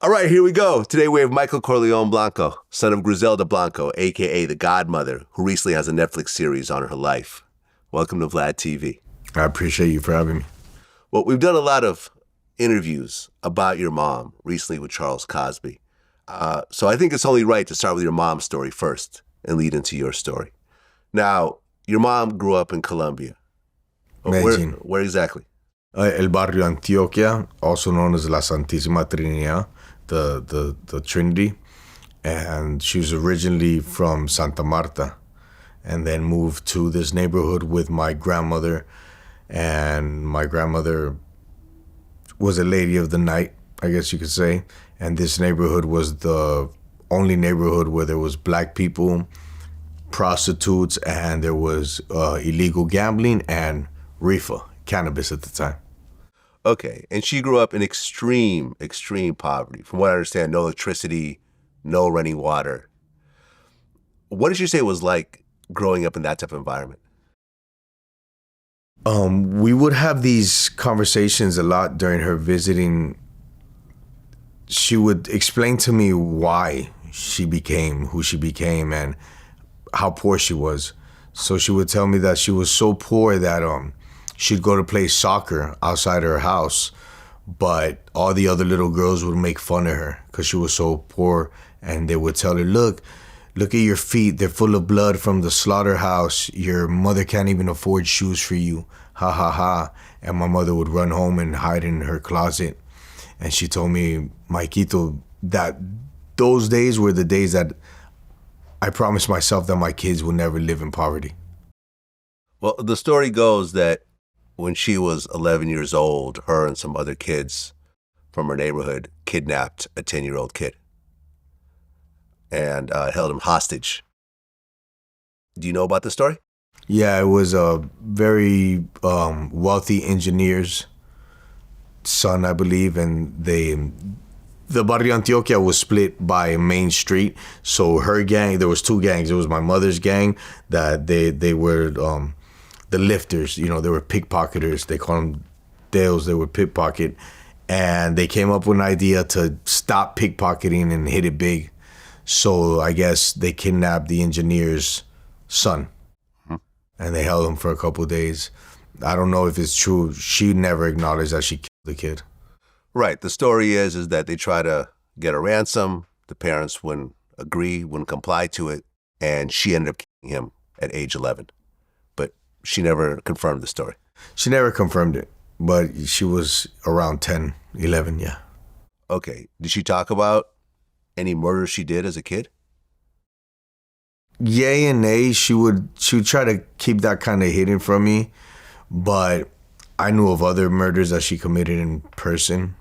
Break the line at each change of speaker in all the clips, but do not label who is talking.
All right, here we go. Today we have Michael Corleone Blanco, son of Griselda Blanco, a.k.a. the Godmother, who recently has a Netflix series on her life. Welcome to VladTV.
I appreciate you for having me.
Well, we've done a lot of interviews about your mom recently with Charles Cosby. So I think it's only right to start with your mom's story first and lead into your story. Now, your mom grew up in Colombia.
Medellin.
Where exactly?
El barrio Antioquia, also known as La Santísima Trinidad, the Trinity. And she was originally from Santa Marta and then moved to this neighborhood with my grandmother. And my grandmother was a lady of the night, I guess you could say. And this neighborhood was the only neighborhood where there was black people, prostitutes, and there was illegal gambling and reefer, cannabis at the time.
Okay, and she grew up in extreme poverty. From what I understand, no electricity, no running water. What did she say it was like growing up in that type of environment?
We would have these conversations a lot during her visiting. She would explain to me why she became who she became and how poor she was. So she would tell me that she was so poor that she'd go to play soccer outside her house, but all the other little girls would make fun of her because she was so poor, and they would tell her, look at your feet, they're full of blood from the slaughterhouse, your mother can't even afford shoes for you, ha ha ha. And my mother would run home and hide in her closet. And she told me, Maikito, that those days were the days that I promised myself that my kids would never live in poverty.
Well, the story goes that when she was 11 years old, her and some other kids from her neighborhood kidnapped a 10-year-old kid and held him hostage. Do you know about the story?
Yeah, it was a very wealthy engineer's son, I believe, and the barrio Antioquia was split by a main street. So her gang, there was two gangs. It was my mother's gang that they were the lifters, they were pickpocketers. They call them Deos. They would pickpocket. And they came up with an idea to stop pickpocketing and hit it big. So I guess they kidnapped the engineer's son. And they held him for a couple of days. I don't know if it's true. She never acknowledged that she killed the kid.
Right. The story is that they try to get a ransom. The parents wouldn't agree, wouldn't comply to it. And she ended up killing him at age 11. She never confirmed the story.
She never confirmed it, but she was around 10, 11, yeah.
Okay. Did she talk about any murders she did as a kid?
Yay and nay. She would try to keep that kind of hidden from me, but I knew of other murders that she committed in person,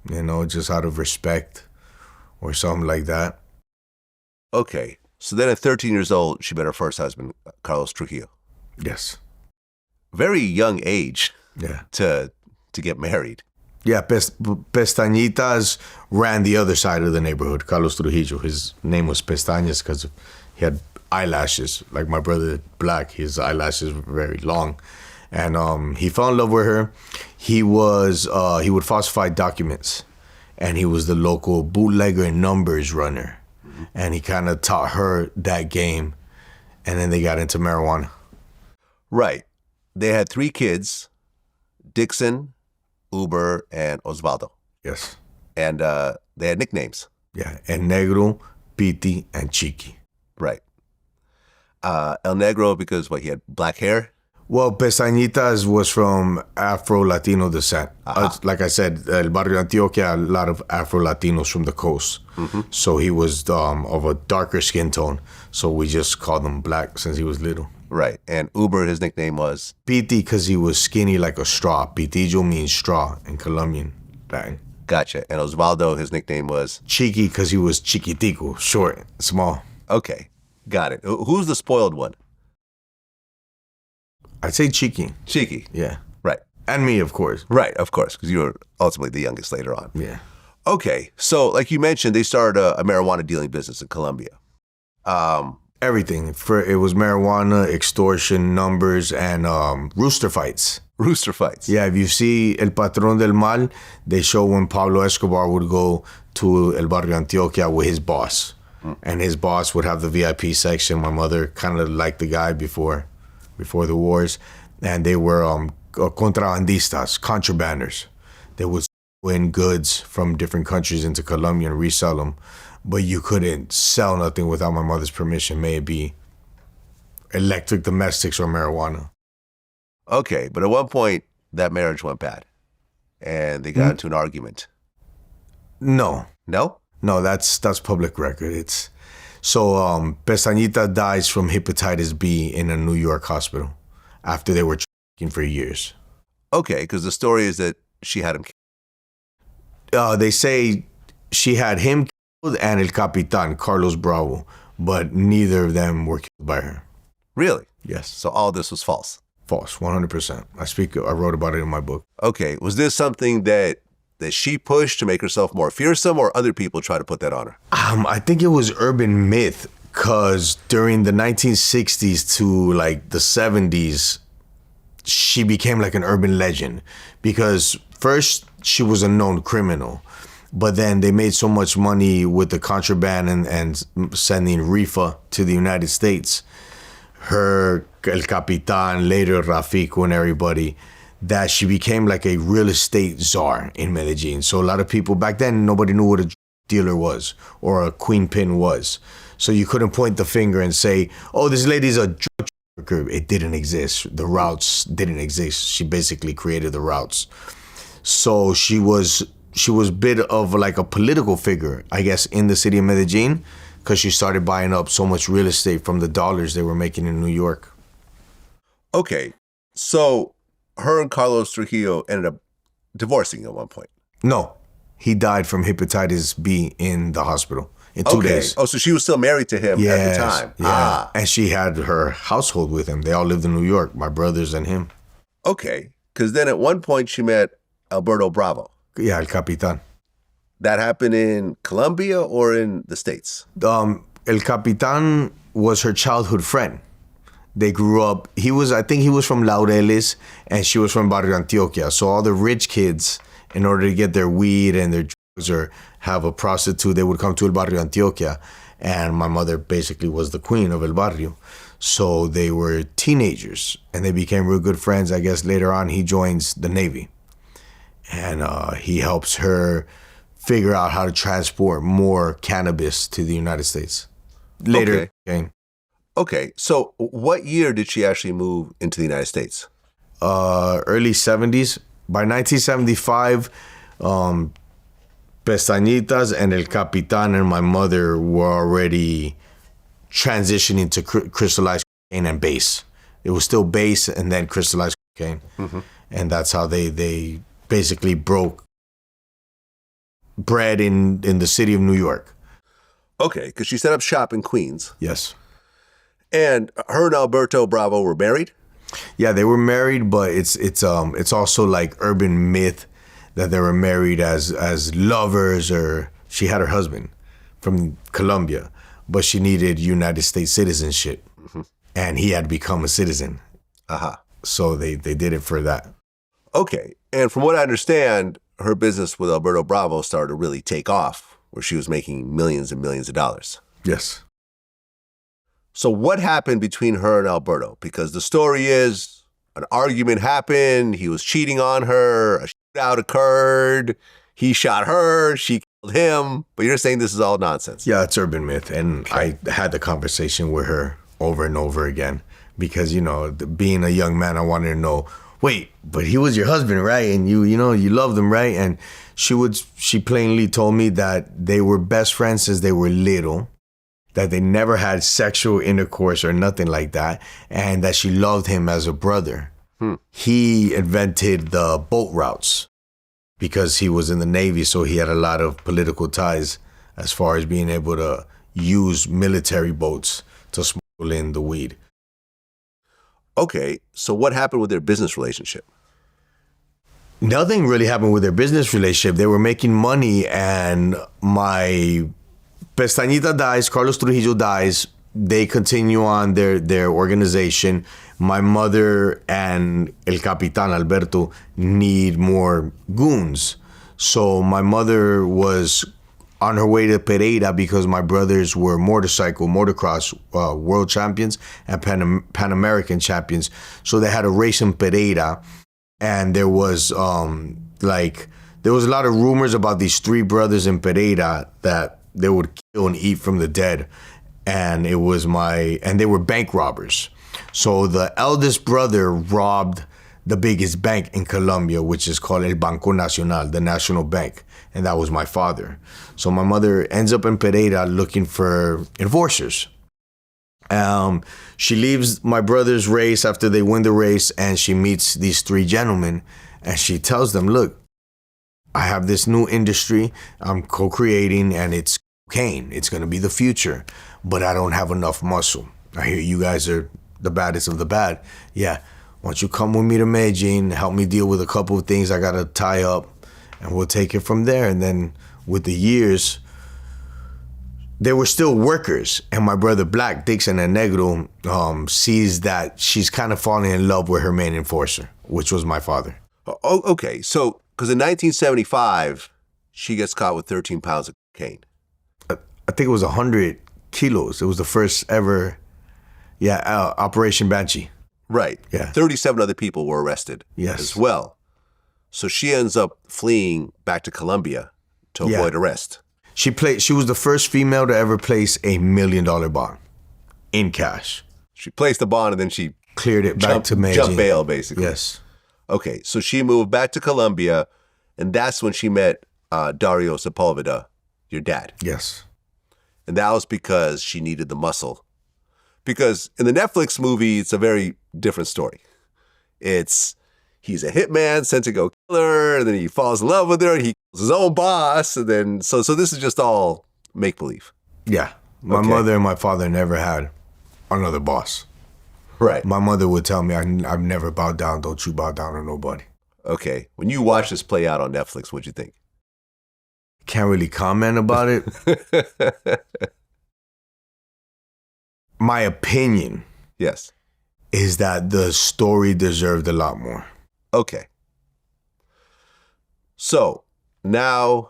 just out of respect or something like that.
Okay. So then at 13 years old, she met her first husband, Carlos Trujillo.
Yes.
Very young age.
Yeah.
To get married.
Yeah, Pestañitas ran the other side of the neighborhood, Carlos Trujillo. His name was Pestañas because he had eyelashes. Like my brother, black, his eyelashes were very long. And he fell in love with her. He would falsify documents. And he was the local bootlegger and numbers runner. Mm-hmm. And he kind of taught her that game. And then they got into marijuana.
Right. They had 3 kids, Dixon, Uber, and Osvaldo.
Yes.
And they had nicknames.
Yeah, El Negro, Piti, and Chiqui.
Right. El Negro because, he had black hair?
Well, Pestañitas was from Afro-Latino descent. Like I said, El Barrio Antioquia, a lot of Afro-Latinos from the coast. Mm-hmm. So he was of a darker skin tone. So we just called him black since he was little.
Right. And Uber, his nickname was?
Piti, because he was skinny like a straw. Pitillo means straw in Colombian. Right?
Gotcha. And Osvaldo, his nickname was?
Chiqui, because he was chiquitico, short, small.
Okay. Got it. Who's the spoiled one?
I'd say Chiqui.
Chiqui.
Yeah.
Right.
And me, of course.
Right, of course, because you were ultimately the youngest later on.
Yeah.
Okay. So, like you mentioned, they started a marijuana dealing business in Colombia.
Everything. It was marijuana, extortion, numbers, and rooster fights.
Rooster fights.
Yeah, if you see El Patrón del Mal, they show when Pablo Escobar would go to El Barrio Antioquia with his boss. And his boss would have the VIP section. My mother kind of liked the guy before the wars. And they were contrabandistas, contrabanders. They would win goods from different countries into Colombia and resell them. But you couldn't sell nothing without my mother's permission. May it be electric domestics or marijuana.
Okay, but at one point, that marriage went bad. And they got into an argument.
No.
No?
No, that's public record. It's so Pestañita dies from hepatitis B in a New York hospital after they were trafficking for years.
Okay, because the story is that she had him killed.
They say she had him killed and El Capitan, Carlos Bravo, but neither of them were killed by her.
Really?
Yes.
So all this was false?
False, 100%. I wrote about it in my book.
Okay, was this something that she pushed to make herself more fearsome, or other people try to put that on her?
I think it was urban myth, because during the 1960s to like the 70s, she became like an urban legend. Because first, she was a known criminal, but then they made so much money with the contraband and sending reefer to the United States. Her, El Capitan, later Rafico and everybody, that she became like a real estate czar in Medellin. So a lot of people, back then, nobody knew what a dealer was or a queen pin was. So you couldn't point the finger and say, oh, this lady's a drug trafficker. It didn't exist. The routes didn't exist. She basically created the routes. So she was a bit of like a political figure, I guess, in the city of Medellin, because she started buying up so much real estate from the dollars they were making in New York.
Okay, so her and Carlos Trujillo ended up divorcing at one point.
No, he died from hepatitis B in the hospital in 2 days.
Oh, so she was still married to him at the time.
Yeah. And she had her household with him. They all lived in New York, my brothers and him.
Okay, because then at one point she met Alberto Bravo.
Yeah, El Capitan.
That happened in Colombia or in the States?
El Capitan was her childhood friend. They grew up, I think he was from Laureles and she was from Barrio Antioquia. So all the rich kids, in order to get their weed and their drugs or have a prostitute, they would come to El Barrio Antioquia. And my mother basically was the queen of El Barrio. So they were teenagers and they became real good friends. I guess later on he joins the Navy. And he helps her figure out how to transport more cannabis to the United States. Later.
Okay, so what year did she actually move into the United States?
Early 70s. By 1975, Pestañitas and El Capitan and my mother were already transitioning to crystallized cocaine and base. It was still base and then crystallized cocaine. Mm-hmm. And that's how they basically broke bread in the city of New York.
Okay, because she set up shop in Queens.
Yes.
And her and Alberto Bravo were married?
Yeah, they were married, but it's also like urban myth that they were married as lovers, or she had her husband from Colombia, but she needed United States citizenship, mm-hmm. and he had become a citizen.
Uh-huh.
So they did it for that.
Okay, and from what I understand, her business with Alberto Bravo started to really take off, where she was making millions and millions of dollars.
Yes.
So what happened between her and Alberto? Because the story is an argument happened, he was cheating on her, a shootout occurred, he shot her, she killed him, but you're saying this is all nonsense.
Yeah, it's urban myth, and okay. I had the conversation with her over and over again because, being a young man, I wanted to know, wait, but he was your husband, right? And you loved him, right? And she plainly told me that they were best friends since they were little, that they never had sexual intercourse or nothing like that, and that she loved him as a brother. He invented the boat routes because he was in the Navy, so he had a lot of political ties as far as being able to use military boats to smuggle in the weed.
Okay, so what happened with their business relationship?
Nothing really happened with their business relationship. They were making money, and my Pestañita dies, Carlos Trujillo dies. they continue on their organization. My mother and El Capitan Alberto need more goons. So my mother was on her way to Pereira because my brothers were motocross world champions and Pan American champions. So they had a race in Pereira, and there was a lot of rumors about these three brothers in Pereira that they would kill and eat from the dead, and they were bank robbers. So the eldest brother robbed the biggest bank in Colombia, which is called El Banco Nacional, the National Bank. And that was my father. So my mother ends up in Pereira looking for enforcers. She leaves my brother's race after they win the race, and she meets these three gentlemen, and she tells them, look, I have this new industry I'm co-creating, and it's cocaine. It's going to be the future, but I don't have enough muscle. I hear you guys are the baddest of the bad. Yeah, why don't you come with me to Medellin, help me deal with a couple of things I got to tie up, and we'll take it from there. And then with the years, they were still workers. And my brother Black, Dixon and Negro, sees that she's kind of falling in love with her main enforcer, which was my father.
Oh, okay. So, because in 1975, she gets caught with 13 pounds of cocaine.
I think it was 100 kilos. It was the first ever, Operation Banshee.
Right.
Yeah.
37 other people were arrested as well. So she ends up fleeing back to Colombia to avoid arrest. She
was the first female to ever place $1 million bond in cash.
She placed the bond and then she
cleared it back to Medellin.
Jump bail, basically.
Yes.
Okay, so she moved back to Colombia, and that's when she met Dario Sepulveda, your dad.
Yes.
And that was because she needed the muscle. Because in the Netflix movie, it's a very different story. He's a hitman sent to go kill her, and then he falls in love with her, and he kills his own boss, and then so this is just all make-believe.
Yeah. My mother and my father never had another boss.
Right.
My mother would tell me, I've never bowed down. Don't you bow down to nobody.
Okay. When you watch this play out on Netflix, what'd you think?
Can't really comment about it. My opinion,
yes,
is that the story deserved a lot more.
Okay. So now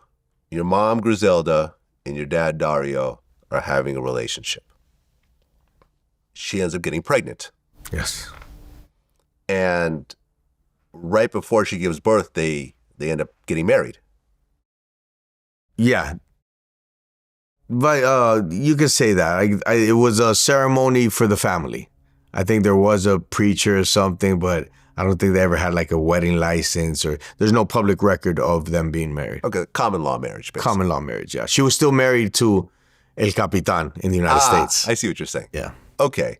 your mom, Griselda, and your dad, Dario, are having a relationship. She ends up getting pregnant.
Yes.
And right before she gives birth, they end up getting married.
Yeah. But you could say that. It was a ceremony for the family. I think there was a preacher or something, but I don't think they ever had like a wedding license, or there's no public record of them being married.
Okay, common law marriage, basically.
Common law marriage, yeah. She was still married to El Capitan in the United States.
I see what you're saying.
Yeah.
Okay.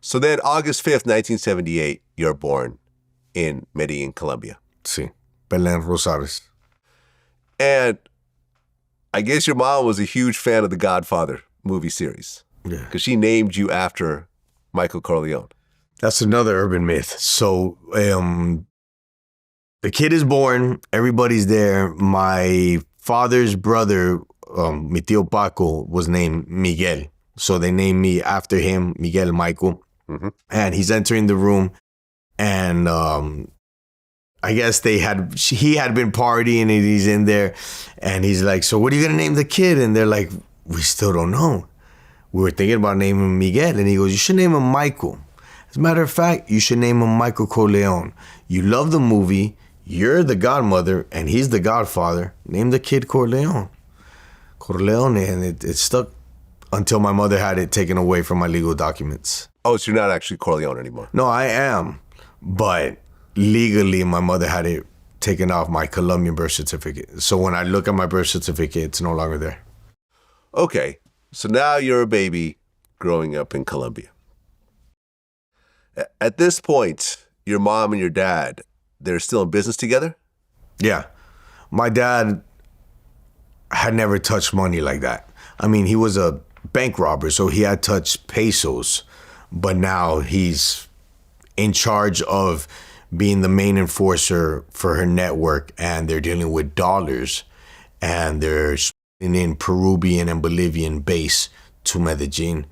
So then August 5th, 1978, you're born in Medellin, Colombia.
Sí. Belén Rosales.
And I guess your mom was a huge fan of the Godfather movie series.
Yeah.
Because she named you after Michael Corleone.
That's another urban myth. So the kid is born, everybody's there. My father's brother, mi tío Paco, was named Miguel. So they named me after him, Miguel Michael. Mm-hmm. And he's entering the room, and I guess he had been partying, and he's in there, and he's like, so what are you going to name the kid? And they're like, we still don't know. We were thinking about naming him Miguel. And he goes, you should name him Michael. As a matter of fact, you should name him Michael Corleone. You love the movie, you're the godmother, and he's the godfather. Name the kid Corleone. And it stuck until my mother had it taken away from my legal documents.
Oh, so you're not actually Corleone anymore?
No, I am. But legally, my mother had it taken off my Colombian birth certificate. So when I look at my birth certificate, it's no longer there.
Okay. So now you're a baby growing up in Colombia. At this point, your mom and your dad, they're still in business together?
Yeah. My dad had never touched money like that. I mean, he was a bank robber, so he had touched pesos. But now he's in charge of being the main enforcer for her network, and they're dealing with dollars, and they're in Peruvian and Bolivian base to Medellin.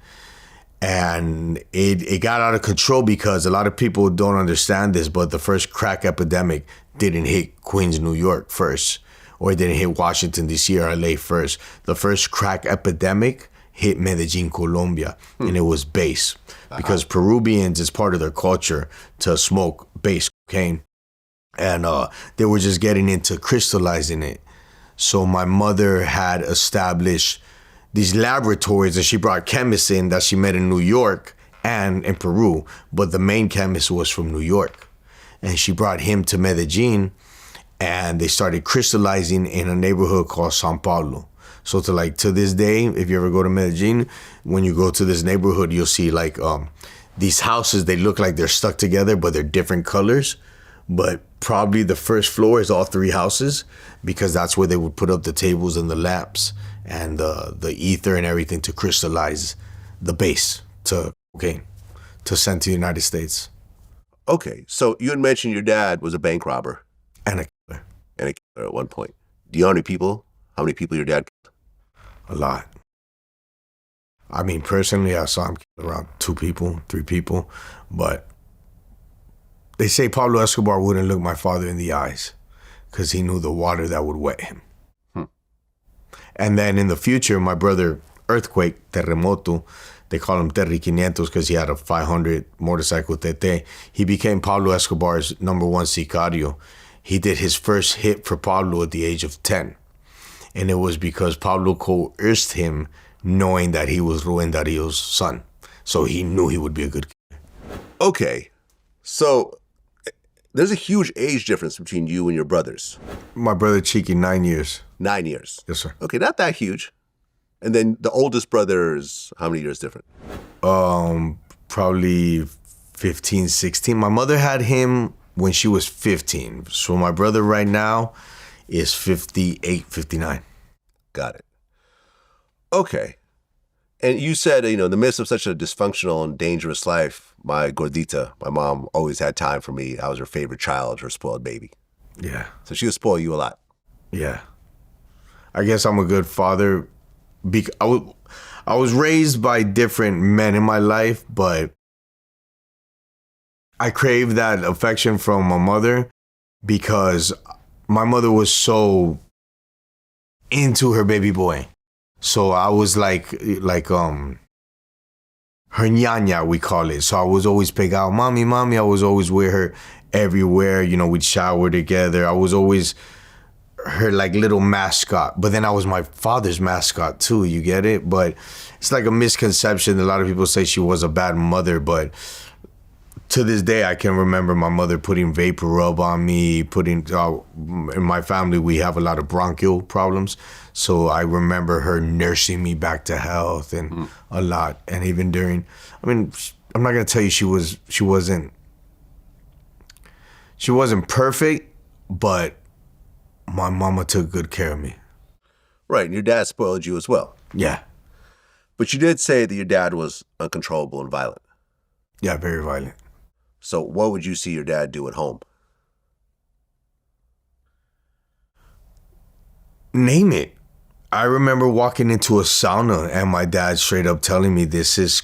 And it got out of control because a lot of people don't understand this, but the first crack epidemic didn't hit Queens, New York first, or it didn't hit Washington, D.C. or L.A. first. The first crack epidemic hit Medellin, Colombia, and it was base. Because Peruvians, it's part of their culture to smoke base cocaine. And they were just getting into crystallizing it. So my mother had established these laboratories, and she brought chemists in that she met in New York and in Peru, but the main chemist was from New York. And she brought him to Medellin, and they started crystallizing in a neighborhood called San Pablo. So to this day, if you ever go to Medellin, when you go to this neighborhood, you'll see these houses, they look like they're stuck together, but they're different colors. But probably the first floor is all three houses, because that's where they would put up the tables and the lamps and the ether and everything to crystallize the base to cocaine to send to the United States.
Okay, so you had mentioned your dad was a bank robber.
And a killer.
And a killer at one point. Do you know how many people your dad killed?
A lot. I mean, personally, I saw him kill around 2 people, 3 people, but they say Pablo Escobar wouldn't look my father in the eyes because he knew the water that would wet him. And then in the future, my brother, Earthquake, Terremoto, they call him Terry 500 because he had a 500 motorcycle TT. He became Pablo Escobar's #1 sicario. He did his first hit for Pablo at the age of 10. And it was because Pablo coerced him, knowing that he was Rubén Darío's son. So he knew he would be a good kid.
Okay, so there's a huge age difference between you and your brothers.
My brother Cheeky, 9 years.
9 years.
Yes, sir.
Okay, not that huge. And then the oldest brother is how many years different?
Probably 15, 16. My mother had him when she was 15. So my brother right now is 58, 59.
Got it. Okay. And you said, in the midst of such a dysfunctional and dangerous life, my gordita, my mom, always had time for me. I was her favorite child, her spoiled baby.
Yeah.
So she would spoil you a lot.
Yeah. I guess I'm a good father. I was raised by different men in my life, but I crave that affection from my mother because my mother was so into her baby boy. So I was like her ñaña, we call it. So I was always pegado, mommy. I was always with her everywhere. We'd shower together. I was always her little mascot. But then I was my father's mascot too, you get it? But it's like a misconception. A lot of people say she was a bad mother, but to this day, I can remember my mother putting vapor rub on me, in my family, we have a lot of bronchial problems. So I remember her nursing me back to health and a lot. And even I'm not going to tell you she wasn't perfect, but my mama took good care of me.
Right, and your dad spoiled you as well.
Yeah.
But you did say that your dad was uncontrollable and violent.
Yeah, very violent.
So what would you see your dad do at home?
Name it. I remember walking into a sauna and my dad straight up telling me this is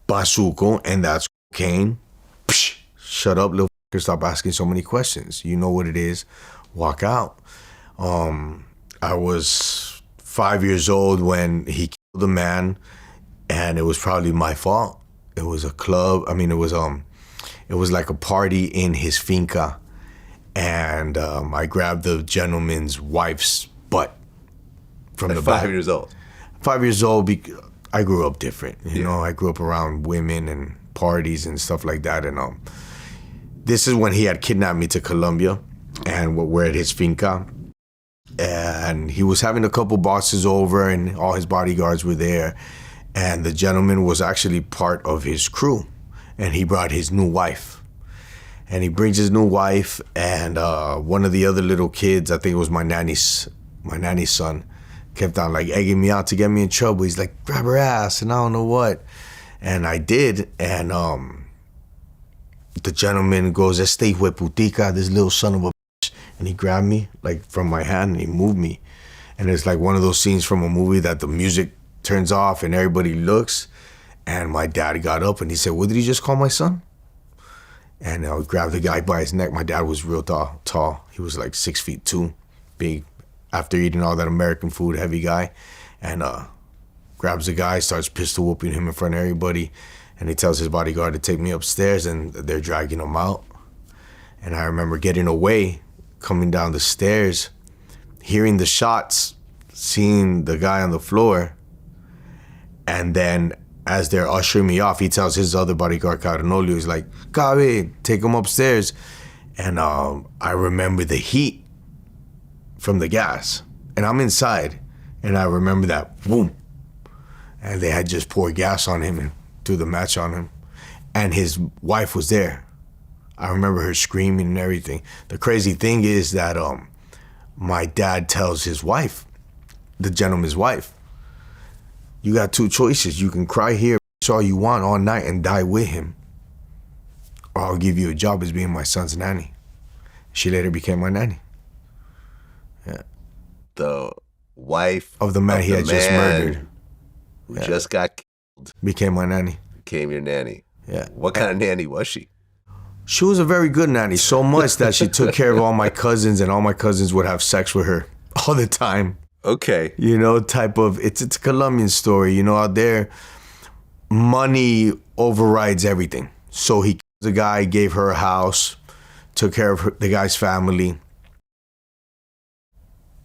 bazuco and that's cocaine. Psh, shut up, little fucker, stop asking so many questions. You know what it is. Walk out. I was 5 years old when he killed a man, and it was probably my fault. It was a club. It was like a party in his finca, and I grabbed the gentleman's wife's butt from the back.
5 years old.
5 years old. I grew up different. You know, I grew up around women and parties and stuff like that. And this is when he had kidnapped me to Colombia, and we're at his finca. And he was having a couple bosses over, and all his bodyguards were there. And the gentleman was actually part of his crew, and he brought his new wife. And he brings his new wife, and one of the other little kids, I think it was my nanny's son, kept on egging me out to get me in trouble. He's like, grab her ass, and I don't know what. And I did, and the gentleman goes, "Este hueputica, this little son of a bitch," and he grabbed me from my hand and he moved me. And it's like one of those scenes from a movie that the music turns off and everybody looks, And my dad got up and he said, "What did he just call my son?" And I grabbed the guy by his neck. My dad was real tall. He was like 6'2", big. After eating all that American food, heavy guy. And grabs the guy, starts pistol whooping him in front of everybody. And he tells his bodyguard to take me upstairs, and they're dragging him out. And I remember getting away, coming down the stairs, hearing the shots, seeing the guy on the floor. And then as they're ushering me off, he tells his other bodyguard, Carnolio, he's like, "Cabe, take him upstairs." And I remember the heat from the gas. And I'm inside. And I remember that, boom. And they had just poured gas on him and threw the match on him. And his wife was there. I remember her screaming and everything. The crazy thing is that my dad tells his wife, the gentleman's wife, "You got two choices. You can cry here all you want all night and die with him, or I'll give you a job as being my son's nanny." She later became my nanny. Yeah.
The wife
of the man he had just murdered,
who just got killed,
became my nanny.
Became your nanny.
Yeah.
What kind of nanny was she?
She was a very good nanny, so much that she took care of all my cousins, and all my cousins would have sex with her all the time.
Okay.
You know, type of, it's a Colombian story. You know, out there, money overrides everything. So he, the guy, gave her a house, took care of the guy's family.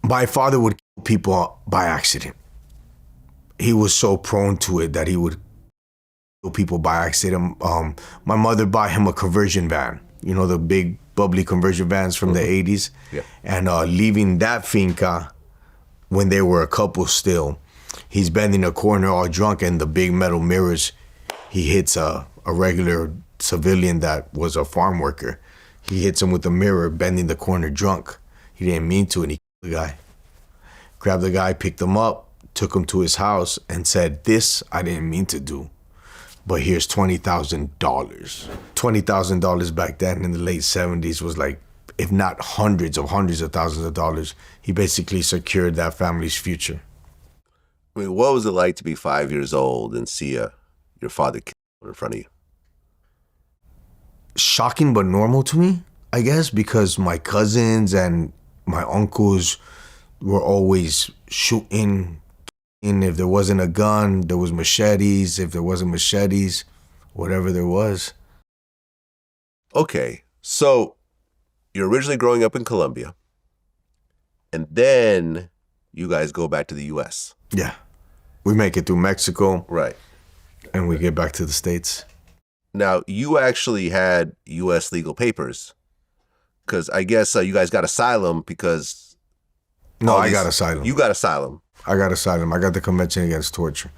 My father would kill people by accident. He was so prone to it that he would kill people by accident. My mother bought him a conversion van, you know, the big bubbly conversion vans from the 80s.
Yeah.
And leaving that finca when they were a couple still, he's bending a corner all drunk, and the big metal mirrors, he hits a regular civilian that was a farm worker. He hits him with the mirror, bending the corner drunk. He didn't mean to, and he killed the guy. Grabbed the guy, picked him up, took him to his house, and said, "This I didn't mean to do, but here's $20,000. $20,000 back then in the late 70s was like, if not hundreds of thousands of dollars. He basically secured that family's future.
I mean, what was it like to be 5 years old and see your father killed in front of you?
Shocking but normal to me, I guess, because my cousins and my uncles were always shooting. And if there wasn't a gun, there was machetes. If there wasn't machetes, whatever there was.
Okay, so you're originally growing up in Colombia, and then you guys go back to the U.S.
Yeah. We make it through Mexico.
Right.
And we get back to the States.
Now, you actually had U.S. legal papers, because I guess you guys got asylum because...
No, I got asylum.
You got asylum.
I got asylum. I got the Convention Against Torture.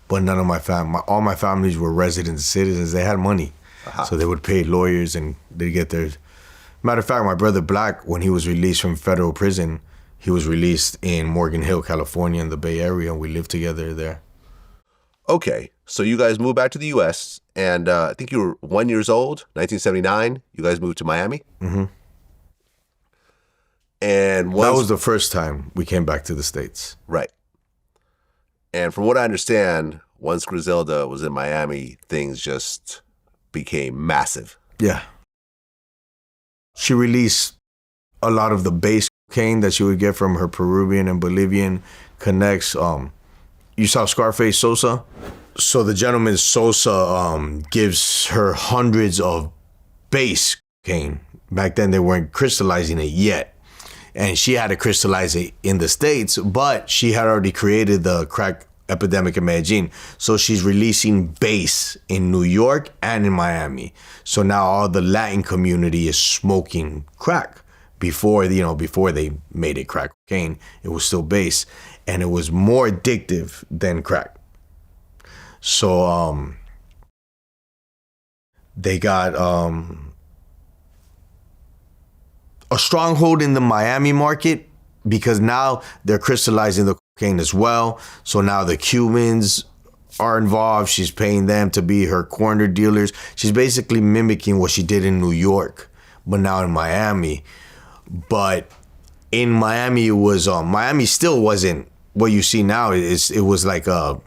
But none of my family, all my families were resident citizens. They had money. Uh-huh. So they would pay lawyers and they'd get their... Matter of fact, my brother Black, when he was released from federal prison, he was released in Morgan Hill, California, in the Bay Area, and we lived together there.
Okay, so you guys moved back to the U.S., and I think you were 1 year old, 1979. You guys moved to Miami.
Mm-hmm.
And
that was the first time we came back to the States.
Right. And from what I understand, once Griselda was in Miami, things just became massive.
Yeah. She released a lot of the base cocaine that she would get from her Peruvian and Bolivian connects. You saw Scarface Sosa? So the gentleman Sosa gives her hundreds of base cocaine. Back then they weren't crystallizing it yet. And she had to crystallize it in the States, but she had already created the crack epidemic in Medellin. So she's releasing base in New York and in Miami. So now all the Latin community is smoking crack. Before they made it crack cocaine, it was still base. And it was more addictive than crack. So they got a stronghold in the Miami market because now they're crystallizing the cocaine as well. So now the Cubans are involved. She's paying them to be her corner dealers. She's basically mimicking what she did in New York, but now in Miami. But in Miami, it was Miami still wasn't what you see now. It was like a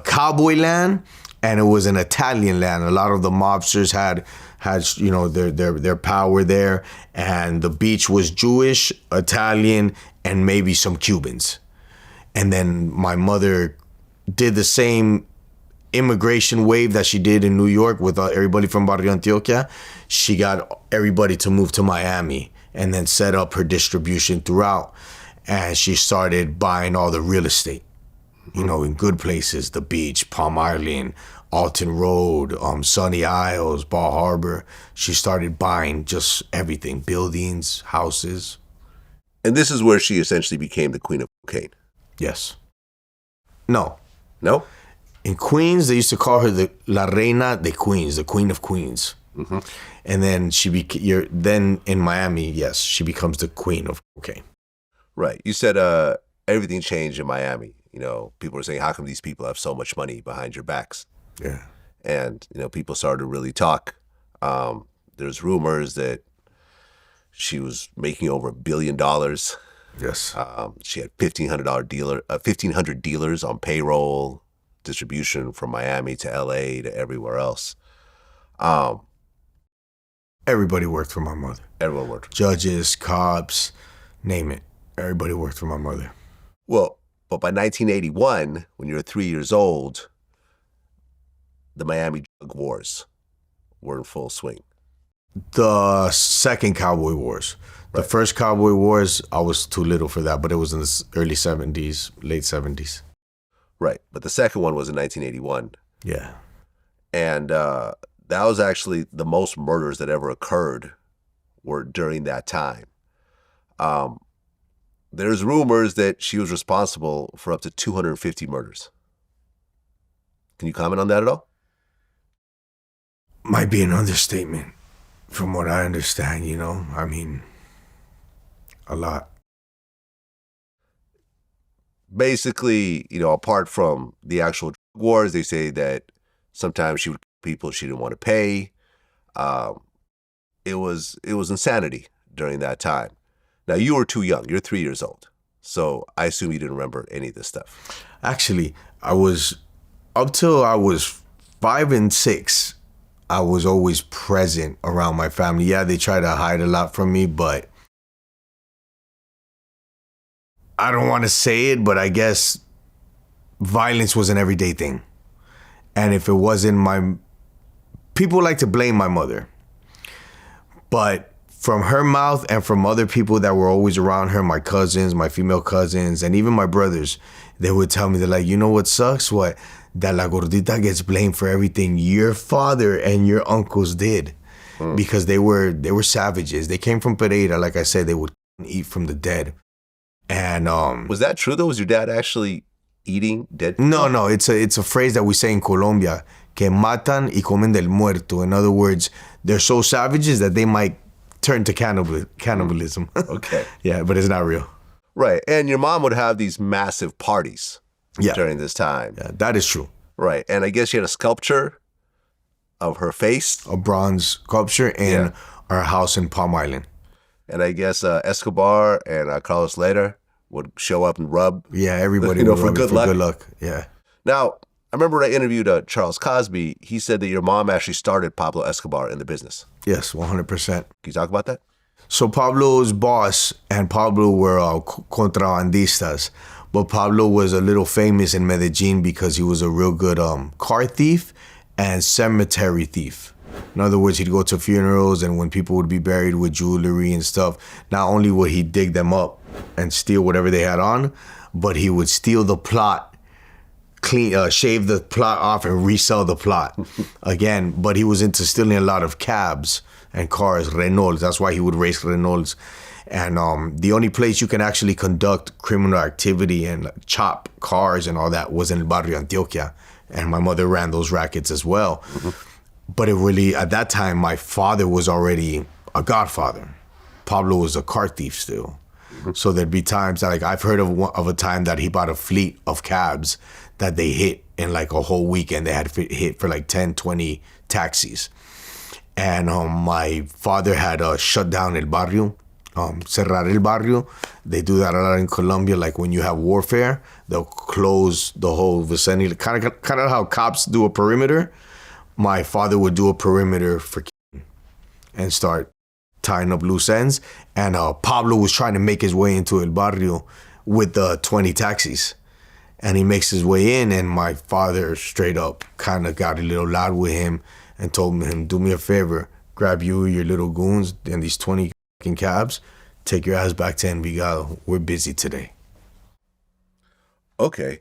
cowboy land, and it was an Italian land. A lot of the mobsters had their power there, and the beach was Jewish, Italian, and maybe some Cubans. And then my mother did the same immigration wave that she did in New York with everybody from Barrio Antioquia. She got everybody to move to Miami and then set up her distribution throughout. And she started buying all the real estate, in good places, the beach, Palm Island, Alton Road, Sunny Isles, Bal Harbor. She started buying just everything, buildings, houses.
And this is where she essentially became the queen of cocaine.
Yes. No.
No?
In Queens, they used to call her the La Reina de Queens, the Queen of Queens. Mm-hmm. And then then in Miami, yes, she becomes the Queen of Cocaine.
Right. You said everything changed in Miami. People were saying, how come these people have so much money behind your backs?
Yeah.
And, people started to really talk. There's rumors that she was making over $1 billion.
Yes.
She had 1,500 dealers on payroll, distribution from Miami to LA to everywhere else.
Everybody worked for my mother.
Everyone worked.
Judges, cops, name it. Everybody worked for my mother.
Well, but by 1981, when you were 3 years old, the Miami drug wars were in full swing.
The second Cowboy Wars. The first Cowboy Wars, I was too little for that, but it was in the early 70s, late 70s.
Right. But the second one was in 1981.
Yeah.
And that was actually the most murders that ever occurred were during that time. There's rumors that she was responsible for up to 250 murders. Can you comment on that at all?
Might be an understatement from what I understand, I mean, a lot.
Basically, apart from the actual drug wars, they say that sometimes she would kill people she didn't want to pay. It was insanity during that time. Now, you were too young. You're 3 years old. So I assume you didn't remember any of this stuff.
Actually, up till I was 5 and 6, I was always present around my family. Yeah, they try to hide a lot from me, but I don't want to say it, but I guess violence was an everyday thing. And if it wasn't people like to blame my mother. But from her mouth and from other people that were always around her, my cousins, my female cousins, and even my brothers, they would tell me, they're like, what sucks? What? That La Gordita gets blamed for everything your father and your uncles did. Because they were savages. They came from Pereira. Like I said, they would eat from the dead. And
was that true though? Was your dad actually eating dead?
No. It's a phrase that we say in Colombia, que matan y comen del muerto. In other words, they're so savages that they might turn to cannibalism.
Okay.
Yeah, but it's not real.
Right. And your mom would have these massive parties during this time.
Yeah, that is true.
Right. And I guess she had a sculpture of her face.
A bronze sculpture in our house in Palm Island.
And I guess Escobar and Carlos later would show up and rub.
Yeah, everybody would rub for good luck. Yeah.
Now, I remember when I interviewed Charles Cosby. He said that your mom actually started Pablo Escobar in the business.
Yes, 100%. Can
you talk about that?
So Pablo's boss and Pablo were contrabandistas. But Pablo was a little famous in Medellin because he was a real good car thief and cemetery thief. In other words, he'd go to funerals, and when people would be buried with jewelry and stuff, not only would he dig them up and steal whatever they had on, but he would steal the plot, shave the plot off and resell the plot again. But he was into stealing a lot of cabs and cars, Renaults. That's why he would race Renaults. And the only place you can actually conduct criminal activity and chop cars and all that was in Barrio Antioquia. And my mother ran those rackets as well. Mm-hmm. But it really, at that time, my father was already a godfather. Pablo was a car thief still. Mm-hmm. So there'd be times that, I've heard of a time that he bought a fleet of cabs that they hit in a whole weekend. They had hit for 10, 20 taxis. And my father had shut down El Barrio, cerrar el barrio. They do that a lot in Colombia. Like when you have warfare, they'll close the whole vicinity. Kind of how cops do a perimeter. My father would do a perimeter for and start tying up loose ends. And Pablo was trying to make his way into El Barrio with the 20 taxis. And he makes his way in, and my father straight up kind of got a little loud with him and told him, do me a favor, grab you, your little goons, and these 20 cabs, take your ass back to Envigado. We're busy today.
Okay.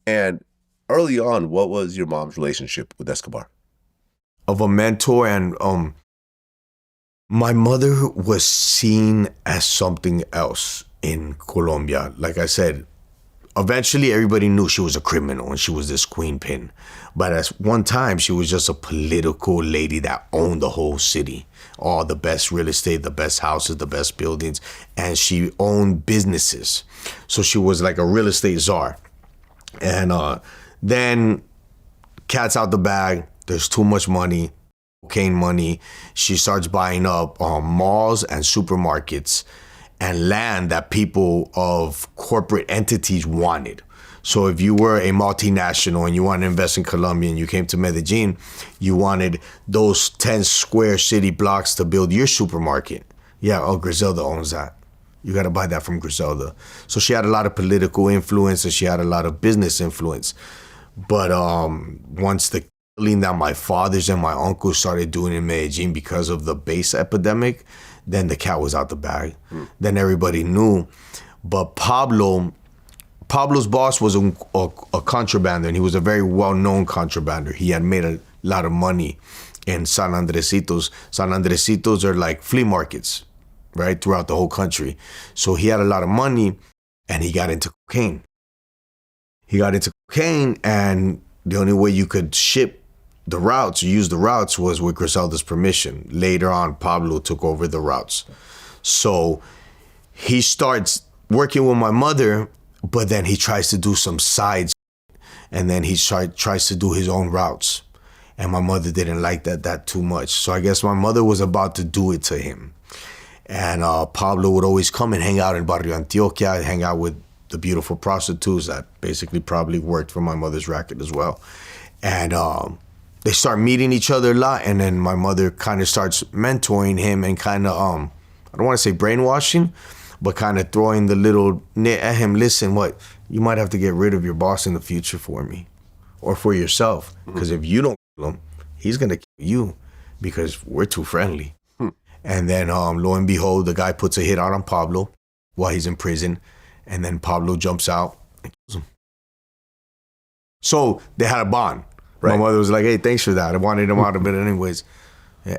And early on, what was your mom's relationship with Escobar?
Of a mentor, and my mother was seen as something else in Colombia. Like I said, eventually everybody knew she was a criminal and she was this queen pin. But at one time, she was just a political lady that owned the whole city. All the best real estate, the best houses, the best buildings. And she owned businesses. So she was like a real estate czar. And then cat's out the bag. There's too much money, cocaine money. She starts buying up malls and supermarkets and land that people of corporate entities wanted. So if you were a multinational and you wanted to invest in Colombia and you came to Medellin, you wanted those 10 square city blocks to build your supermarket. Yeah, oh, Griselda owns that. You got to buy that from Griselda. So she had a lot of political influence and she had a lot of business influence. But once the killing that my fathers and my uncles started doing in Medellin because of the base epidemic, then the cat was out the bag. Then everybody knew. But Pablo's boss was a contrabander, and he was a very well-known contrabander. He had made a lot of money in San Andresitos. San Andresitos are like flea markets, right, throughout the whole country. So he had a lot of money, and he got into cocaine. And the only way you could ship the routes, use the routes, was with Griselda's permission. Later on, Pablo took over the routes. So he starts working with my mother, but then he tries to do some sides, and then he tries to do his own routes. And my mother didn't like that too much. So I guess my mother was about to do it to him. And Pablo would always come and hang out in Barrio Antioquia, hang out with the beautiful prostitutes that basically probably worked for my mother's racket as well. And they start meeting each other a lot, and then my mother kind of starts mentoring him and kind of, I don't want to say brainwashing, but kind of throwing the little nit at him. Listen, you might have to get rid of your boss in the future for me or for yourself, because if you don't kill him, he's going to kill you because we're too friendly. And then lo and behold, the guy puts a hit out on Pablo while he's in prison, and then Pablo jumps out and kills him. So they had a bond. Right. My mother was like, hey, thanks for that. I wanted him out of it anyways.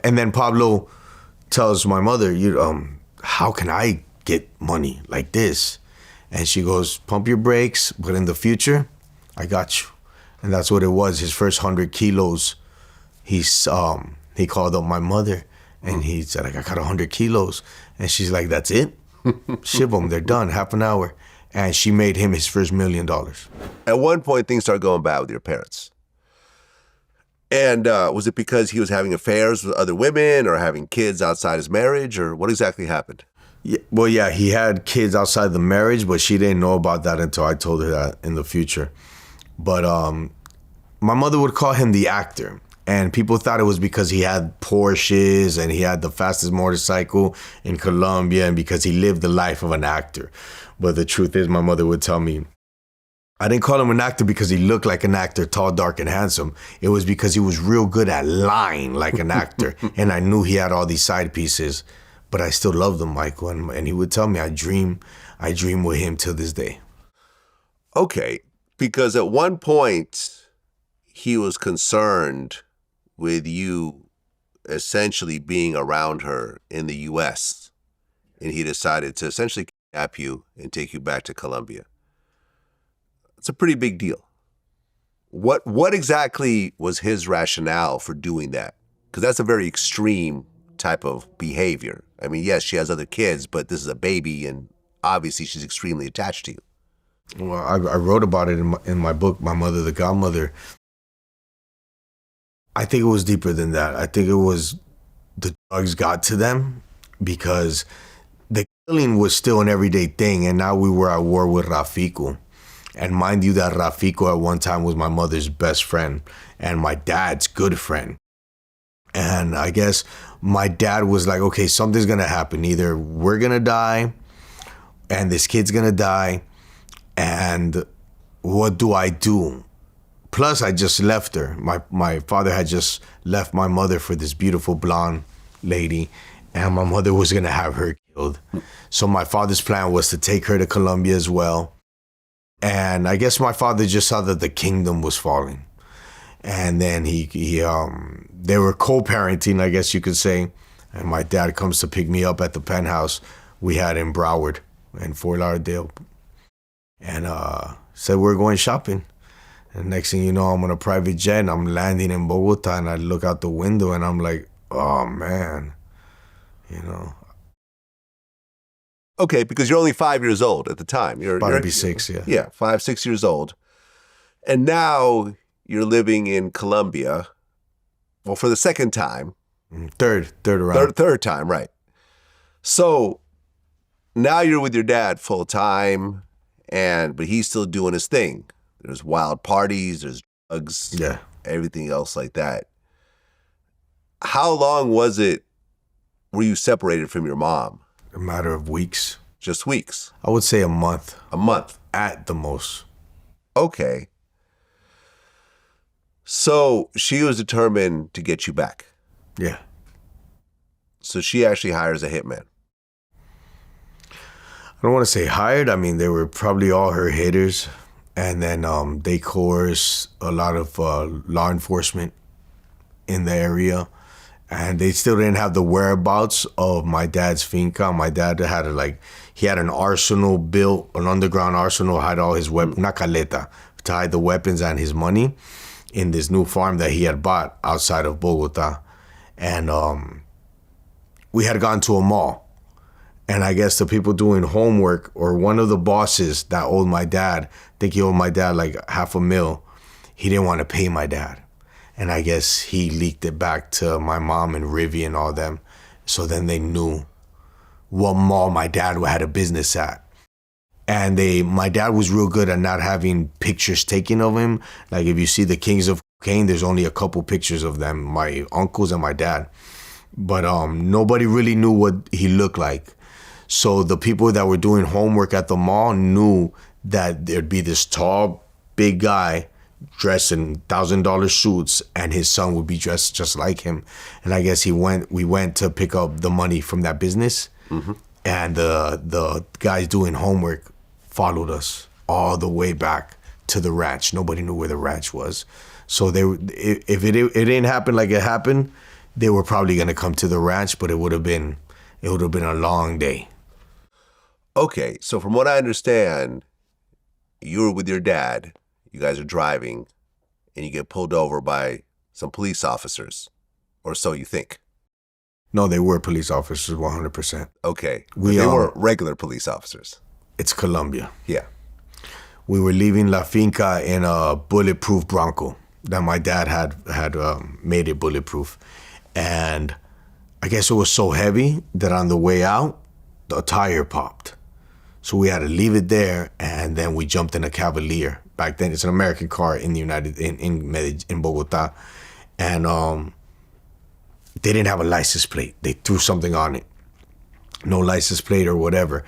And then Pablo tells my mother, how can I get money like this? And she goes, pump your brakes, but in the future, I got you. And that's what it was. His first 100 kilos, he called up my mother and he said, I got 100 kilos. And she's like, that's it? Ship them, they're done, half an hour. And she made him his first $1 million.
At one point, things started going bad with your parents. And was it because he was having affairs with other women or having kids outside his marriage, or what exactly happened?
Yeah, well, yeah, he had kids outside the marriage, but she didn't know about that until I told her that in the future. But my mother would call him the actor, and people thought it was because he had Porsches and he had the fastest motorcycle in Colombia and because he lived the life of an actor. But the truth is, my mother would tell me, I didn't call him an actor because he looked like an actor, tall, dark, and handsome. It was because he was real good at lying like an actor. And I knew he had all these side pieces, but I still loved him, Michael. And he would tell me, I dream with him till this day.
Okay, because at one point, he was concerned with you essentially being around her in the U.S., and he decided to essentially kidnap you and take you back to Colombia. It's a pretty big deal. What exactly was his rationale for doing that? Because that's a very extreme type of behavior. I mean, yes, she has other kids, but this is a baby, and obviously she's extremely attached to you.
Well, I wrote about it in my book, My Mother, the Godmother. I think it was deeper than that. I think it was the drugs got to them because they Killing was still an everyday thing, and now we were at war with Rafico. And mind you that Rafico at one time was my mother's best friend and my dad's good friend. And I guess my dad was like, okay, something's gonna happen. Either we're gonna die and this kid's gonna die, and what do I do? Plus, I just left her. My father had just left my mother for this beautiful blonde lady, and my mother was gonna have her killed. So my father's plan was to take her to Colombia as well. And I guess my father just saw that the kingdom was falling. And then they were co-parenting, I guess you could say. And my dad comes to pick me up at the penthouse we had in Broward in Fort Lauderdale. And said, we're going shopping. And next thing you know, I'm on a private jet and I'm landing in Bogota, and I look out the window and I'm like, oh man, you know.
Okay, because you're only 5 years old at the time. You're
About to be 6, yeah.
Yeah, 5, 6 years old. And now you're living in Colombia, well, for the second time.
Third around.
Third time, right. So now you're with your dad full time, but he's still doing his thing. There's wild parties, there's drugs,
Yeah.
everything else like that. How long was it were you separated from your mom?
A matter of weeks.
Just weeks?
I would say a month.
A month?
At the most.
Okay. So she was determined to get you back.
Yeah.
So she actually hires a hitman.
I don't want to say hired. I mean, they were probably all her hitters. And then they coerced a lot of law enforcement in the area. And they still didn't have the whereabouts of my dad's finca. My dad had he had an arsenal built, an underground arsenal, hide all his weapons, una caleta, to hide the weapons and his money in this new farm that he had bought outside of Bogota. And we had gone to a mall. And I guess the people doing homework, or one of the bosses that owed my dad, I think he owed my dad like $500,000, he didn't want to pay my dad. And I guess he leaked it back to my mom and Rivy and all them. So then they knew what mall my dad had a business at. And my dad was real good at not having pictures taken of him. Like if you see the Kings of Cocaine, there's only a couple pictures of them, my uncles and my dad. But nobody really knew what he looked like. So the people that were doing homework at the mall knew that there'd be this tall, big guy dressed in $1,000 suits, and his son would be dressed just like him. And I guess we went to pick up the money from that business. Mm-hmm. And the guys doing homework followed us all the way back to the ranch. Nobody knew where the ranch was. So if it didn't happen like it happened, they were probably gonna come to the ranch, but it would have been a long day.
Okay, so from what I understand, you were with your dad. You guys are driving, and you get pulled over by some police officers, or so you think.
No, they were police officers, 100%.
Okay, they were regular police officers.
It's Colombia.
Yeah.
We were leaving La Finca in a bulletproof Bronco that my dad had made it bulletproof. And I guess it was so heavy that on the way out, the tire popped. So we had to leave it there, and then we jumped in a Cavalier. Back then, it's an American car in in Bogota, and they didn't have a license plate. They threw something on it, no license plate or whatever,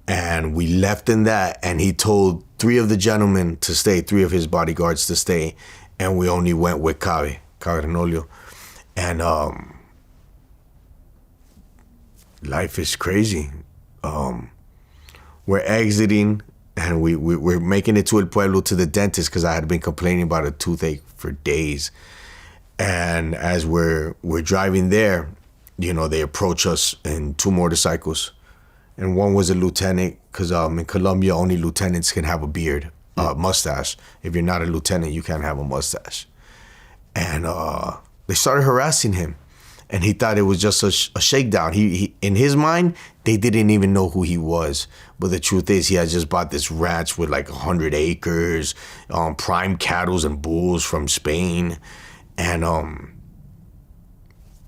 and we left in that. And he told 3 of the gentlemen to stay, 3 of his bodyguards to stay, and we only went with Renolio, and life is crazy. We're exiting, and we're making it to El Pueblo, to the dentist, because I had been complaining about a toothache for days. And as we're driving there, you know, they approach us in 2 motorcycles, and one was a lieutenant, because in Colombia only lieutenants can have a beard, mustache. If you're not a lieutenant, you can't have a mustache. And they started harassing him. And he thought it was just a shakedown. He in his mind, they didn't even know who he was. But the truth is, he had just bought this ranch with like 100 acres, prime cattle and bulls from Spain. And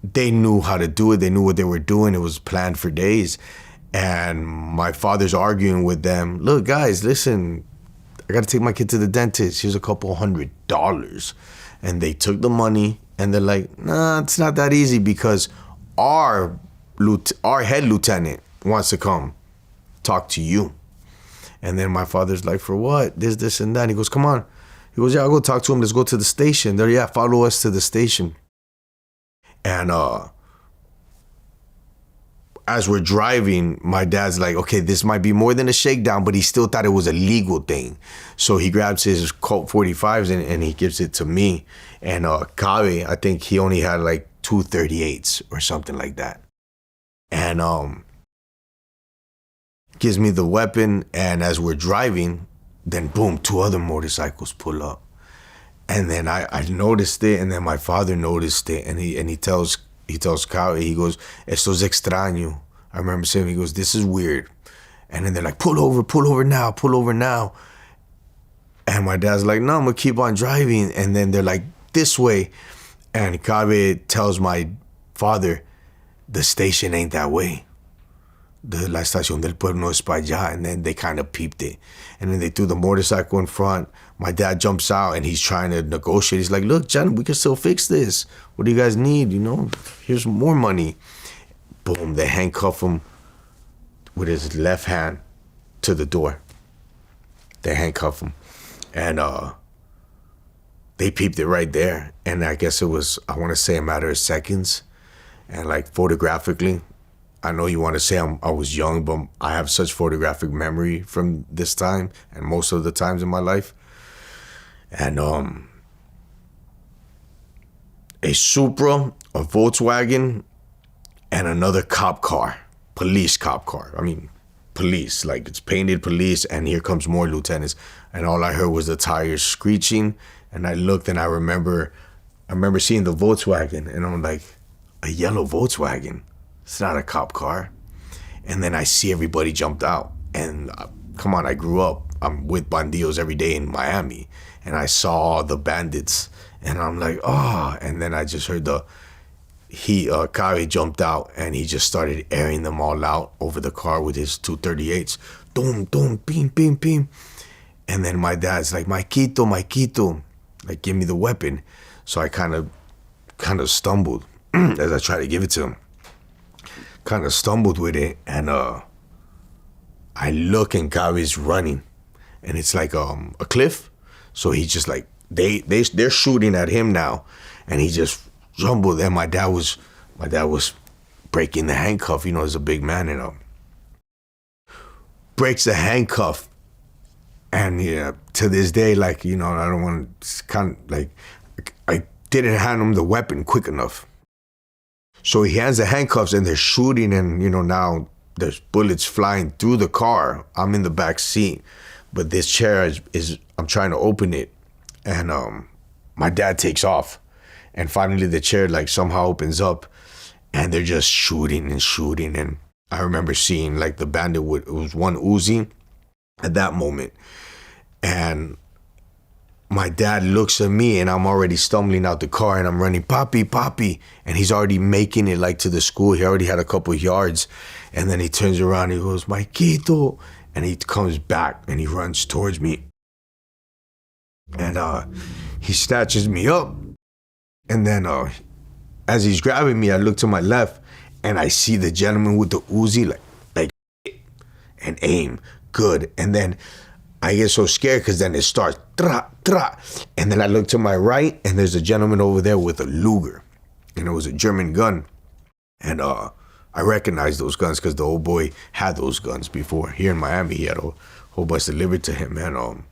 they knew how to do it. They knew what they were doing. It was planned for days. And my father's arguing with them. Look, guys, listen, I got to take my kid to the dentist. Here's a couple $100. And they took the money and they're like, nah, it's not that easy because our head lieutenant wants to come talk to you. And then my father's like, for what? This, and that. And he goes, come on. He goes, yeah, I'll go talk to him. Let's go to the station. They're, yeah, follow us to the station. And as we're driving, my dad's like, okay, this might be more than a shakedown, but he still thought it was a legal thing. So he grabs his Colt 45s and he gives it to me. And Cabe, I think he only had like 238s or something like that. And gives me the weapon. And as we're driving, then boom, 2 other motorcycles pull up. And then I noticed it, and then my father noticed it, and he tells Cabe, he goes, esto es extraño. I remember saying, he goes, this is weird. And then they're like, pull over now. And my dad's like, no, I'm gonna keep on driving. And then they're like, this way. And Cabe tells my father, the station ain't that way. La estación del pueblo es para allá. And then they kind of peeped it. And then they threw the motorcycle in front. My dad jumps out and he's trying to negotiate. He's like, look, John, we can still fix this. What do you guys need? You know, here's more money. Boom, they handcuff him with his left hand to the door. They handcuff him. And they peeped it right there. And I guess it was, I want to say, a matter of seconds. And like photographically, I know you want to say I was young, but I have such photographic memory from this time and most of the times in my life. And a Supra, a Volkswagen, and another cop car, police cop car. I mean, police, like it's painted police, and here comes more lieutenants. And all I heard was the tires screeching, and I looked and I remember seeing the Volkswagen, and I'm like, a yellow Volkswagen? It's not a cop car. And then I see everybody jumped out. And come on, I grew up. I'm with bandidos every day in Miami. And I saw the bandits. And I'm like, oh. And then I just heard Cabe jumped out and he just started airing them all out over the car with his 238s. Dum, dum, pim, pim, pim. And then my dad's like, Maikito. Like, give me the weapon. So I kind of stumbled as I tried to give it to him. Kind of stumbled with it, and I look and Cabe's running, and it's like a cliff. So he just like they're shooting at him now, and he just jumbled. And my dad was breaking the handcuff. You know, he's a big man, and breaks the handcuff. And yeah, to this day, like, you know, I don't want to kind of like I didn't hand him the weapon quick enough. So he hands the handcuffs and they're shooting, and, you know, now there's bullets flying through the car. I'm in the back seat, but this chair is I'm trying to open it, and my dad takes off, and finally the chair like somehow opens up, and they're just shooting. And I remember seeing like the bandit it was one Uzi at that moment, and my dad looks at me, and I'm already stumbling out the car, and I'm running, Papi, and he's already making it like to the school. He already had a couple yards, and then he turns around, and he goes, Maikito, and he comes back, and he runs towards me, and he snatches me up, and then as he's grabbing me, I look to my left, and I see the gentleman with the Uzi, like, and aim, good, and then I get so scared because then it starts, tra. And then I look to my right, and there's a gentleman over there with a Luger. And it was a German gun. And I recognized those guns because the old boy had those guns before. Here in Miami, he had a whole bunch delivered to him. And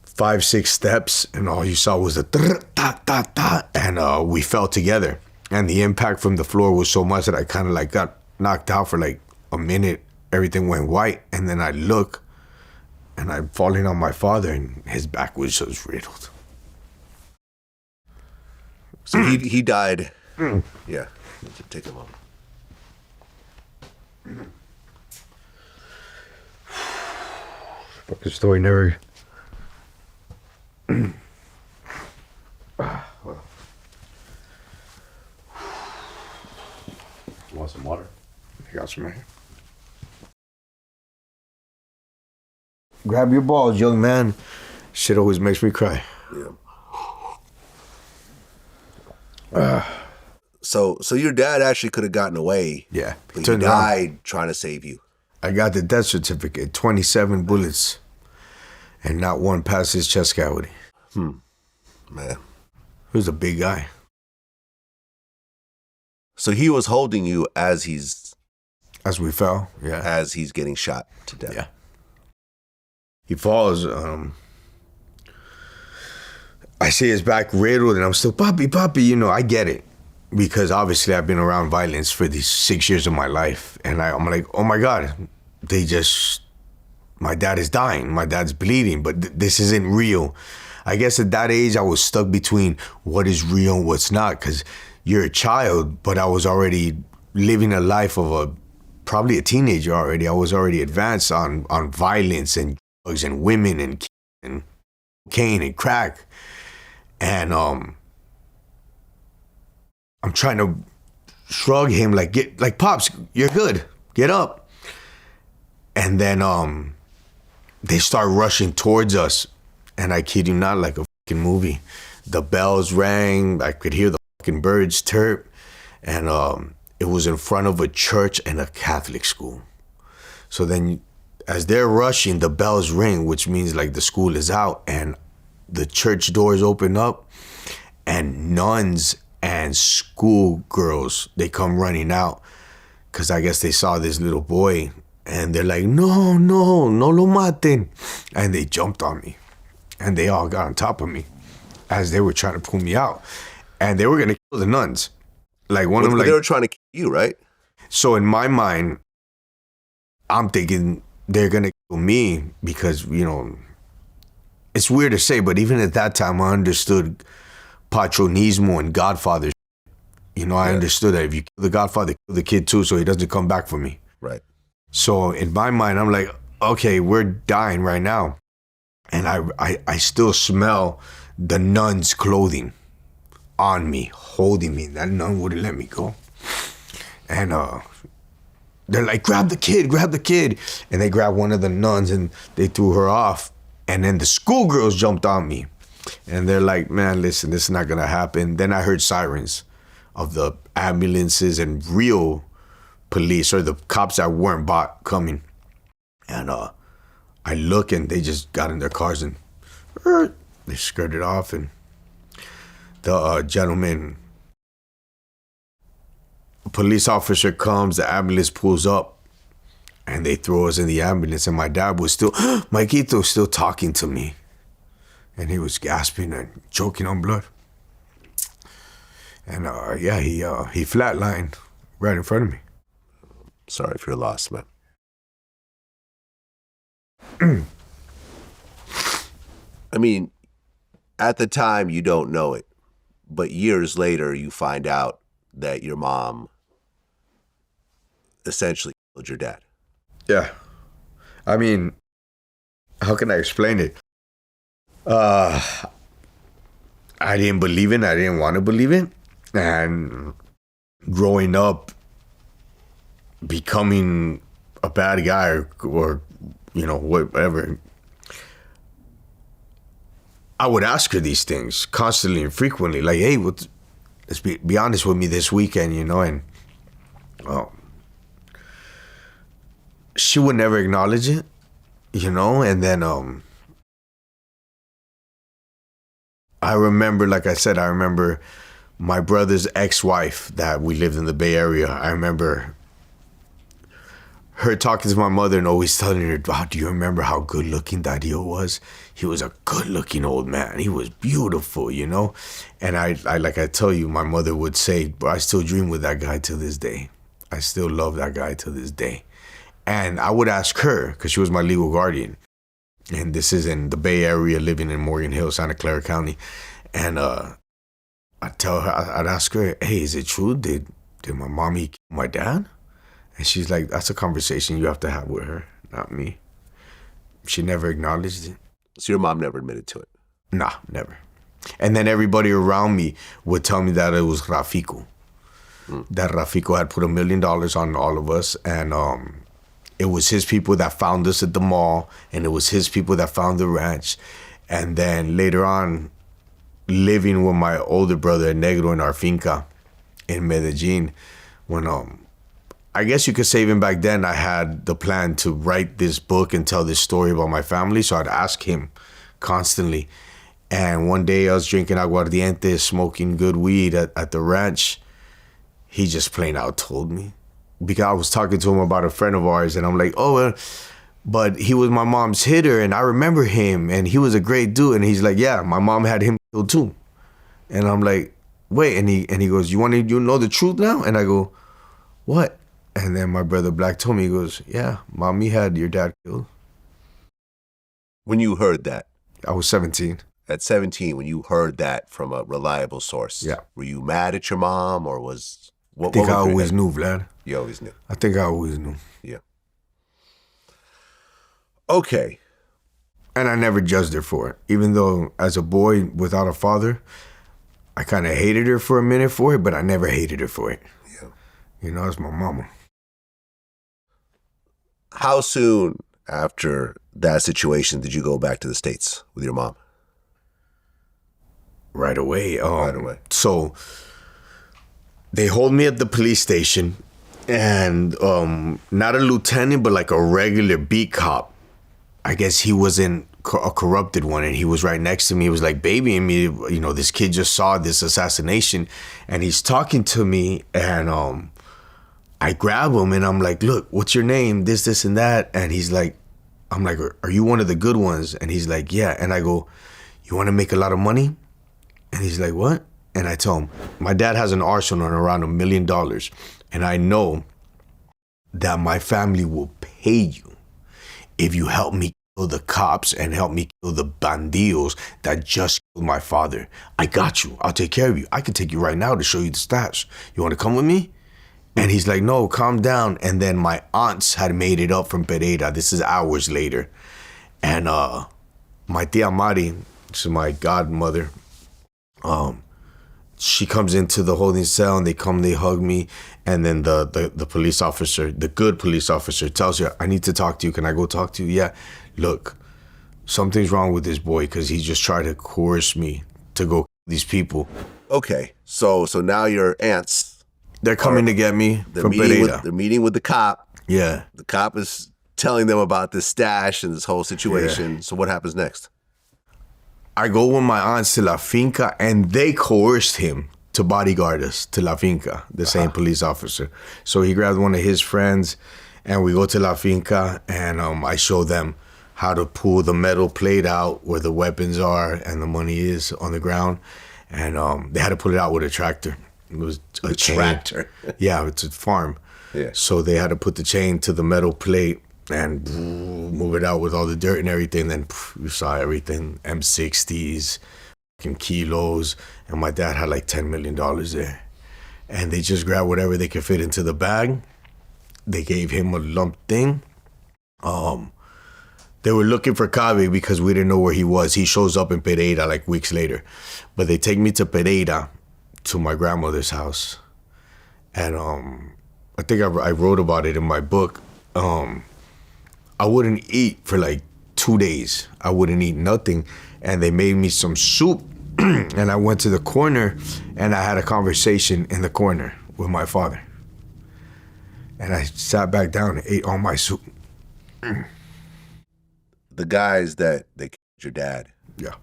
5-6 steps, and all you saw was a ta. And we fell together. And the impact from the floor was so much that I kind of like got knocked out for like a minute. Everything went white. And then I look, and I'm falling on my father, and his back was just riddled.
So he died. Yeah. Take a moment.
Fucking story never.
Want some water?
I got some right here. grab your balls, young man. Shit always makes me cry.
Yeah. So your dad actually could have gotten away.
Yeah.
But he died trying to save you.
I got the death certificate, 27 bullets, and not one past his chest cavity.
Man.
He was a big guy.
So he was holding you as
we fell, yeah.
As he's getting shot to death.
Yeah. He falls. I see his back riddled, and I'm still, Papi, you know, I get it. Because obviously I've been around violence for these 6 years of my life. And I'm like, oh my God, my dad is dying. My dad's bleeding, but this isn't real. I guess at that age, I was stuck between what is real and what's not. Because you're a child, but I was already living a life of probably a teenager already. I was already advanced on violence and drugs and women and cocaine and crack. And I'm trying to shrug him like Pops, you're good. Get up. And then they start rushing towards us. And I kid you not, like a fucking movie. The bells rang. I could hear the fucking birds chirp. And it was in front of a church and a Catholic school. So then as they're rushing, the bells ring, which means like the school is out. And the church doors open up. And nuns and schoolgirls, they come running out because I guess they saw this little boy and they're like, no lo maten. And they jumped on me and they all got on top of me as they were trying to pull me out. And they were going to kill the nuns. Like one of them, like,
they were trying to kill you, right?
So in my mind, I'm thinking they're going to kill me because, you know, it's weird to say, but even at that time, I understood patronismo and Godfather. You know, I understood that if you kill the Godfather, kill the kid too, so he doesn't come back for me.
Right.
So in my mind, I'm like, okay, we're dying right now. And I still smell the nun's clothing on me, holding me. That nun wouldn't let me go. And they're like, grab the kid. And they grabbed one of the nuns and they threw her off. And then the schoolgirls jumped on me. And they're like, man, listen, this is not going to happen. Then I heard sirens of the ambulances and real police or the cops that weren't bought coming. And I look and they just got in their cars and they skirted off. And the gentleman, a police officer comes, the ambulance pulls up and they throw us in the ambulance. And my dad was still, Mikito was still talking to me. And he was gasping and choking on blood. And he flatlined right in front of me.
Sorry for your loss, man. I mean, at the time you don't know it, but years later you find out that your mom essentially killed your dad.
Yeah. I mean, how can I explain it? I didn't believe it. I didn't want to believe it. And growing up, becoming a bad guy or you know, whatever, I would ask her these things constantly and frequently. Like, hey, let's be honest with me this weekend, you know? And she would never acknowledge it, you know? And then I remember, like I said, I remember my brother's ex-wife that we lived in the Bay Area. I remember her talking to my mother and always telling her, wow, do you remember how good looking Dario was? He was a good looking old man. He was beautiful, you know? And I like I tell you, my mother would say, but I still dream with that guy to this day. I still love that guy to this day. And I would ask her, because she was my legal guardian. And this is in the Bay Area, living in Morgan Hill, Santa Clara County. And I'd tell her, I'd ask her, hey, is it true? Did my mommy kill my dad? And she's like, that's a conversation you have to have with her, not me. She never acknowledged it.
So your mom never admitted to it?
Nah, never. And then everybody around me would tell me that it was Rafico. That Rafico had put $1 million on all of us. And It was his people that found us at the mall, and it was his people that found the ranch. And then later on, living with my older brother Negro in our finca in Medellin, when I guess you could say even back then I had the plan to write this book and tell this story about my family. So I'd ask him constantly. And one day I was drinking aguardiente, smoking good weed at the ranch. He just plain out told me. Because I was talking to him about a friend of ours, and I'm like, oh, but he was my mom's hitter, and I remember him, and he was a great dude. And he's like, yeah, my mom had him killed too. And I'm like, wait, and he goes, you know the truth now? And I go, what? And then my brother Black told me, he goes, yeah, mommy had your dad killed.
When you heard that?
I was 17.
At 17, when you heard that from a reliable source,
yeah,
were you mad at your mom, or was...
I think I always knew, Vlad.
You always knew?
I think I always knew.
Yeah. Okay.
And I never judged her for it. Even though as a boy without a father, I kind of hated her for a minute for it, but I never hated her for it.
Yeah.
You know, it's my mama.
How soon after that situation did you go back to the States with your mom?
Right away.
Right away.
So they hold me at the police station, and not a lieutenant, but like a regular beat cop. I guess he wasn't a corrupted one, and he was right next to me. He was like babying me. You know, this kid just saw this assassination, and he's talking to me, and I grab him, and I'm like, look, what's your name? This, and that. And he's like, I'm like, are you one of the good ones? And he's like, yeah. And I go, you want to make a lot of money? And he's like, what? And I tell him, my dad has an arsenal on around $1 million. And I know that my family will pay you if you help me kill the cops and help me kill the bandidos that just killed my father. I got you. I'll take care of you. I can take you right now to show you the stats. You want to come with me? And he's like, no, calm down. And then my aunts had made it up from Pereira. This is hours later. And my tia Mari, which is my godmother, she comes into the holding cell, and they hug me. And then the police officer, the good police officer, tells her, I need to talk to you. Can I go talk to you? Yeah. Look, something's wrong with this boy, because he just tried to coerce me to go kill these people.
Okay. So now your aunts...
They're coming to get me from Pereira.
They're meeting with the cop.
Yeah.
The cop is telling them about this stash and this whole situation. Yeah. So what happens next?
I go with my aunts to La Finca, and they coerced him to bodyguard us to La Finca, the same police officer. So he grabbed one of his friends, and we go to La Finca, and I show them how to pull the metal plate out where the weapons are and the money is on the ground. And they had to pull it out with a tractor. It was a
tractor.
Yeah, it's a farm.
Yeah.
So they had to put the chain to the metal plate and move it out with all the dirt and everything. Then you saw everything, M60s, kilos. And my dad had like $10 million there. And they just grabbed whatever they could fit into the bag. They gave him a lump thing. They were looking for Cosby because we didn't know where he was. He shows up in Pereira like weeks later. But they take me to Pereira, to my grandmother's house. And I think I wrote about it in my book. I wouldn't eat for like 2 days. I wouldn't eat nothing. And they made me some soup. And I went to the corner, and I had a conversation in the corner with my father. And I sat back down and ate all my soup.
The guys that they killed your dad.
Yeah.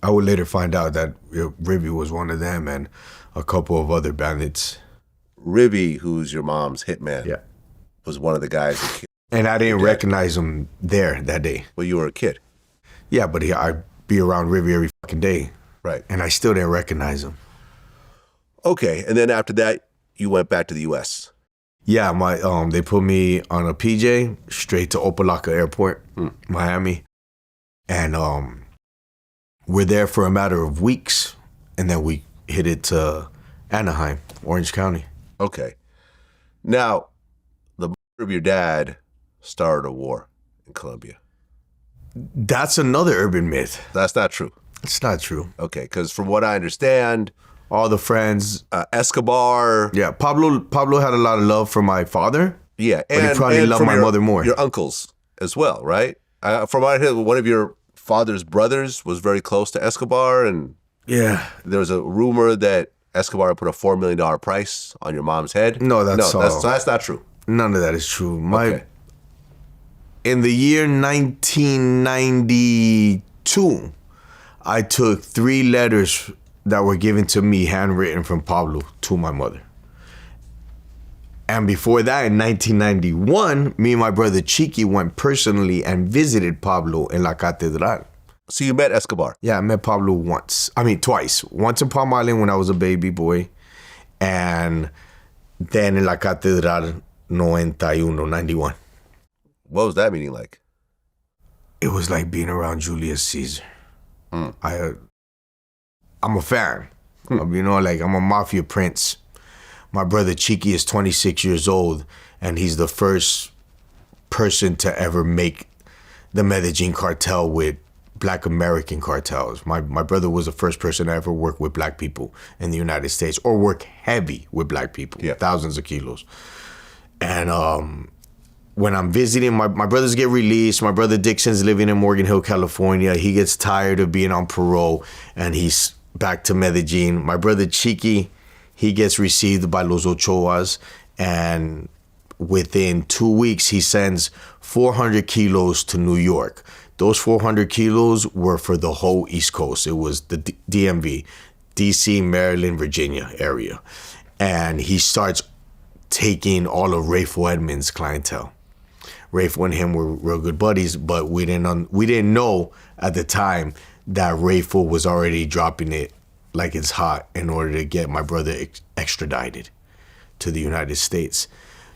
I would later find out that Ribby was one of them, and a couple of other bandits.
Ribby, who's your mom's hitman,
yeah,
was one of the guys that killed.
And I didn't recognize him there that day.
Well, you were a kid.
Yeah, but I'd be around Ribby every fucking day.
Right.
And I still didn't recognize him.
Okay, and then after that, you went back to the U.S.
Yeah, they put me on a PJ straight to Opa-locka Airport, Miami. And we're there for a matter of weeks, and then we hit it to Anaheim, Orange County.
Okay. Now, the murder of your dad started a war in Colombia.
That's another urban myth.
That's not true.
It's not true.
Okay, because from what I understand,
all the friends.
Escobar.
Yeah, Pablo had a lot of love for my father.
Yeah,
but he probably loved my mother more.
Your uncles as well, right? From what I heard, one of your father's brothers was very close to Escobar, and
yeah,
there was a rumor that Escobar put a $4 million price on your mom's head.
No, that's
not true.
None of that is true.
Okay.
In the year 1992, I took 3 letters that were given to me, handwritten from Pablo, to my mother. And before that, in 1991, me and my brother Chiqui went personally and visited Pablo in La Catedral.
So you met Escobar?
Yeah, I met Pablo twice. Once in Palm Island when I was a baby boy, and then in La Catedral 91.
What was that meeting like?
It was like being around Julius Caesar. I'm a fan. You know, like I'm a mafia prince. My brother Chiqui is 26 years old, and he's the first person to ever make the Medellin cartel with Black American cartels. My brother was the first person to ever work with black people in the United States, or work heavy with black people, thousands of kilos. And when I'm visiting, my brothers get released. My brother Dixon's living in Morgan Hill, California. He gets tired of being on parole, and he's back to Medellin. My brother Chiqui, he gets received by Los Ochoas, and within 2 weeks, he sends 400 kilos to New York. Those 400 kilos were for the whole East Coast. It was the DMV, DC, Maryland, Virginia area. And he starts taking all of Rayful Edmonds' clientele. Rayful and him were real good buddies, but we didn't know at the time that Rayful was already dropping it like it's hot in order to get my brother extradited to the United States.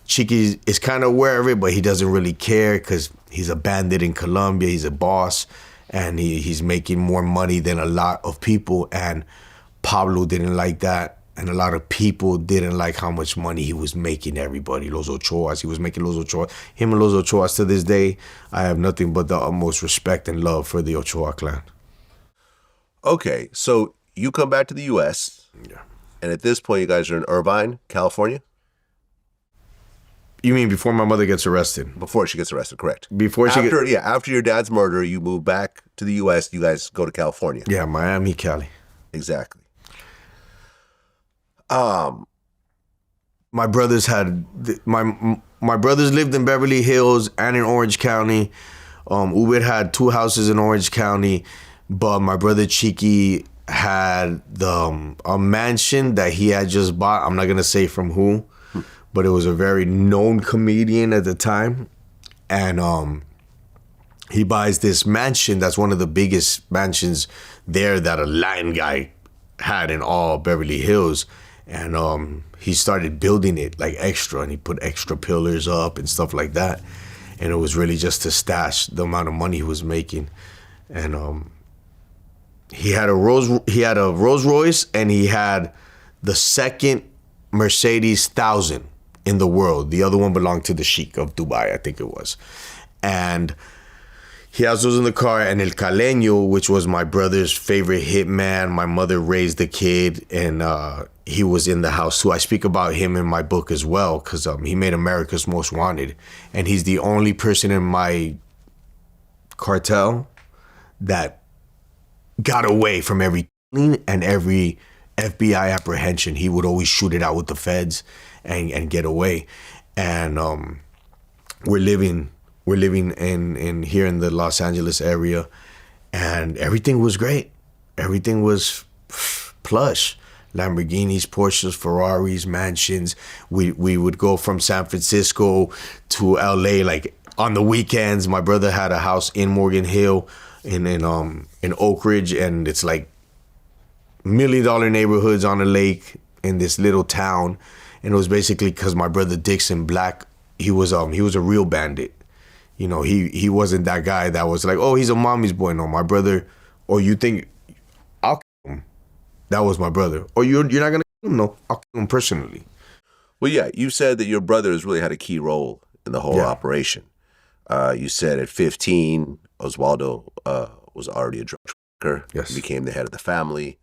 Chiqui is kind of aware of it, but he doesn't really care because he's a bandit in Colombia. He's a boss, and he's making more money than a lot of people. And Pablo didn't like that, and a lot of people didn't like how much money he was making everybody. Los Ochoas, he was making Los Ochoas. Him and Los Ochoas, to this day, I have nothing but the utmost respect and love for the Ochoa clan.
Okay, so you come back to the U.S., and at this point, you guys are in Irvine, California?
You mean before my mother gets arrested?
Before she gets arrested, correct.
After
your dad's murder, you move back to the U.S., you guys go to California.
Yeah, Miami, Cali.
Exactly.
My brothers my brothers lived in Beverly Hills and in Orange County. Ubed had 2 houses in Orange County, but my brother Chiqui had a mansion that he had just bought. I'm not gonna say from who, but it was a very known comedian at the time, and he buys this mansion that's one of the biggest mansions there that a Latin guy had in all Beverly Hills. And he started building it like extra, and he put extra pillars up and stuff like that. And it was really just to stash the amount of money he was making. And he had a Rolls Royce, and he had the second Mercedes 1000 in the world. The other one belonged to the Sheikh of Dubai, I think it was. And he has those in the car, and El Caleño, which was my brother's favorite hitman. My mother raised the kid, and he was in the house too. I speak about him in my book as well, because he made America's Most Wanted. And he's the only person in my cartel that got away from every and every FBI apprehension. He would always shoot it out with the feds and get away. And we're living in here in the Los Angeles area, and everything was great. Everything was plush. Lamborghinis, Porsches, Ferraris, mansions. We would go from San Francisco to LA like on the weekends. My brother had a house in Morgan Hill in Oak Ridge, and it's like $1 million neighborhoods on a lake in this little town. And it was basically because my brother Dixon Black, he was a real bandit. You know, he wasn't that guy that was like, oh, he's a mommy's boy. No, my brother, or you think I'll kill him. That was my brother. Or you're not going to kill him? No, I'll kill him personally.
Well, yeah, you said that your brothers really had a key role in the whole operation. You said at 15, Oswaldo was already a drug trafficker.
Yes.
He became the head of the family.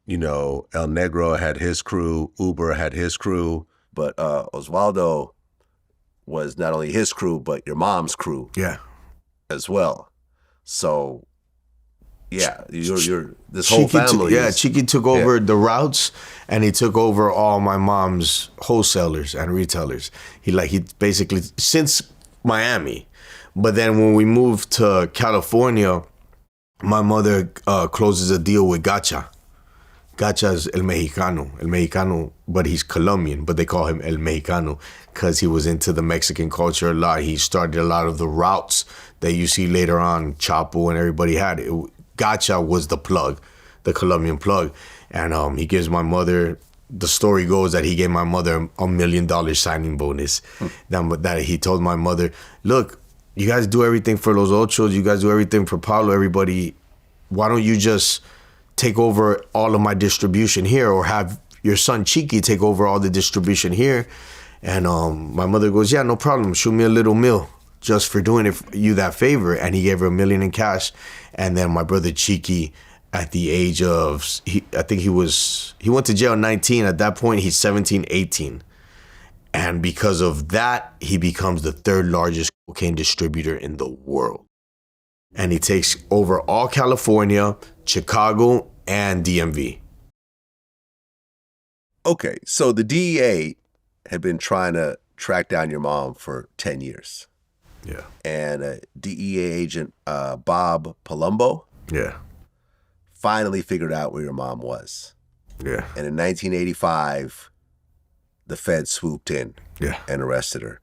You know, El Negro had his crew, Uber had his crew, but Osvaldo was not only his crew, but your mom's crew as well. So, yeah, you're this whole family.
Chiqui took over the routes, and he took over all my mom's wholesalers and retailers. He basically, since Miami. But then when we moved to California, my mother closes a deal with Gacha. Gacha is El Mexicano, but he's Colombian, but they call him El Mexicano because he was into the Mexican culture a lot. He started a lot of the routes that you see later on, Chapo and everybody had. Gacha was the plug, the Colombian plug. And he gives my mother, the story goes that he gave my mother $1 million signing bonus. That he told my mother, look, you guys do everything for Los Ochos, you guys do everything for Pablo, everybody. Why don't you just take over all of my distribution here, or have your son Chiqui take over all the distribution here? And my mother goes, yeah, no problem. Shoot me a little meal just for doing you that favor. And he gave her $1 million in cash. And then my brother Chiqui, at the age of, he went to jail at 19. At that point, he's 17, 18. And because of that, he becomes the third largest cocaine distributor in the world. And he takes over all California, Chicago, and DMV. Okay,
so the DEA had been trying to track down your mom for 10 years.
Yeah.
And DEA agent Bob Palumbo finally figured out where your mom was.
Yeah.
And in 1985, the feds swooped in and arrested her.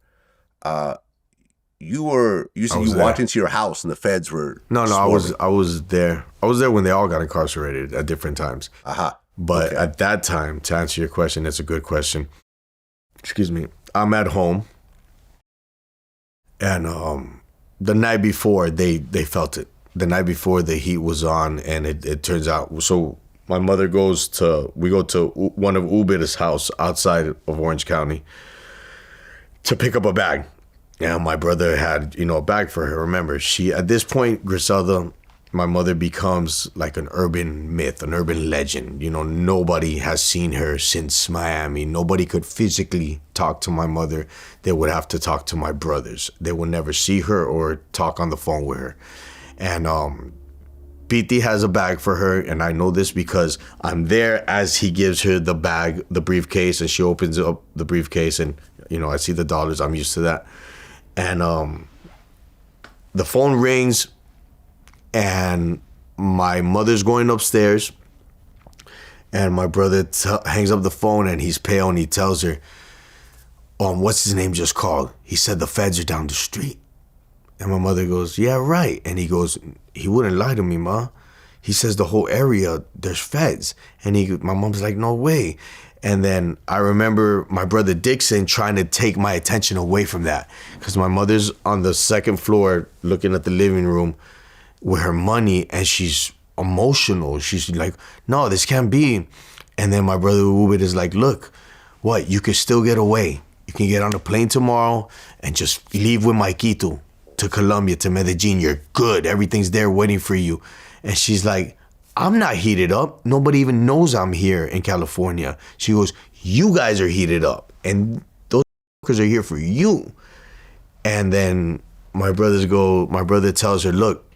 You walked into your house and the feds were swarming.
I was there. I was there when they all got incarcerated at different times. But at that time, to answer your question, it's a good question. Excuse me. I'm at home, and the night before they felt it. The night before the heat was on, and it turns out. So my mother we go to one of Ubir's house outside of Orange County to pick up a bag. And my brother had, a bag for her. Remember, at this point, Griselda, my mother becomes like an urban myth, an urban legend. Nobody has seen her since Miami. Nobody could physically talk to my mother. They would have to talk to my brothers. They would never see her or talk on the phone with her. And PT has a bag for her, and I know this because I'm there as he gives her the bag, the briefcase, and she opens up the briefcase, and, I see the dollars. I'm used to that. And the phone rings, and my mother's going upstairs, and my brother hangs up the phone, and he's pale, and he tells her, what's his name just called? He said the feds are down the street. And my mother goes, yeah, right. And he goes, he wouldn't lie to me, Ma. He says the whole area, there's feds. And my mom's like, no way. And then I remember my brother Dixon trying to take my attention away from that, because my mother's on the second floor looking at the living room with her money, and she's emotional. She's like, no, this can't be. And then my brother Ubid is like, look, what? You can still get away. You can get on a plane tomorrow and just leave with Maikito to Colombia, to Medellin. You're good. Everything's there waiting for you. And she's like, I'm not heated up. Nobody even knows I'm here in California. She goes, you guys are heated up, and those fuckers are here for you. And then my brother tells her, look,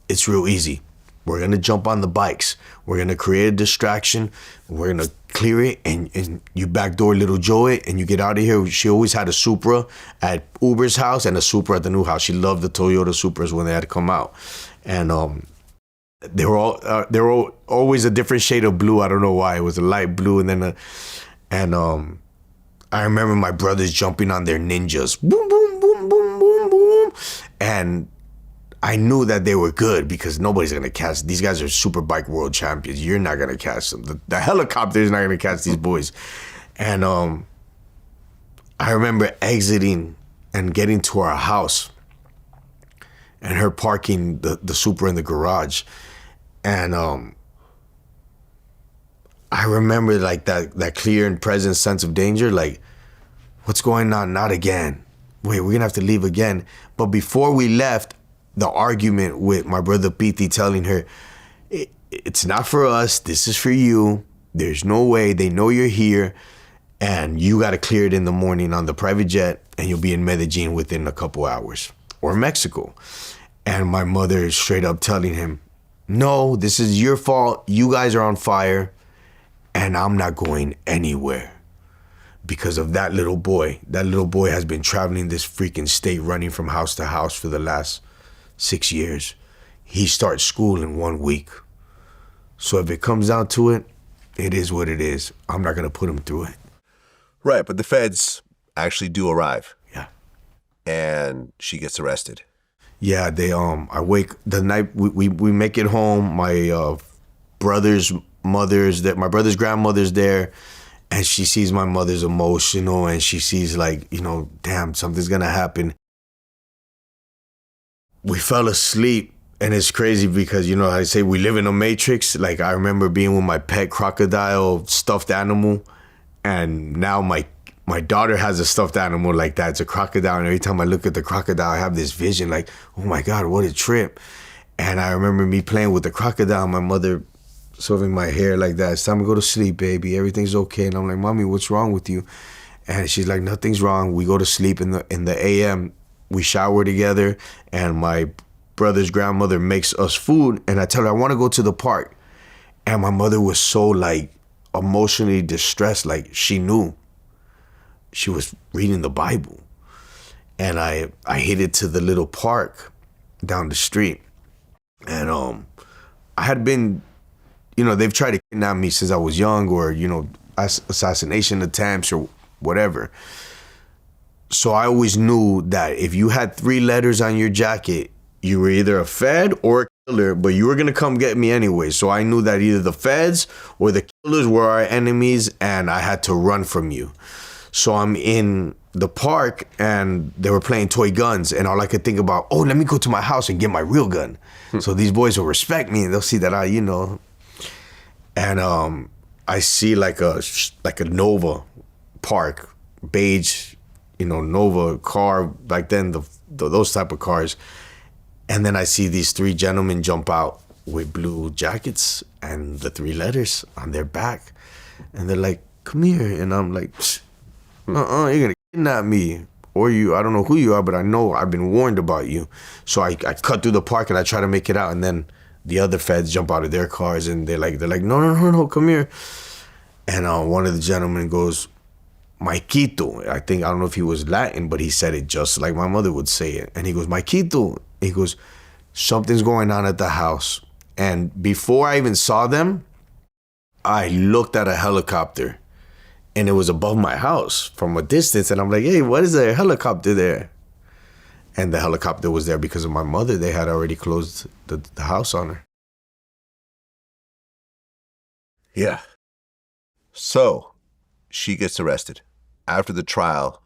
it's real easy. We're going to jump on the bikes. We're going to create a distraction. We're going to clear it, and you backdoor little Joey, and you get out of here. She always had a Supra at Uber's house and a Supra at the new house. She loved the Toyota Supras when they had to come out. And they were always a different shade of blue. I don't know why. It was a light blue, and then I remember my brothers jumping on their Ninjas, boom, boom, boom, boom, boom, boom, and I knew that they were good because nobody's gonna catch. These guys are super bike world champions. You're not gonna catch them. The helicopter is not gonna catch these boys. And I remember exiting and getting to our house, and her parking the Supra in the garage. And I remember like that clear and present sense of danger, like, what's going on? Not again. Wait, we're gonna have to leave again. But before we left, the argument with my brother Piti telling her, it's not for us. This is for you. There's no way. They know you're here. And you got to clear it in the morning on the private jet. And you'll be in Medellin within a couple hours. Or Mexico. And my mother is straight up telling him, no, this is your fault. You guys are on fire. And I'm not going anywhere. Because of that little boy. That little boy has been traveling this freaking state, running from house to house for the last 6 years. He starts school in 1 week. So if it comes down to it, it is what it is. I'm not going to put him through it.
Right, but the feds actually do arrive.
Yeah.
And she gets arrested.
Yeah, I wake the night we make it home. My brother's grandmother's there, and she sees my mother's emotional, and she sees like, damn, something's gonna happen. We fell asleep, and it's crazy because, I say we live in a matrix. Like, I remember being with my pet crocodile stuffed animal, and now my daughter has a stuffed animal like that. It's a crocodile, and every time I look at the crocodile, I have this vision like, oh my God, what a trip. And I remember me playing with the crocodile, my mother shoving my hair like that. It's time to go to sleep, baby. Everything's okay. And I'm like, Mommy, what's wrong with you? And she's like, nothing's wrong. We go to sleep in the AM. We shower together, and my brother's grandmother makes us food. And I tell her, I want to go to the park. And my mother was so like emotionally distressed. Like, she knew. She was reading the Bible. And I hit it to the little park down the street. And I had been, they've tried to kidnap me since I was young, or, assassination attempts or whatever. So I always knew that if you had 3 letters on your jacket, you were either a Fed or a killer, but you were going to come get me anyway. So I knew that either the Feds or the killers were our enemies, and I had to run from you. So I'm in the park, and they were playing toy guns, and all I could think about, let me go to my house and get my real gun. So these boys will respect me, and they'll see that And I see like a Nova park, beige, Nova car, back then, those type of cars. And then I see these 3 gentlemen jump out with blue jackets and the 3 letters on their back. And they're like, come here. And I'm like, you're gonna kidnap me, or I don't know who you are, but I know I've been warned about you. So I cut through the park, and I try to make it out, and then the other feds jump out of their cars, and they're like, no, come here. And one of the gentlemen goes, Maikito. I don't know if he was Latin, but he said it just like my mother would say it. And he goes, Maikito. He goes, something's going on at the house. And before I even saw them, I looked at a helicopter. And it was above my house from a distance. And I'm like, hey, what is a helicopter there? And the helicopter was there because of my mother. They had already closed the house on her.
Yeah. So she gets arrested. After the trial,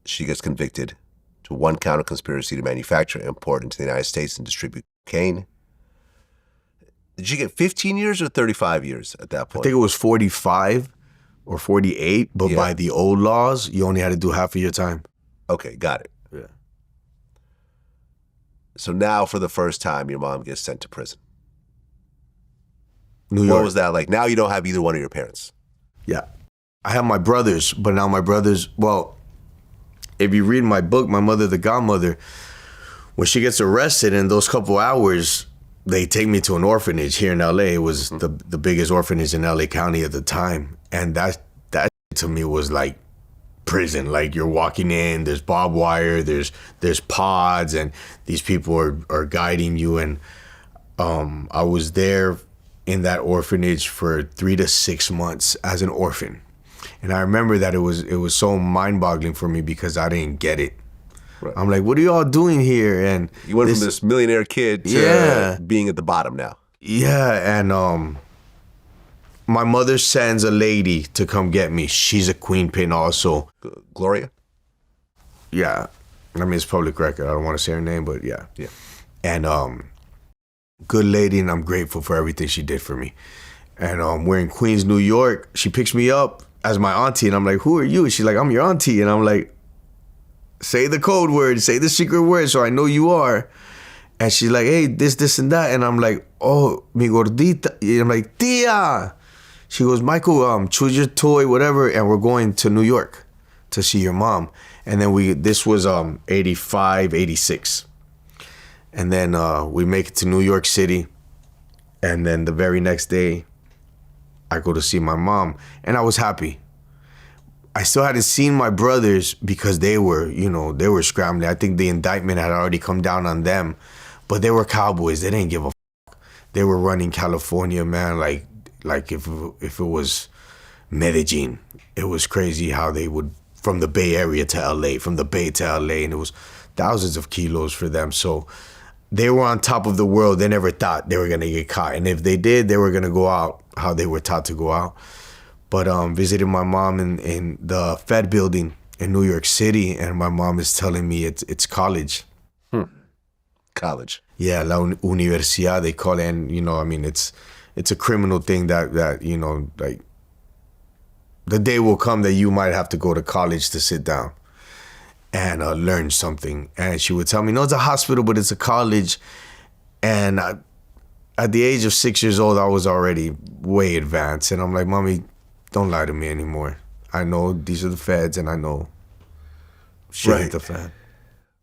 she gets convicted to 1 count of conspiracy to manufacture, import into the United States, and distribute cocaine. Did she get 15 years or 35 years at that point?
I think it was 45. Or 48, but by the old laws, you only had to do half of your time.
Okay, got it.
Yeah.
So now, for the first time, your mom gets sent to prison.
New York.
What was that like? Now you don't have either one of your parents.
Yeah. I have my brothers, but now my brothers, well, if you read my book, My Mother, the Godmother, when she gets arrested in those couple hours, they take me to an orphanage here in LA. It was the biggest orphanage in LA County at the time. And that to me was like prison. Like, you're walking in, there's barbed wire, there's pods, and these people are guiding you. And I was there in that orphanage for 3 to 6 months as an orphan. And I remember that it was so mind-boggling for me because I didn't get it. Right. I'm like, what are y'all doing here? And
you went from this millionaire kid to being at the bottom now.
Yeah, and my mother sends a lady to come get me. She's a queen pin also.
Gloria?
Yeah. I mean, it's public record. I don't want to say her name, but yeah.
Yeah.
And good lady, and I'm grateful for everything she did for me. And we're in Queens, New York. She picks me up as my auntie, and I'm like, who are you? She's like, I'm your auntie. And I'm like, say the code word, say the secret word so I know you are. And she's like, hey, this, and that. And I'm like, oh, mi gordita. And I'm like, tia. She goes, Michael, choose your toy, whatever. And we're going to New York to see your mom. And then this was 85, 86. And then we make it to New York City. And then the very next day, I go to see my mom. And I was happy. I still hadn't seen my brothers because they were scrambling. I think the indictment had already come down on them. But they were cowboys. They didn't give a fuck. They were running California, man, like if it was Medellin. It was crazy how they would, from the Bay Area to LA, from the Bay to LA, and it was thousands of kilos for them. So they were on top of the world. They never thought they were going to get caught. And if they did, they were going to go out how they were taught to go out. But visited my mom in the Fed building in New York City, and my mom is telling me it's college.
College.
Yeah, la universidad, they call it. And, it's a criminal thing that like, the day will come that you might have to go to college to sit down and learn something. And she would tell me, no, it's a hospital, but it's a college. And at the age of 6 years old, I was already way advanced. And I'm like, Mommy, don't lie to me anymore. I know these are the feds, and I know shit hit the fan.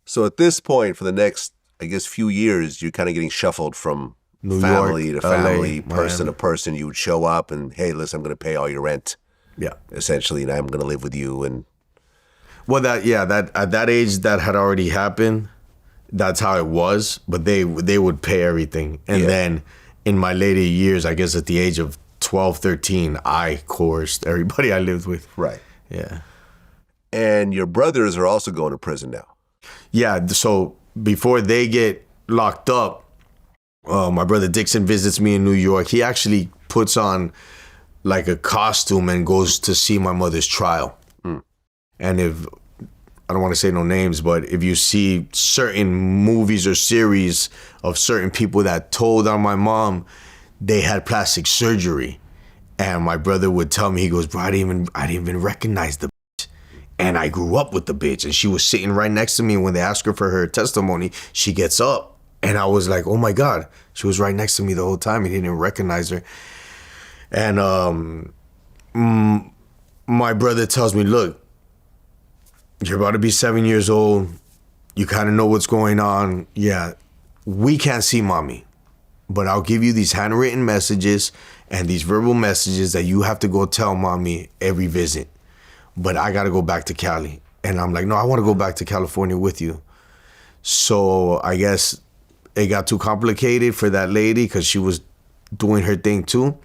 So at this point, for the next, I guess, few years, you're kind of getting shuffled from
New
family
York,
to family,
LA,
person
Miami.
to person. You would show up and, hey, listen, I'm going to pay all your rent.
Yeah.
Essentially, and I'm going to live with you. And
Well, that at that age, that had already happened. That's how it was. But they would pay everything. And then in my later years, I guess at the age of 12, 13, I coerced everybody I lived with.
right.
Yeah.
And your brothers are also going to prison now.
Yeah, so before they get locked up, my brother Dixon visits me in New York. He actually puts on like a costume and goes to see my mother's trial. And I don't want to say no names, but if you see certain movies or series of certain people that told on my mom, they had plastic surgery. And my brother would tell me, he goes, bro, I didn't even recognize the bitch. And I grew up with the bitch. And she was sitting right next to me. When they asked her for her testimony, she gets up. And I was like, oh my God. She was right next to me the whole time. He didn't even recognize her. And my brother tells me, look, you're about to be 7 years old. You kind of know what's going on. Yeah, we can't see mommy. But I'll give you these handwritten messages and these verbal messages that you have to go tell mommy every visit. But I got to go back to Cali. And I'm like, no, I want to go back to California with you. So I guess it got too complicated for that lady because she was doing her thing too.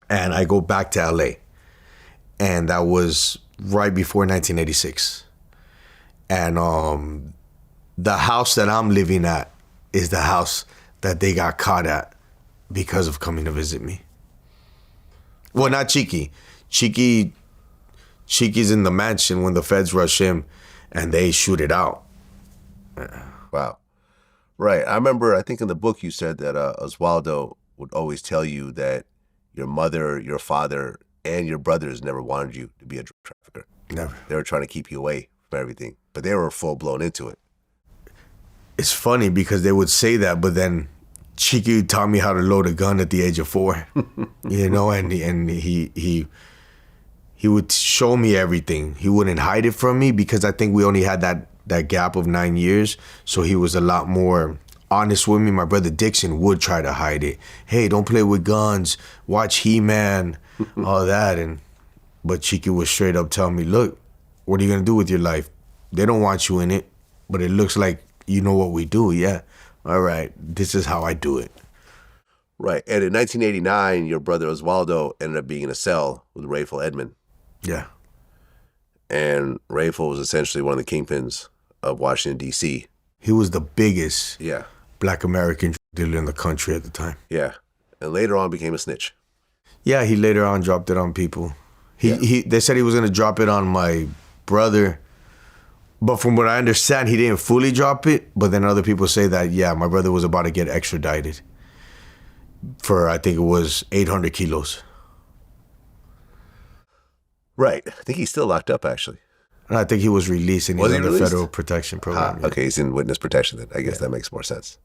And I go back to LA. And that was right before 1986. And the house that I'm living at is the house that they got caught at because of coming to visit me. Well, not Chiqui. Chiqui's in the mansion when the feds rush him and they shoot it out.
Wow. Right. I remember, I think in the book you said that Oswaldo would always tell you that your mother, your father, and your brothers never wanted you to be a drug trafficker.
Never.
They were trying to keep you away from everything, but they were full-blown into it.
It's funny because they would say that, but then Chiqui taught me how to load a gun at the age of 4, and he would show me everything. He wouldn't hide it from me because I think we only had that gap of 9 years. So he was a lot more honest with me. My brother Dixon would try to hide it. Hey, don't play with guns. Watch He-Man, all that. But Chiqui would straight up tell me, look, what are you going to do with your life? They don't want you in it, but it looks like you know what we do. Yeah. All right. This is how I do it.
Right. And in 1989, your brother Oswaldo ended up being in a cell with Rayful Edmond.
Yeah.
And Rayful was essentially one of the kingpins of Washington, D.C.
He was the biggest
Yeah.
Black American dealer in the country at the time.
Yeah. And later on became a snitch.
Yeah, he later on dropped it on people. They said he was going to drop it on my brother. But from what I understand, he didn't fully drop it. But then other people say that, yeah, my brother was about to get extradited for, I think it was 800 kilos.
Right. I think he's still locked up, actually.
And I think he was released and he's
Was he
under
released?
federal protection program. Yeah.
Okay, he's in witness protection then. I guess that makes more sense.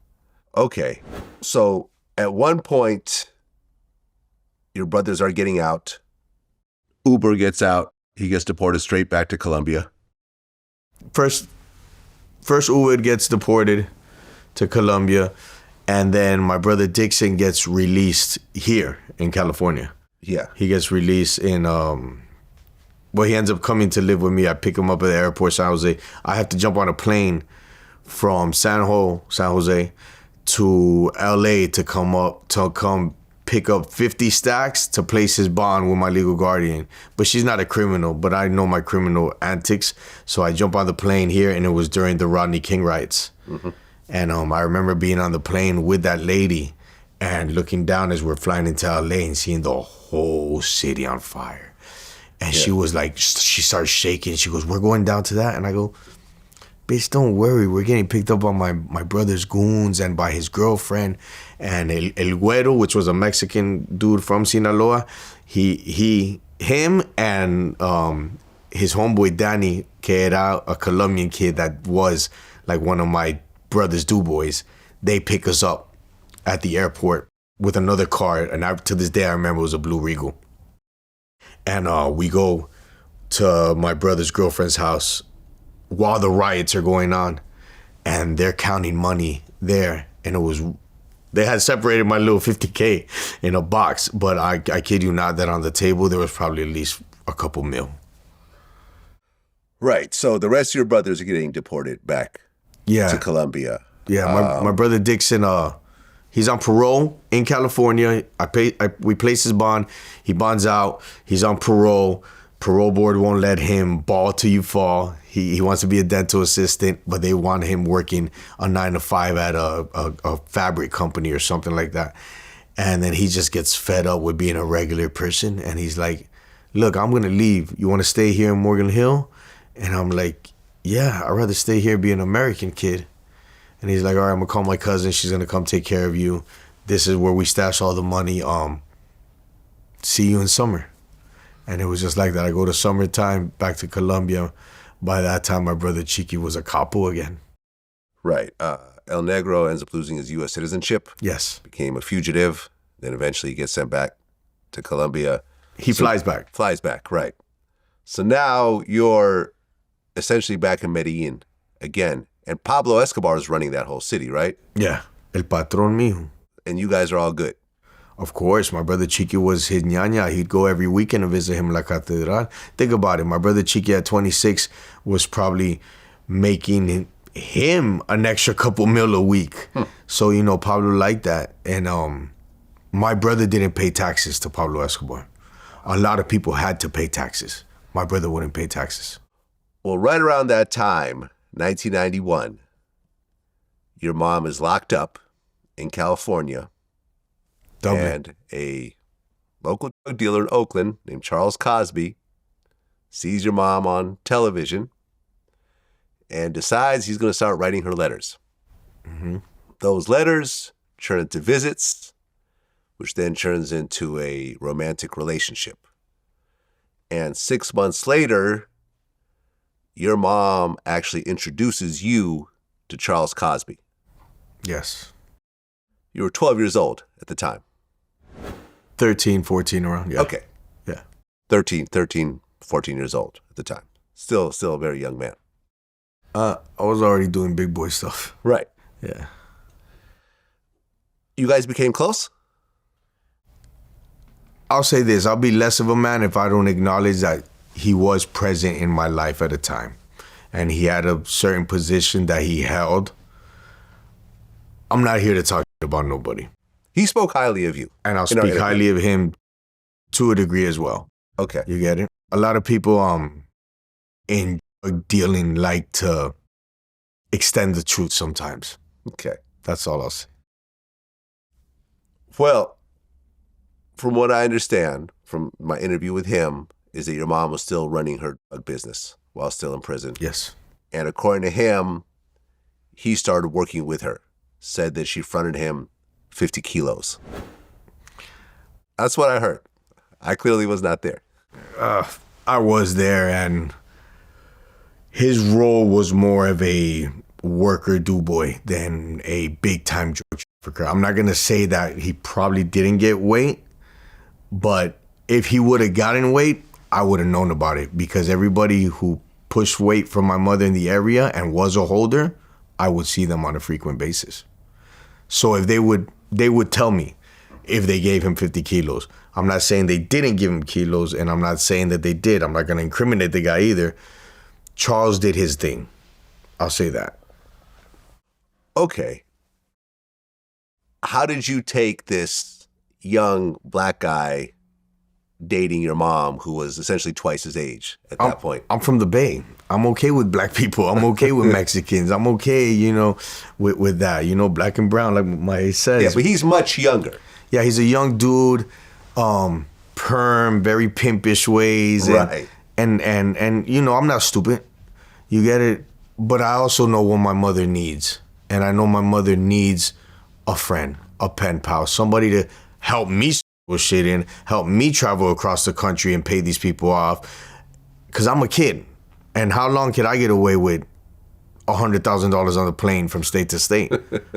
Okay. So at one point, your brothers are getting out. Uber gets out. He gets deported straight back to Colombia.
First Uwed gets deported to Colombia, and then my brother Dixon gets released here in California.
Yeah.
He gets released in he ends up coming to live with me. I pick him up at the airport, San Jose. I have to jump on a plane from San Jose to LA to come pick up 50 stacks to place his bond with my legal guardian. But she's not a criminal, but I know my criminal antics. So I jump on the plane here, and it was during the Rodney King riots. Mm-hmm. And I remember being on the plane with that lady and looking down as we're flying into LA and seeing the whole city on fire. And she was like, she starts shaking. She goes, "We're going down to that?" And I go, "Bitch, don't worry. We're getting picked up on my brother's goons and by his girlfriend." And El Güero, which was a Mexican dude from Sinaloa, him and his homeboy Danny, que era a Colombian kid that was like one of my brother's boys, they pick us up at the airport with another car. And to this day, I remember it was a Blue Regal. And we go to my brother's girlfriend's house while the riots are going on, and they're counting money there. And they had separated my little 50K in a box, but I kid you not that on the table there was probably at least a couple mil.
Right. So the rest of your brothers are getting deported back to Colombia.
Yeah, my brother Dixon, he's on parole in California. We place his bond. He bonds out. He's on parole. Parole board won't let him ball till you fall. He wants to be a dental assistant, but they want him working a 9 to 5 at a fabric company or something like that. And then he just gets fed up with being a regular person. And he's like, "Look, I'm going to leave. You want to stay here in Morgan Hill?" And I'm like, "Yeah, I'd rather stay here and be an American kid." And he's like, "All right, I'm going to call my cousin. She's going to come take care of you. This is where we stash all the money. See you in summer." And it was just like that. I go to summertime, back to Colombia. By that time, my brother Chiqui was a capo again.
Right. El Negro ends up losing his U.S. citizenship.
Yes.
Became a fugitive. Then eventually gets sent back to Colombia.
He flies back.
Flies back, right. So now you're essentially back in Medellin again. And Pablo Escobar is running that whole city, right?
Yeah. El patrón mijo.
And you guys are all good.
Of course, my brother Chiqui was his ñaña. He'd go every weekend and visit him in La Catedral. Think about it. My brother Chiqui at 26 was probably making him an extra couple mil a week. So, Pablo liked that. And my brother didn't pay taxes to Pablo Escobar. A lot of people had to pay taxes. My brother wouldn't pay taxes.
Well, right around that time, 1991, your mom is locked up in California. And a local drug dealer in Oakland named Charles Cosby sees your mom on television and decides he's going to start writing her letters. Mm-hmm. Those letters turn into visits, which then turns into a romantic relationship. And 6 months later, your mom actually introduces you to Charles Cosby.
Yes.
You were 12 years old at the time.
13, 14 around, yeah.
Okay.
Yeah.
13, 14 years old at the time. Still a very young man.
I was already doing big boy stuff.
Right.
Yeah.
You guys became close?
I'll say this. I'll be less of a man if I don't acknowledge that he was present in my life at a time. And he had a certain position that he held. I'm not here to talk about nobody.
He spoke highly of you.
And I'll speak highly of him to a degree as well.
Okay.
You get it? A lot of people in drug dealing like to extend the truth sometimes.
Okay.
That's all I'll say.
Well, from what I understand from my interview with him, is that your mom was still running her drug business while still in prison.
Yes.
And according to him, he started working with her. Said that she fronted him 50 kilos. That's what I heard. I clearly was not there.
I was there, and his role was more of a worker do-boy than a big-time drug trafficker. I'm not going to say that he probably didn't get weight, but if he would have gotten weight, I would have known about it, because everybody who pushed weight from my mother in the area and was a holder, I would see them on a frequent basis. So if they would tell me if they gave him 50 kilos. I'm not saying they didn't give him kilos, and I'm not saying that they did. I'm not going to incriminate the guy either. Charles did his thing. I'll say that.
Okay. How did you take this young black guy dating your mom, who was essentially twice his age at that point?
I'm from the Bay. I'm okay with black people. I'm okay with Mexicans. I'm okay, with that. Black and brown, like my says.
Yeah, but he's much younger.
Yeah, he's a young dude, perm, very pimpish ways.
Right.
And I'm not stupid. You get it? But I also know what my mother needs. And I know my mother needs a friend, a pen pal, somebody to help me shit in, help me travel across the country and pay these people off. Because I'm a kid. And how long could I get away with $100,000 on the plane from state to state,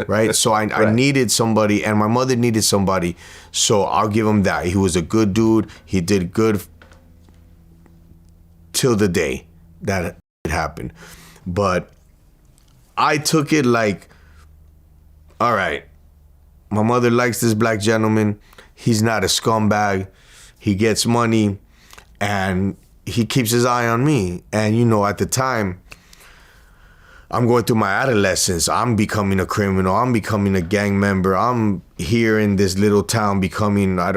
right? So I needed somebody, and my mother needed somebody. So I'll give him that. He was a good dude. He did good till the day that it happened. But I took it like, all right, my mother likes this black gentleman. He's not a scumbag. He gets money, and he keeps his eye on me. And, at the time, I'm going through my adolescence. I'm becoming a criminal. I'm becoming a gang member. I'm here in this little town becoming, I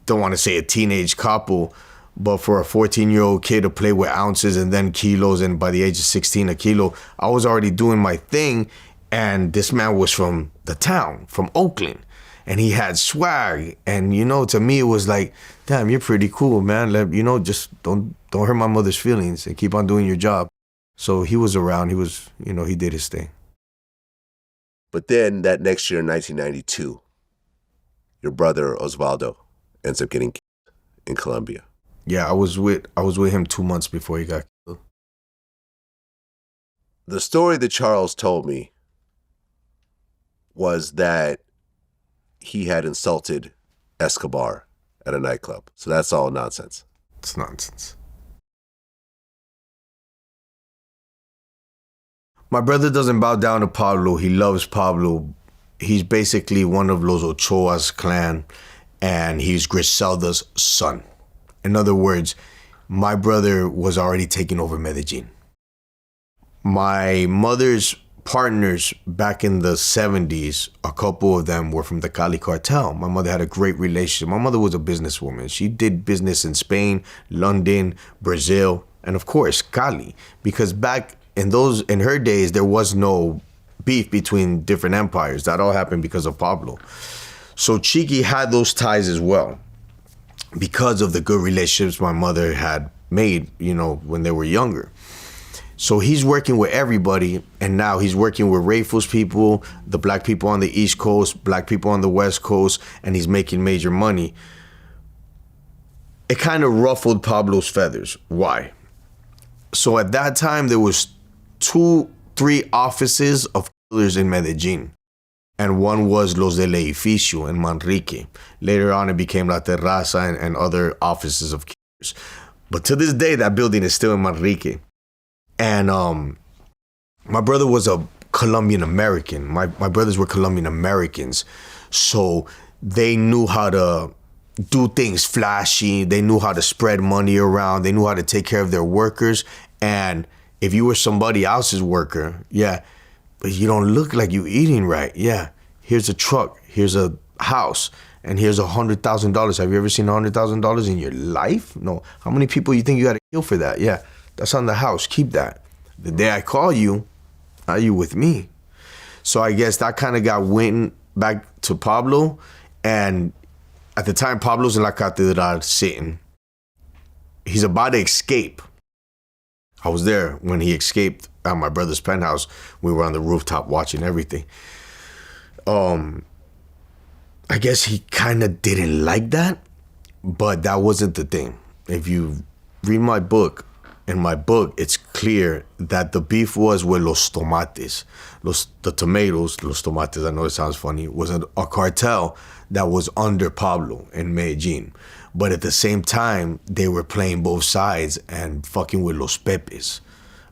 don't want to say a teenage couple, but for a 14-year-old kid to play with ounces and then kilos, and by the age of 16, a kilo, I was already doing my thing. And this man was from the town, from Oakland. And he had swag. And, to me, it was like, damn, you're pretty cool, man. Just don't hurt my mother's feelings and keep on doing your job. So he was around. He was, he did his thing.
But then that next year in 1992, your brother Osvaldo ends up getting killed in Colombia.
Yeah, I was with him 2 months before he got killed.
The story that Charles told me was that he had insulted Escobar at a nightclub. So that's all nonsense.
It's nonsense. My brother doesn't bow down to Pablo. He loves Pablo. He's basically one of Los Ochoa's clan, and he's Griselda's son. In other words, my brother was already taking over Medellin. My mother's partners back in the 70s, a couple of them were from the Cali cartel. My mother had a great relationship. My mother was a businesswoman. She did business in Spain, London, Brazil, and of course, Cali. Because back in her days, there was no beef between different empires. That all happened because of Pablo. So Chiqui had those ties as well because of the good relationships my mother had made, when they were younger. So he's working with everybody, and now he's working with Rayful's people, the black people on the East Coast, black people on the West Coast, and he's making major money. It kind of ruffled Pablo's feathers. Why? So at that time, there was 2-3 offices of killers in Medellin, and one was Los del Edificio in Manrique. Later on, it became La Terraza and other offices of killers. But to this day, that building is still in Manrique. And my brother was a Colombian American. My brothers were Colombian Americans. So they knew how to do things flashy. They knew how to spread money around. They knew how to take care of their workers. And if you were somebody else's worker, yeah, but you don't look like you eating right. Yeah, here's a truck, here's a house, and here's $100,000. Have you ever seen $100,000 in your life? No. How many people you think you got to kill for that? Yeah. That's on the house. Keep that. The day I call you, are you with me? So I guess that kind of went back to Pablo. And at the time, Pablo's in La Catedral sitting. He's about to escape. I was there when he escaped at my brother's penthouse. We were on the rooftop watching everything. I guess he kind of didn't like that, but that wasn't the thing. If you read my book, in my book, it's clear that the beef was with los tomates. The tomatoes, los tomates, I know it sounds funny, was a cartel that was under Pablo in Medellin. But at the same time, they were playing both sides and fucking with los pepes.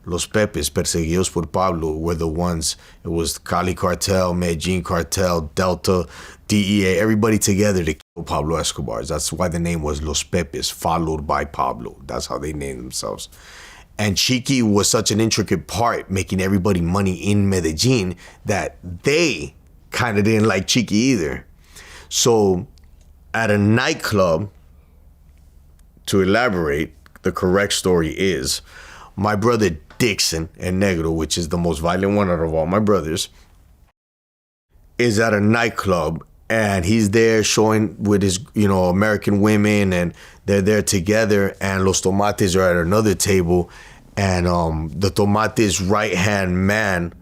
Los pepes, perseguidos por Pablo, were the ones, it was Cali cartel, Medellin cartel, Delta, DEA, everybody together to kill Pablo Escobar. That's why the name was Los Pepes, followed by Pablo. That's how they named themselves. And Chiqui was such an intricate part, making everybody money in Medellin, that they kind of didn't like Chiqui either. So at a nightclub, to elaborate, the correct story is, my brother Dixon and Negro, which is the most violent one out of all my brothers, is at a nightclub, and he's there showing with his, American women, and they're there together, and Los Tomates are at another table, and the Tomates' right-hand man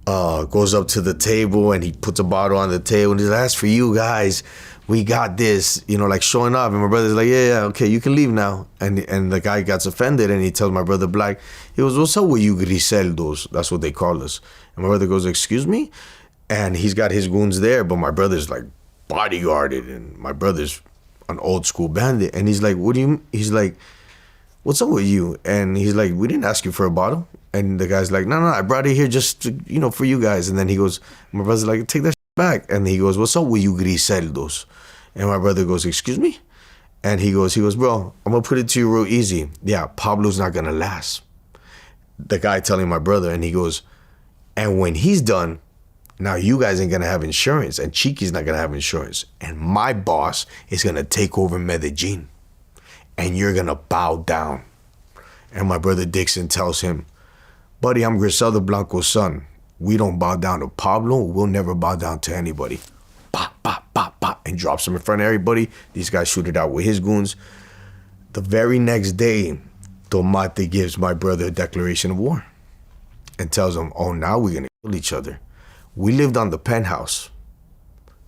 goes up to the table, and he puts a bottle on the table, and he's like, that's for you guys. We got this, like showing off. And my brother's like, yeah, okay, you can leave now. And the guy gets offended, and he tells my brother Black, he goes, what's up with you Griseldos? That's what they call us. And my brother goes, excuse me? And he's got his goons there, but my brother's like bodyguarded, and my brother's an old school bandit. And he's like, he's like, what's up with you? And he's like, we didn't ask you for a bottle. And the guy's like, no, I brought it here just to, for you guys. And then he goes, my brother's like, take that back. And he goes, what's up with you Griseldos? And my brother goes, excuse me? And he goes, bro, I'm gonna put it to you real easy. Yeah, Pablo's not gonna last. The guy telling my brother, and he goes, and when he's done, now you guys ain't gonna have insurance, and Chiqui's not gonna have insurance, and my boss is gonna take over Medellin, and you're gonna bow down. And my brother Dixon tells him, buddy, I'm Griselda Blanco's son. We don't bow down to Pablo. We'll never bow down to anybody. Pop, pop, pop, pop, and drops him in front of everybody. These guys shoot it out with his goons. The very next day, Tomate gives my brother a declaration of war and tells him, oh, now we're gonna kill each other. We lived on the penthouse.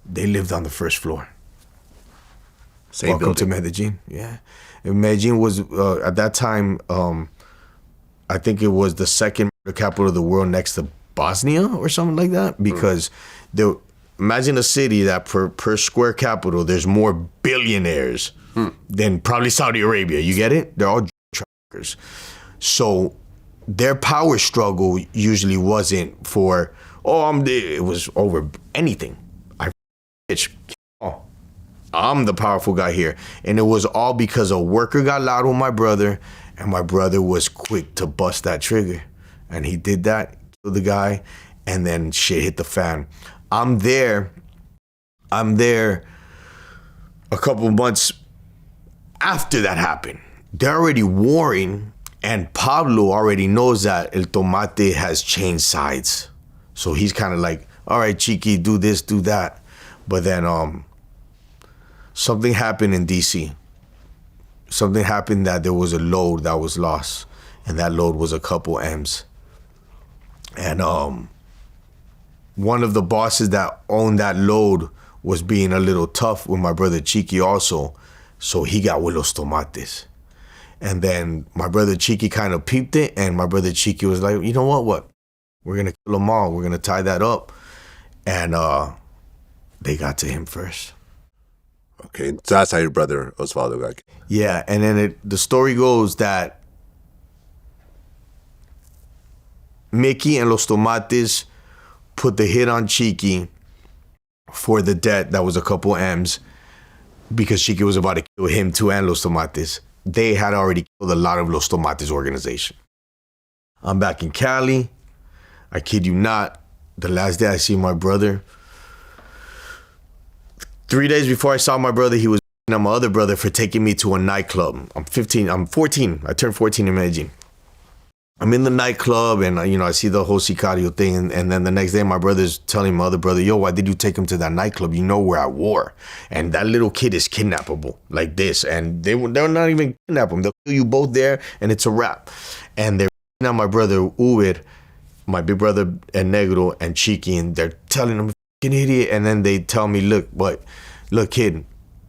They lived on the first floor.
Same
Welcome
building.
to Medellin. Yeah. And Medellin was, at that time, I think it was the second capital of the world next to Bosnia or something like that, because imagine a city that per square capital, there's more billionaires than probably Saudi Arabia. You get it? They're all truckers. So their power struggle usually wasn't for, it was over anything. I'm the powerful guy here. And it was all because a worker got loud with my brother, and my brother was quick to bust that trigger. And he did that, killed the guy, and then shit hit the fan. I'm there a couple months after that happened. They're already warring, and Pablo already knows that El Tomate has changed sides. So he's kind of like, all right, Chiqui, do this, do that. But then something happened in D.C. Something happened that there was a load that was lost, and that load was a couple M's. And one of the bosses that owned that load was being a little tough with my brother Chiqui also, so he got with los tomates. And then my brother Chiqui kind of peeped it, and my brother Chiqui was like, you know what? We're going to kill them all. We're going to tie that up. And they got to him first.
Okay, so that's how your brother Osvaldo got killed.
Yeah, and then the story goes that Mickey and Los Tomates put the hit on Chiqui for the debt that was a couple M's, because Chiqui was about to kill him too and Los Tomates. They had already killed a lot of Los Tomates organization. I'm back in Cali. I kid you not. The last day I see my brother, 3 days before I saw my brother, he was on my other brother for taking me to a nightclub. I'm 14. I turned 14 in Medellin. I'm in the nightclub, and I see the whole Sicario thing, and then the next day my brother's telling my other brother, yo, why did you take him to that nightclub? You know we're at war, and that little kid is kidnappable like this, and they're not even kidnap him. They'll kill you both there, and it's a wrap. And they're on my brother Uber, my big brother and Negro and Chiqui, and they're telling him, fucking idiot, and then they tell me, look kid,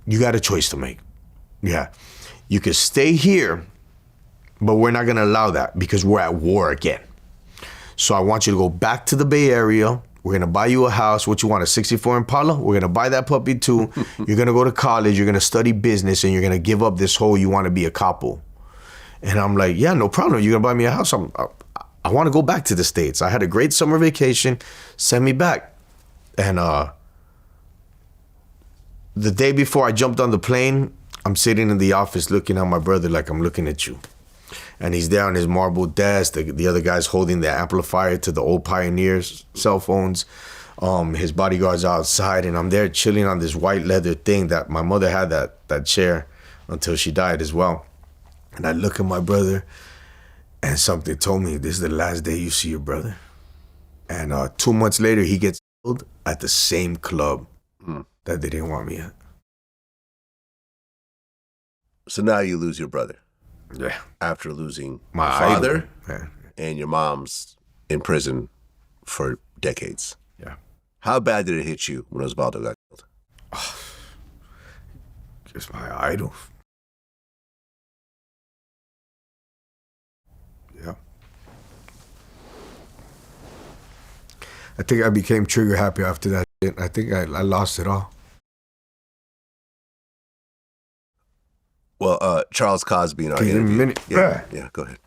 you got a choice to make. Yeah, you could stay here but we're not gonna allow that because we're at war again. So I want you to go back to the Bay Area. We're gonna buy you a house. What you want, a 64 Impala? We're gonna buy that puppy too. You're gonna go to college. You're gonna study business, and you're gonna give up this whole you want to be a capo. And I'm like, yeah, no problem. You're gonna buy me a house. I want to go back to the States. I had a great summer vacation. Send me back. And the day before I jumped on the plane, I'm sitting in the office looking at my brother like I'm looking at you. And he's there on his marble desk. The other guy's holding the amplifier to the old Pioneers cell phones. His bodyguard's outside, and I'm there chilling on this white leather thing that my mother had, that chair, until she died as well. And I look at my brother, and something told me, this is the last day you see your brother. And 2 months later, he gets killed at the same club that they didn't want me at.
So now you lose your brother.
Yeah.
After losing
my
your father
yeah.
and your mom's in prison for decades.
Yeah.
How bad did it hit you when Osvaldo got killed?
Just my idol. Yeah. I think I became trigger happy after that. I think I lost it all.
Well, Charles Cosby in our
Give me a
interview.
minute.
Yeah, go ahead.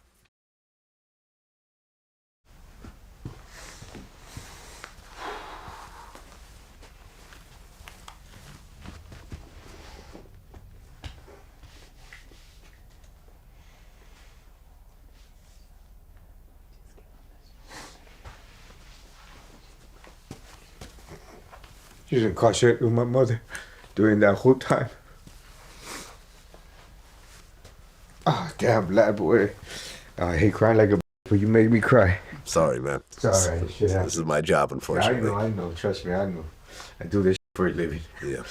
She was incarcerated with my mother during that whole time. Oh, damn, lad boy. I hate crying like a but you made me cry.
Sorry, man.
It's all right. Shit happens.
This is my job, unfortunately.
I know. Trust me, I know. I do this for a living.
Yeah.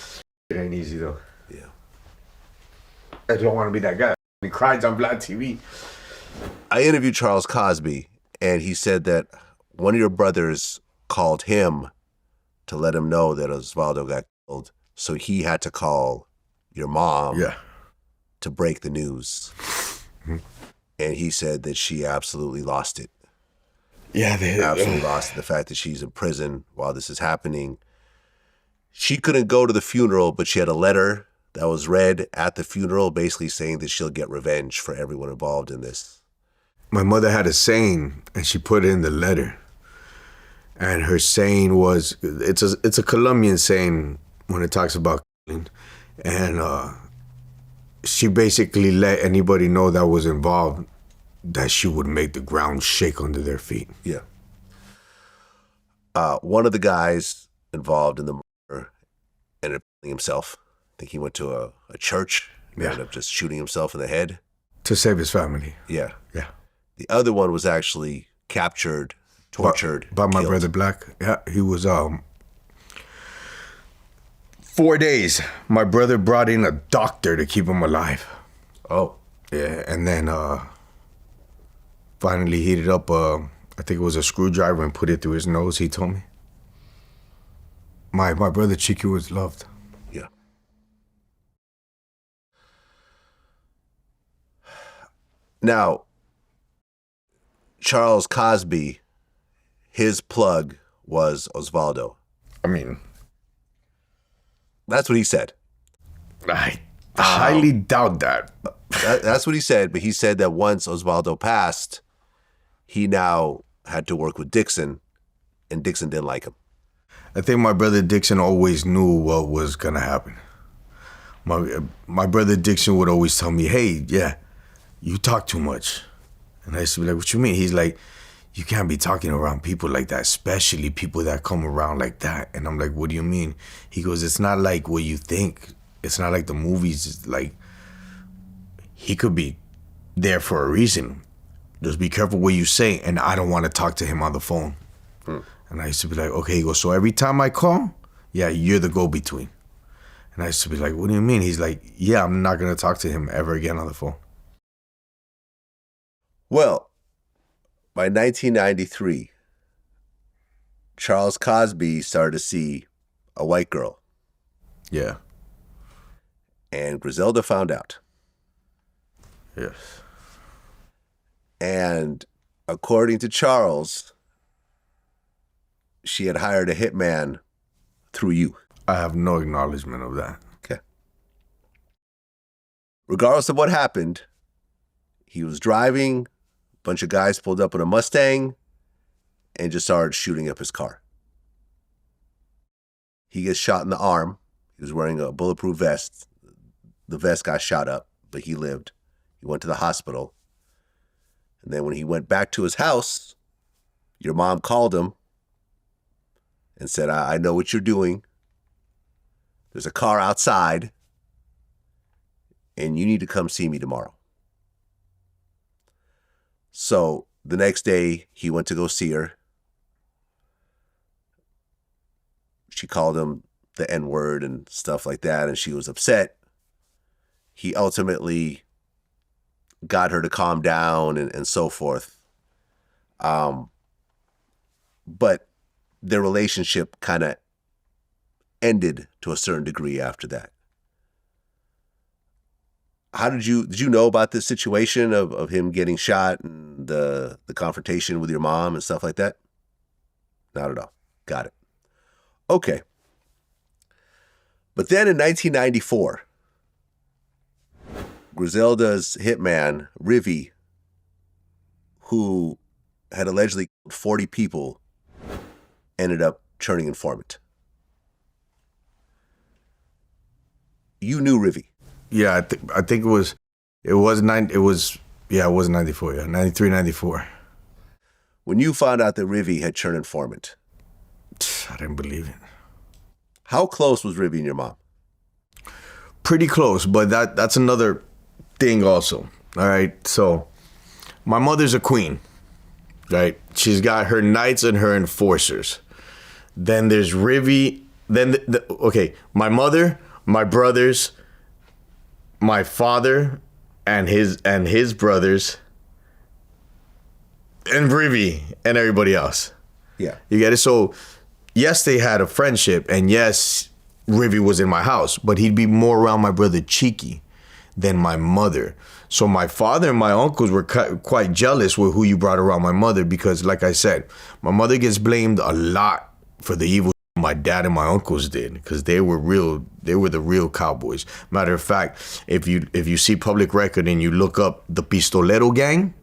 It ain't easy, though.
Yeah.
I don't want to be that guy. He cries on VladTV.
I interviewed Charles Cosby, and he said that one of your brothers called him to let him know that Osvaldo got killed, so he had to call your mom to break the news. Mm-hmm. And he said that she absolutely lost it.
Yeah, they
absolutely lost it. The fact that she's in prison while this is happening. She couldn't go to the funeral, but she had a letter that was read at the funeral basically saying that she'll get revenge for everyone involved in this.
My mother had a saying, and she put it in the letter. And her saying was, it's a Colombian saying when it talks about killing. And she basically let anybody know that was involved that she would make the ground shake under their feet.
Yeah. One of the guys involved in the murder ended up killing himself. I think he went to a church, ended up just shooting himself in the head.
To save his family.
Yeah.
Yeah.
The other one was actually captured, tortured,
by my brother Black. Yeah, he was 4 days. My brother brought in a doctor to keep him alive.
Oh.
Yeah, and then finally heated up I think it was a screwdriver and put it through his nose, he told me. My brother Chico was loved.
Yeah. Now, Charles Cosby, his plug was Osvaldo.
I mean,
that's what he said.
I highly doubt that.
That's what he said, but he said that once Osvaldo passed, he now had to work with Dixon, and Dixon didn't like him.
I think my brother Dixon always knew what was going to happen. My brother Dixon would always tell me, hey, yeah, you talk too much. And I used to be like, what you mean? He's like, you can't be talking around people like that, especially people that come around like that. And I'm like, what do you mean? He goes, it's not like what you think. It's not like the movies. It's like, he could be there for a reason. Just be careful what you say. And I don't want to talk to him on the phone. And I used to be like, okay. He goes, so every time I call, yeah, you're the go-between. And I used to be like, what do you mean? He's like, yeah, I'm not going to talk to him ever again on the phone.
Well, by 1993, Charles Cosby started to see a white girl.
Yeah.
And Griselda found out.
Yes.
And according to Charles, she had hired a hitman through you.
I have no acknowledgement of that.
Okay. Regardless of what happened, he was driving, a bunch of guys pulled up in a Mustang and just started shooting up his car. He gets shot in the arm. He was wearing a bulletproof vest. The vest got shot up, but he lived. He went to the hospital. And then when he went back to his house, your mom called him and said, I know what you're doing. There's a car outside, and you need to come see me tomorrow. So the next day, he went to go see her. She called him the N-word and stuff like that, and she was upset. He ultimately got her to calm down and so forth. But their relationship kind of ended to a certain degree after that. How did you know about this situation of him getting shot and the confrontation with your mom and stuff like that? Not at all. Got it. Okay. But then in 1994, Griselda's hitman, Rivy, who had allegedly killed 40 people, ended up turning informant. You knew Rivy.
Yeah, I think it was 94, yeah, 93, 94.
When you found out that Rivy had turned informant,
I didn't believe it.
how close was Rivy and your mom?
Pretty close, but that's another thing also. All right, so my mother's a queen, right? She's got her knights and her enforcers. Then there's Rivy. Then my mother, my brothers, my father, and his brothers, and Rivy and everybody else.
Yeah.
You get it? So yes, they had a friendship, and yes, Rivy was in my house, but he'd be more around my brother Cheeky than my mother. So my father and my uncles were quite jealous with who you brought around my mother because, like I said, my mother gets blamed a lot for the evil my dad and my uncles did because they were the real cowboys. Matter of fact, if you see public record and you look up the Pistolero gang,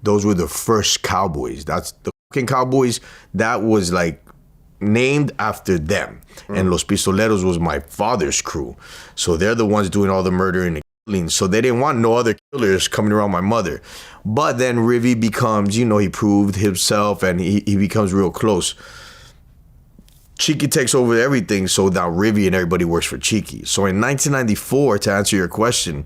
those were the first cowboys. That's the fucking cowboys that was like named after them. And Los Pistoleros was my father's crew. So they're the ones doing all the murder and the killing. So they didn't want no other killers coming around my mother. But then Rivy becomes, he proved himself and he becomes real close. Cheeky takes over everything, so now Rivy and everybody works for Cheeky. So in 1994, to answer your question,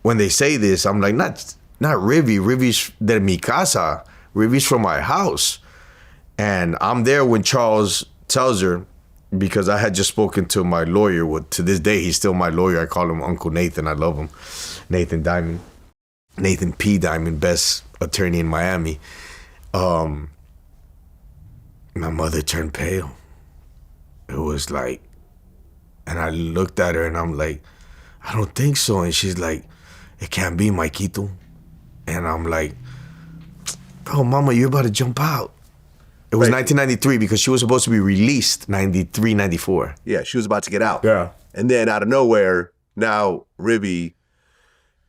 when they say this, I'm like, not Rivy. Rivy's de mi casa. Rivy's from my house. And I'm there when Charles tells her, because I had just spoken to my lawyer. To this day, he's still my lawyer. I call him Uncle Nathan. I love him. Nathan Diamond. Nathan P. Diamond, best attorney in Miami. My mother turned pale. It was like, and I looked at her and I'm like, I don't think so. And she's like, it can't be, Maikito. And I'm like, bro, mama, you're about to jump out. It was 1993 because she was supposed to be released 93, 94.
Yeah, she was about to get out.
Yeah.
And then out of nowhere, now Rivy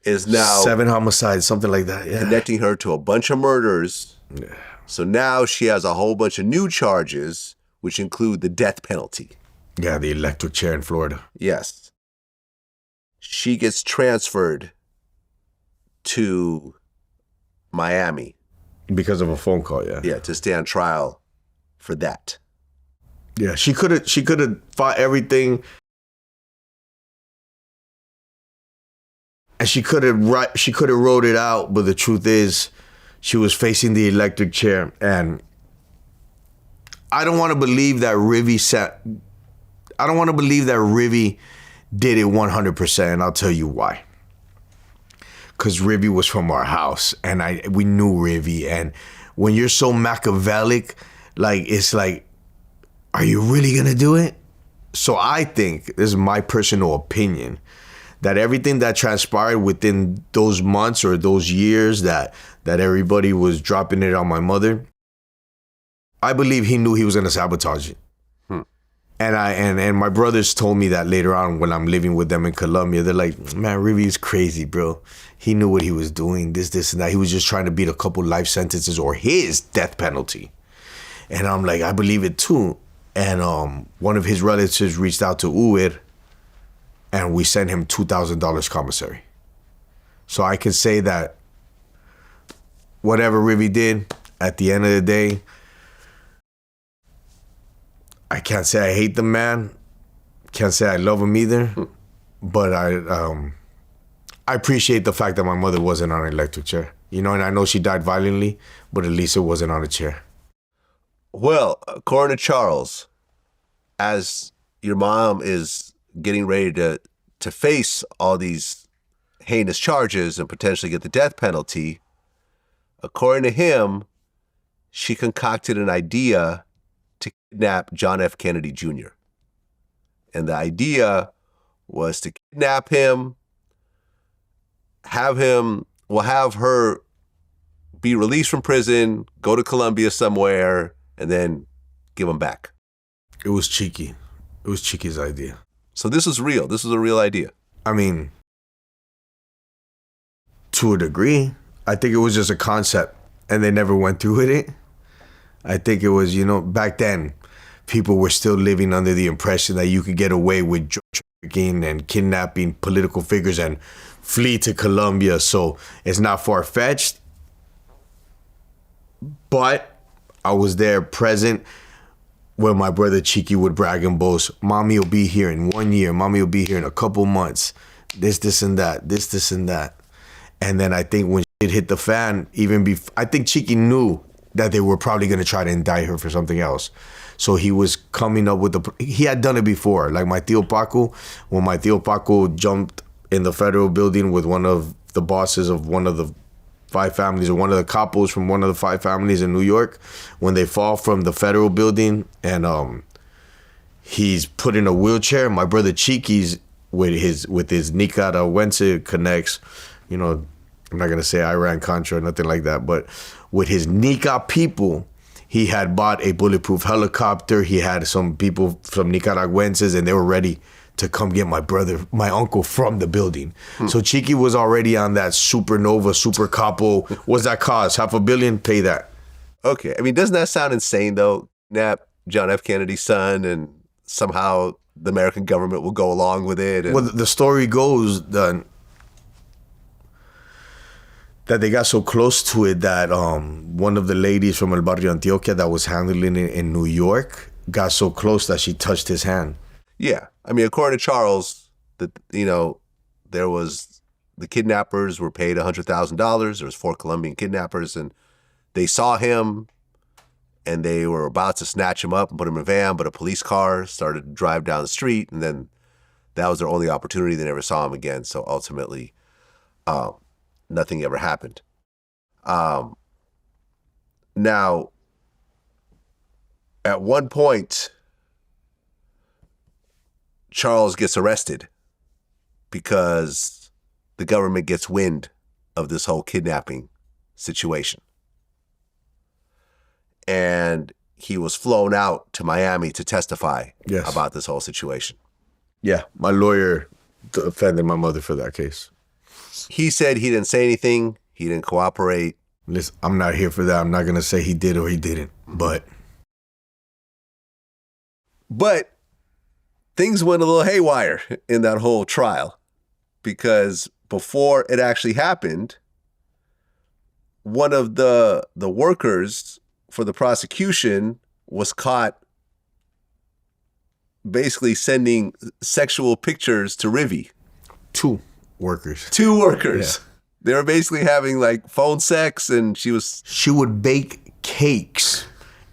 is now
7 homicides, something like that. Yeah.
connecting her to a bunch of murders.
Yeah.
So now she has a whole bunch of new charges, which include the death penalty.
Yeah, the electric chair in Florida.
Yes. She gets transferred to Miami.
Because of a phone call, yeah.
Yeah, to stand trial for that.
Yeah, she could have fought everything. And she could have wrote it out, but the truth is, she was facing the electric chair, and I don't want to believe that Rivy did it 100%, and I'll tell you why. Because Rivy was from our house, and we knew Rivy, and when you're so Machiavellic, like, it's like, are you really gonna do it? So I think, this is my personal opinion, that everything that transpired within those months or those years that everybody was dropping it on my mother, I believe he knew he was going to sabotage it. And my brothers told me that later on when I'm living with them in Colombia. They're like, man, Rivy is crazy, bro. He knew what he was doing, this, and that. He was just trying to beat a couple life sentences or his death penalty. And I'm like, I believe it too. And one of his relatives reached out to Uber, and we sent him $2,000 commissary. So I can say that whatever Rivy did, at the end of the day, I can't say I hate the man. Can't say I love him either. But I appreciate the fact that my mother wasn't on an electric chair. You know, and I know she died violently, but at least it wasn't on a chair.
Well, according to Charles, as your mom is getting ready to face all these heinous charges and potentially get the death penalty, according to him, she concocted an idea to kidnap John F. Kennedy Jr. And the idea was to kidnap him, have her be released from prison, go to Colombia somewhere, and then give him back.
It was cheeky. It was Cheeky's idea.
So this is real. This is a real idea.
I mean, to a degree, I think it was just a concept and they never went through with it. I think it was, back then, people were still living under the impression that you could get away with drug trafficking and kidnapping political figures and flee to Colombia. So it's not far-fetched. But I was there present when my brother Cheeky would brag and boast, Mommy will be here in 1 year. Mommy will be here in a couple months. This, and that. This, and that. And then I think when shit hit the fan, I think Cheeky knew that they were probably going to try to indict her for something else. So he was coming up with he had done it before. Like my tío Paco, when my tío Paco jumped in the federal building with one of the bosses of one of the 5 families, or one of the capos from one of the 5 families in New York, when they fall from the federal building and he's put in a wheelchair, my brother Cheeky's with his Nicaraguense connects, I'm not going to say Iran-Contra or nothing like that, but with his Nica people, he had bought a bulletproof helicopter. He had some people from Nicaraguenses, and they were ready to come get my uncle from the building. So Cheeky was already on that supernova, super capo. What's that cost? $500 million? Pay that.
Okay. I mean, doesn't that sound insane, though? Kidnap John F. Kennedy's son, and somehow the American government will go along with it.
Well, the story goes that they got so close to it that one of the ladies from El Barrio Antioquia that was handling it in New York got so close that she touched his hand.
Yeah. I mean, according to Charles, there was, the kidnappers were paid $100,000. There was 4 Colombian kidnappers, and they saw him, and they were about to snatch him up and put him in a van, but a police car started to drive down the street, and then that was their only opportunity. They never saw him again. So ultimately, nothing ever happened. Now, at one point, Charles gets arrested because the government gets wind of this whole kidnapping situation. And he was flown out to Miami to testify about this whole situation.
Yeah, my lawyer defended my mother for that case.
He said he didn't say anything. He didn't cooperate.
Listen, I'm not here for that. I'm not going to say he did or he didn't. But things went a little haywire in that whole trial, because before it actually happened, one of the workers for the prosecution was caught basically sending sexual pictures to Rivy. 2 workers.
2 workers.
Yeah.
They were basically having like phone sex, and she
would bake cakes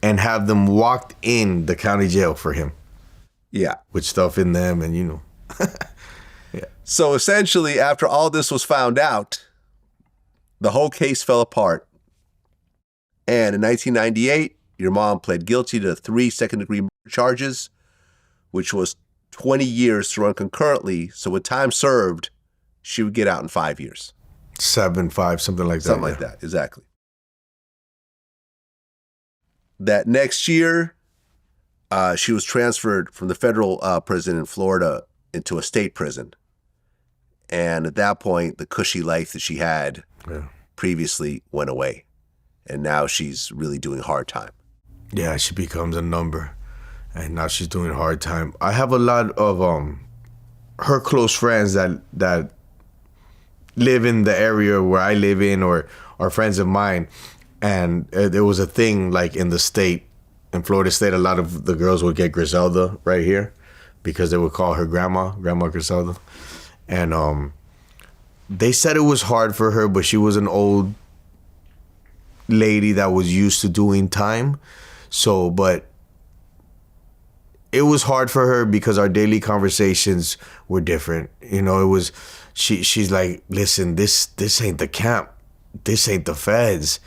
and have them walked in the county jail for him.
Yeah.
With stuff in them and Yeah.
So essentially, after all this was found out, the whole case fell apart. And in 1998, your mom pled guilty to 3 second-degree murder charges, which was 20 years to run concurrently. So with time served, she would get out in 5 years.
7, 5, something like that.
Something like that, exactly. That next year, she was transferred from the federal prison in Florida into a state prison. And at that point, the cushy life that she had previously went away. And now she's really doing hard time.
Yeah, she becomes a number. And now she's doing hard time. I have a lot of her close friends that live in the area where I live in or are friends of mine. And there was a thing like in the state, in Florida State, a lot of the girls would get Griselda right here because they would call her Grandma Griselda. And they said it was hard for her, but she was an old lady that was used to doing time. So, but it was hard for her because our daily conversations were different. You know, it was, she's like, listen, this ain't the camp. This ain't the feds.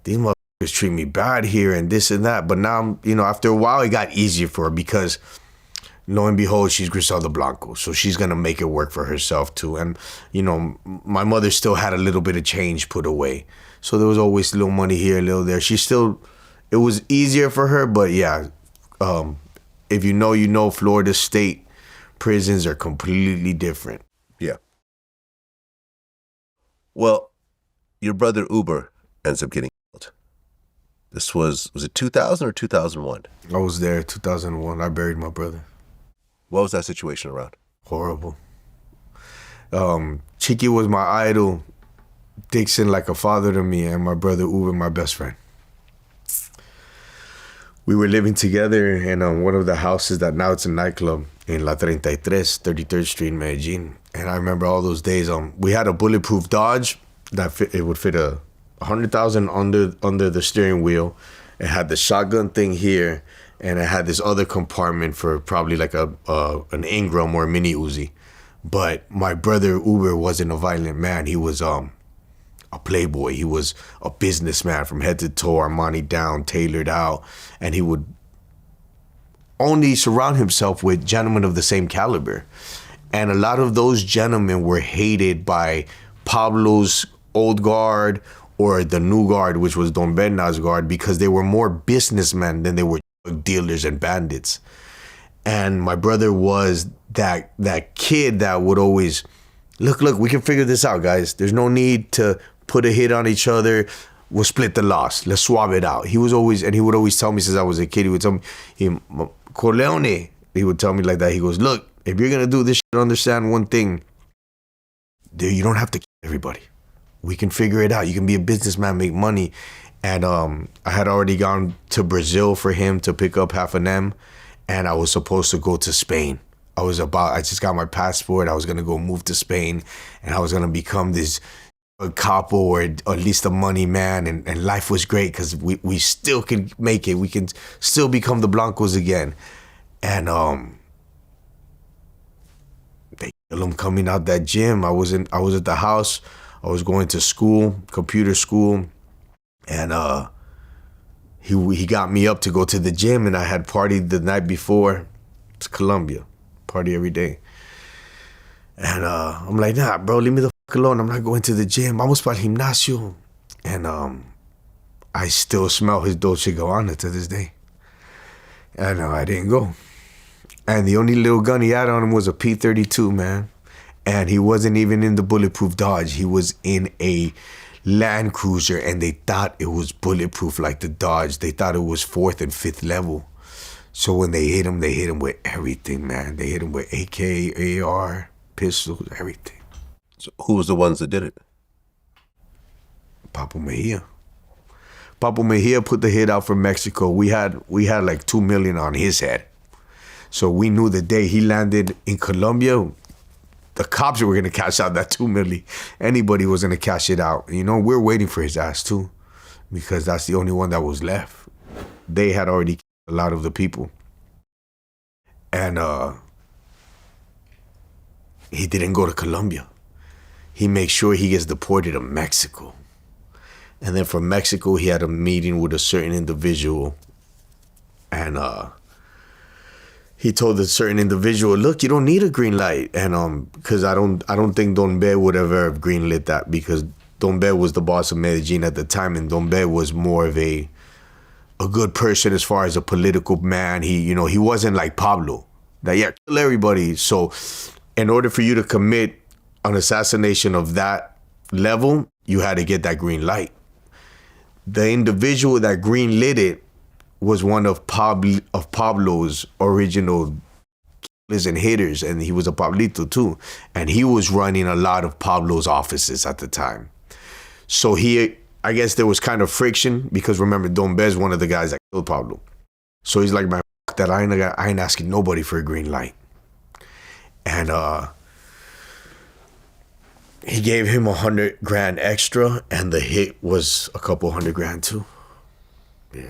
These motherfuckers treat me bad here and this and that. But now, you know, after a while, it got easier for her because lo and behold, she's Griselda Blanco. So she's going to make it work for herself too. And, you know, my mother still had a little bit of change put away. So there was always a little money here, a little there. She still, it was easier for her. But yeah, if you know, Florida State prisons are completely different.
Yeah. Well, your brother Uber ends up getting killed. This was it 2000 or 2001?
I was there 2001. I buried my brother.
What was that situation around?
Horrible. Chiqui was my idol. Dixon like a father to me, and my brother Uber my best friend. We were living together in one of the houses that now it's a nightclub in La 33, 33rd Street in Medellin. And I remember all those days. We had a bulletproof Dodge that it would fit 100,000 under the steering wheel. It had the shotgun thing here, and it had this other compartment for probably like an Ingram or a mini Uzi. But my brother Uber wasn't a violent man. He was a playboy. He was a businessman from head to toe, Armani down, tailored out, and he would only surround himself with gentlemen of the same caliber. And a lot of those gentlemen were hated by Pablo's old guard or the new guard, which was Don Berna's guard, because they were more businessmen than they were dealers and bandits. And my brother was that kid that would always, look, we can figure this out, guys. There's no need to put a hit on each other. We'll split the loss. Let's swap it out. He would always tell me since I was a kid, he would tell me, Corleone, he would tell me like that. He goes, look, if you're going to do this shit, understand one thing. You don't have to kill everybody. We can figure it out. You can be a businessman, make money. And I had already gone to Brazil for him to pick up half an M. And I was supposed to go to Spain. I just got my passport. I was going to go move to Spain. And I was going to become this a capo or at least a money man, and life was great because we still can make it. We can still become the Blancos again. And they kill him coming out that gym. I was at the house. I was going to school, computer school, and he got me up to go to the gym, and I had partied the night before. It's Colombia, party every day. And I'm like, nah, bro, leave me the fuck alone. I'm not going to the gym. Vamos para el gimnasio. And I still smell his Dolce Gabbana to this day. And I didn't go. And the only little gun he had on him was a P-32, man. And he wasn't even in the bulletproof Dodge. He was in a Land Cruiser, and they thought it was bulletproof like the Dodge. They thought it was 4th and 5th level. So when they hit him with everything, man. They hit him with AK, AR, pistols, everything.
So who was the ones that did it?
Papo Mejia put the hit out for Mexico. We had like 2 million on his head. So we knew the day he landed in Colombia, the cops were going to cash out that 2 million. Anybody was going to cash it out. You know, we're waiting for his ass too, because that's the only one that was left. They had already killed a lot of the people. And he didn't go to Colombia. He makes sure he gets deported to Mexico. And then from Mexico, he had a meeting with a certain individual. And he told a certain individual, look, you don't need a green light. And because I don't think Don Be would ever have greenlit that, because Don Be was the boss of Medellin at the time, and Don Be was more of a good person as far as a political man. He wasn't like Pablo, that kill everybody. So in order for you to commit an assassination of that level, you had to get that green light. The individual that greenlit it was one of Pablo's original killers and hitters, and he was a Pablito too, and he was running a lot of Pablo's offices at the time. So I guess there was kind of friction, because remember, Don Be's one of the guys that killed Pablo. So he's like, man, fuck that, I ain't asking nobody for a green light. And he gave him $100,000 extra, and the hit was a couple $100,000 too. Yeah.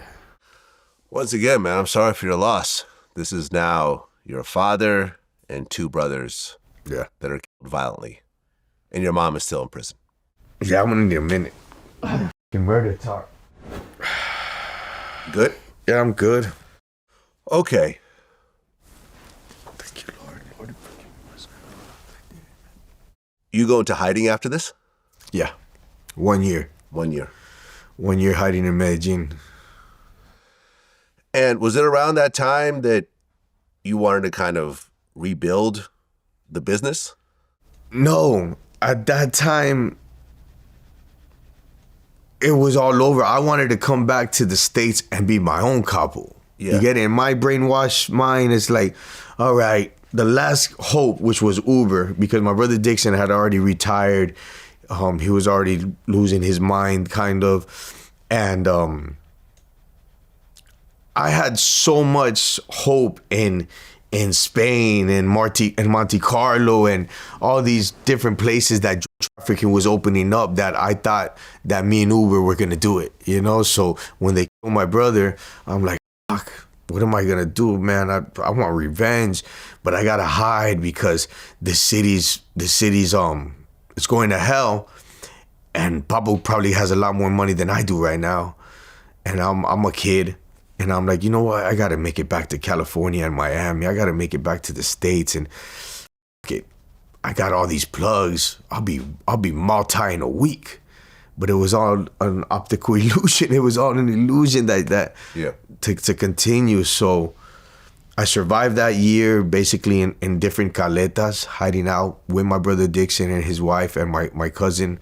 Once again, man, I'm sorry for your loss. This is now your father and 2 brothers that are killed violently. And your mom is still in prison.
Yeah, I'm gonna need a minute. Murder talk.
Good?
Yeah, I'm good.
Okay.
Thank you, Lord. Lord, forgive me.
You go into hiding after this?
Yeah. 1 year.
1 year.
1 year hiding in Medellin.
And was it around that time that you wanted to kind of rebuild the business?
No. At that time, it was all over. I wanted to come back to the States and be my own capo.
Yeah.
You get it? In my brainwashed mind, it's like, all right, the last hope, which was Uber, because my brother Dixon had already retired. He was already losing his mind, kind of. And I had so much hope in Spain and Monte Carlo and all these different places that drug trafficking was opening up, that I thought that me and Uber were gonna do it, So when they killed my brother, I'm like, fuck, what am I gonna do, man? I want revenge, but I gotta hide because the city's it's going to hell, and Pablo probably has a lot more money than I do right now, and I'm a kid. And I'm like, you know what? I got to make it back to California and Miami. I got to make it back to the States. And I got all these plugs. I'll be multi in a week. But it was all an optical illusion. It was all an illusion that to continue. So I survived that year basically in different caletas, hiding out with my brother Dixon and his wife and my cousin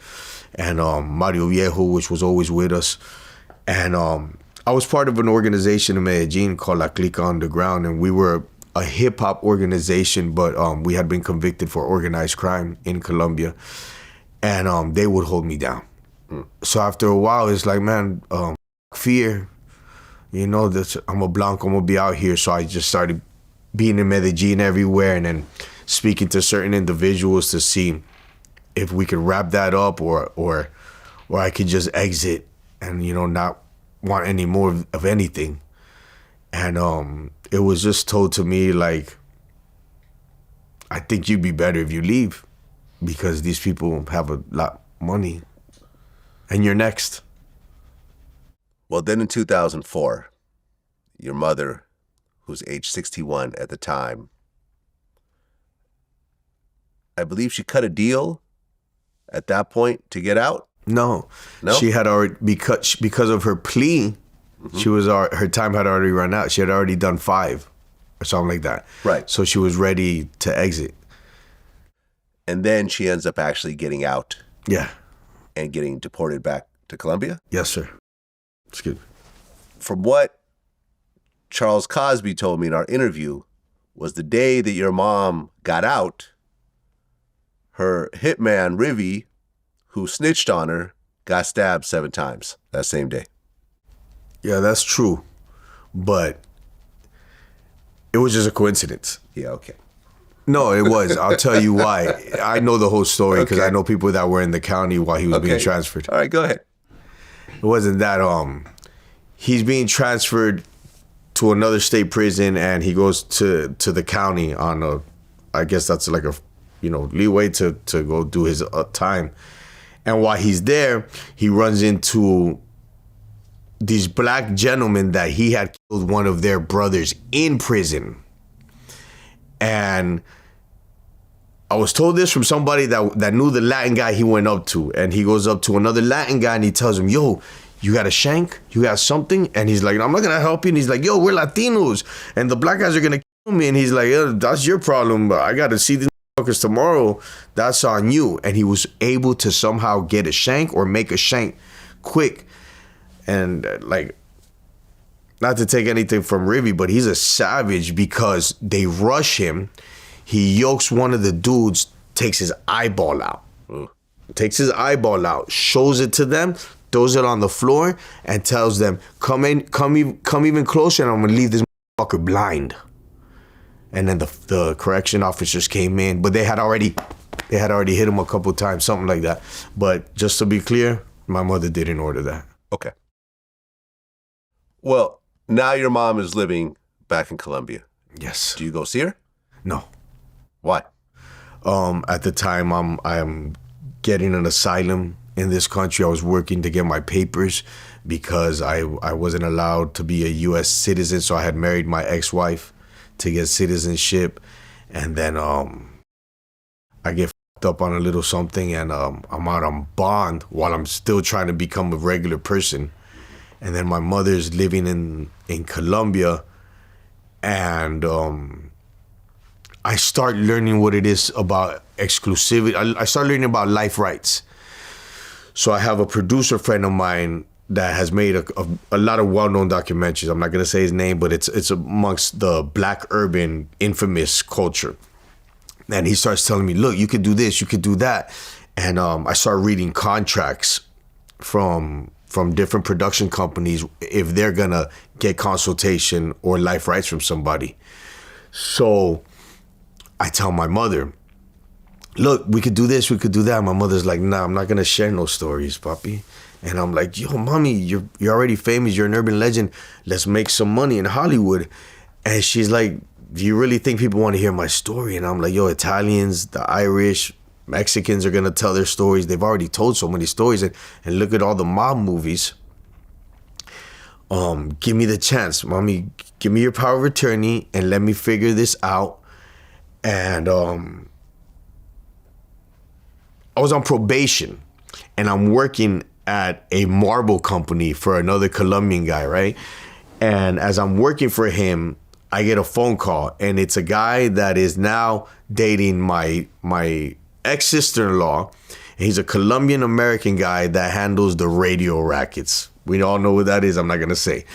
and Mario Viejo, which was always with us. And I was part of an organization in Medellin called La Clica Underground, and we were a hip-hop organization, but we had been convicted for organized crime in Colombia, and they would hold me down. So after a while, it's like, man, fear, I'm a Blanco, I'm going to be out here. So I just started being in Medellin everywhere, and then speaking to certain individuals to see if we could wrap that up or I could just exit and, not want any more of anything. And it was just told to me, like, I think you'd be better if you leave, because these people have a lot of money and you're next.
Well, then in 2004, your mother, who's age 61 at the time, I believe she cut a deal at that point to get out?
No, she had already, because of her plea, she was her time had already run out. She had already done 5 or something like that.
Right.
So she was ready to exit.
And then she ends up actually getting out.
Yeah.
And getting deported back to Colombia?
Yes, sir. Excuse me.
From what Charles Cosby told me in our interview, was the day that your mom got out, her hitman, Rivi, who snitched on her, got stabbed 7 times that same day.
Yeah, that's true. But it was just a coincidence.
Yeah, okay.
No, it was. I'll tell you why. I know the whole story because I know people that were in the county while he was being transferred.
All right, go ahead.
It wasn't that he's being transferred to another state prison, and he goes to the county on I guess that's like a leeway to go do his time. And while he's there, he runs into these black gentlemen that he had killed one of their brothers in prison. And I was told this from somebody that knew the Latin guy he went up to. And he goes up to another Latin guy and he tells him, yo, you got a shank? You got something? And he's like, I'm not going to help you. And he's like, yo, we're Latinos. And the black guys are going to kill me. And he's like, that's your problem. But I got to see these motherfuckers tomorrow. That's on you. And he was able to somehow get a shank or make a shank quick. And like, not to take anything from Rivy, but he's a savage because they rush him. He yokes one of the dudes, takes his eyeball out. Takes his eyeball out, shows it to them, throws it on the floor, and tells them, come even closer, and I'm gonna leave this motherfucker blind. And then the correction officers came in, but they had already hit him a couple times, something like that. But just to be clear, my mother didn't order that.
Okay. Well, now your mom is living back in Colombia.
Yes.
Do you go see her?
No.
Why?
At the time, I'm getting an asylum in this country. I was working to get my papers because I wasn't allowed to be a U.S. citizen, so I had married my ex-wife to get citizenship, and then I get fucked up on a little something, and I'm out on bond while I'm still trying to become a regular person. And then my mother's living in Colombia, and I start learning what it is about exclusivity. I start learning about life rights. So I have a producer friend of mine that has made a lot of well-known documentaries. I'm not going to say his name, but it's amongst the black urban infamous culture. And he starts telling me, look, you could do this, you could do that. And I start reading contracts from different production companies if they're going to get consultation or life rights from somebody. So I tell my mother, look, we could do this, we could do that. My mother's like, nah, I'm not going to share no stories, papi. And I'm like, yo, mommy, you're already famous. You're an urban legend. Let's make some money in Hollywood. And she's like, do you really think people want to hear my story? And I'm like, yo, Italians, the Irish, Mexicans are going to tell their stories. They've already told so many stories. And look at all the mob movies. Give me the chance, mommy. Give me your power of attorney and let me figure this out. And I was on probation, and I'm working at a marble company for another Colombian guy, right? And as I'm working for him, I get a phone call, and it's a guy that is now dating my ex-sister-in-law. And he's a Colombian American guy that handles the radio rackets. We all know what that is. I'm not gonna say,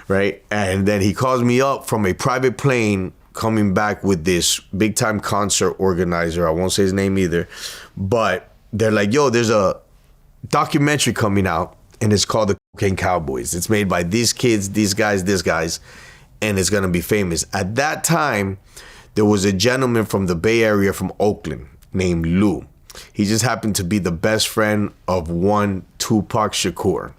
right? And then he calls me up from a private plane, coming back with this big time concert organizer. I won't say his name either, but they're like, yo, there's a documentary coming out, and it's called The Cocaine Cowboys. It's made by these kids, these guys, and it's gonna be famous. At that time, there was a gentleman from the Bay Area, from Oakland, named Lou. He just happened to be the best friend of one Tupac Shakur.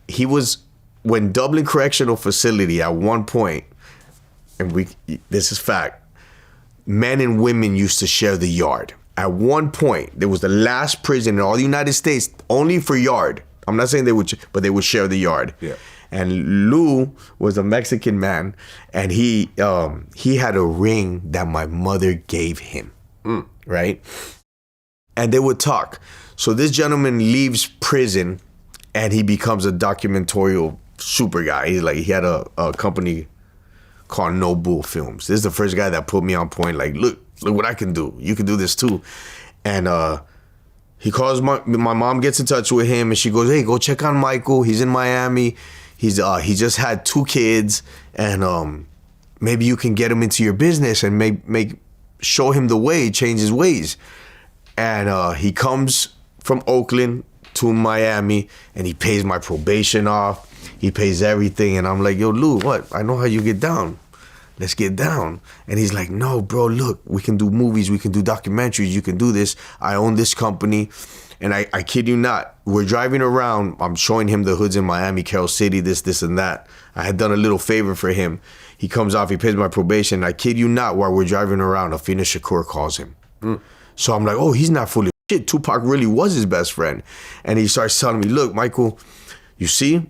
He was, when Dublin Correctional Facility at one point, and this is fact, men and women used to share the yard. At one point, there was the last prison in all the United States only for yard. I'm not saying they would, but they would share the yard. Yeah. And Lou was a Mexican man, and he had a ring that my mother gave him, right? And they would talk. So this gentleman leaves prison, and he becomes a documentarial super guy. He had a company called No Bull Films. This is the first guy that put me on point. Like, look what I can do. You can do this too. And he calls my mom gets in touch with him, and she goes, hey, go check on Michael. He's in Miami. He just had 2 kids, and maybe you can get him into your business and show him the way, change his ways. And he comes from Oakland to Miami, and he pays my probation off. He pays everything, and I'm like, yo, Lou, what? I know how you get down. Let's get down. And he's like, no, bro, look, we can do movies, we can do documentaries, you can do this. I own this company. And I kid you not, we're driving around, I'm showing him the hoods in Miami, Carol City, this, and that. I had done a little favor for him. He comes off, he pays my probation. I kid you not, while we're driving around, Afina Shakur calls him. So I'm like, oh, he's not full of shit. Tupac really was his best friend. And he starts telling me, look, Michael, you see,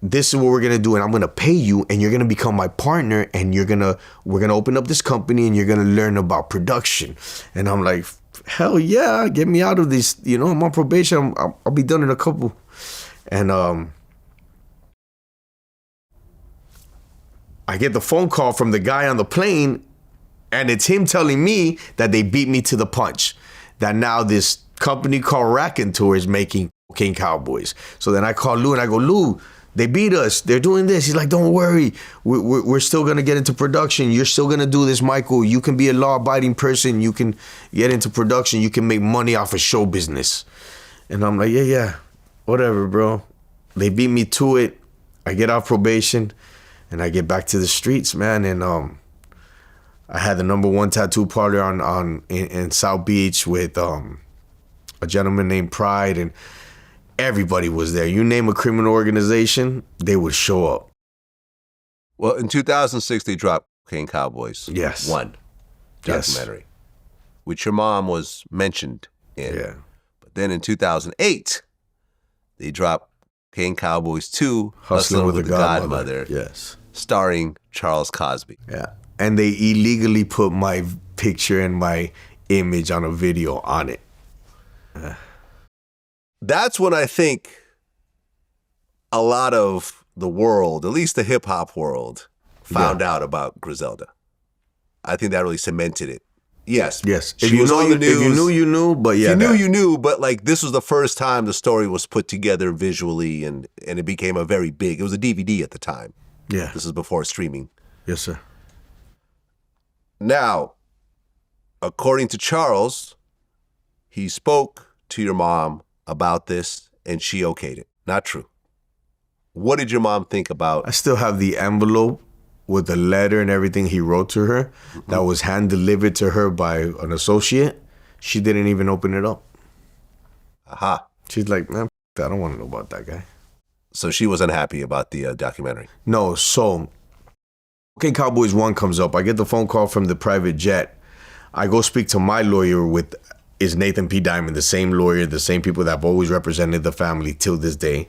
this is what we're gonna do, and I'm gonna pay you, and you're gonna become my partner, and we're gonna open up this company, and you're gonna learn about production. And I'm like, hell yeah, get me out of this. You know, I'm on probation. I'll be done in a couple. And I get the phone call from the guy on the plane, and it's him telling me that they beat me to the punch. That now this company called Raconteur is making Cocaine Cowboys. So then I call Lou and I go, Lou, they beat us. They're doing this. He's like, don't worry. We're still going to get into production. You're still going to do this, Michael. You can be a law-abiding person. You can get into production. You can make money off of show business. And I'm like, yeah, whatever, bro. They beat me to it. I get off probation, and I get back to the streets, man. And I had the #1 tattoo parlor in South Beach with a gentleman named Pride, and everybody was there. You name a criminal organization, they would show up.
Well, in 2006, they dropped Cocaine Cowboys.
Yes.
One documentary, which your mom was mentioned in.
Yeah.
But then in 2008, they dropped Cocaine Cowboys 2, Hustling with the Godmother.
Yes.
Starring Charles Cosby.
Yeah. And they illegally put my picture and my image on a video on it.
That's when I think a lot of the world, at least the hip hop world, found out about Griselda. I think that really cemented it. Yes.
If you know, if you knew, you knew. But yeah,
if you knew, you knew. But like, this was the first time the story was put together visually, and it became a very big. It was a DVD at the time.
Yeah.
This is before streaming.
Yes, sir.
Now, according to Charles, he spoke to your mom about this, and she okayed it. Not true. What did your mom think about?
I still have the envelope with the letter and everything he wrote to her that was hand delivered to her by an associate. She didn't even open it up.
Aha.
She's like, man, I don't want to know about that guy.
So she was unhappy about the documentary.
No, so Cocaine Cowboys 1 comes up. I get the phone call from the private jet. I go speak to my lawyer is Nathan P. Diamond, the same lawyer, the same people that have always represented the family till this day.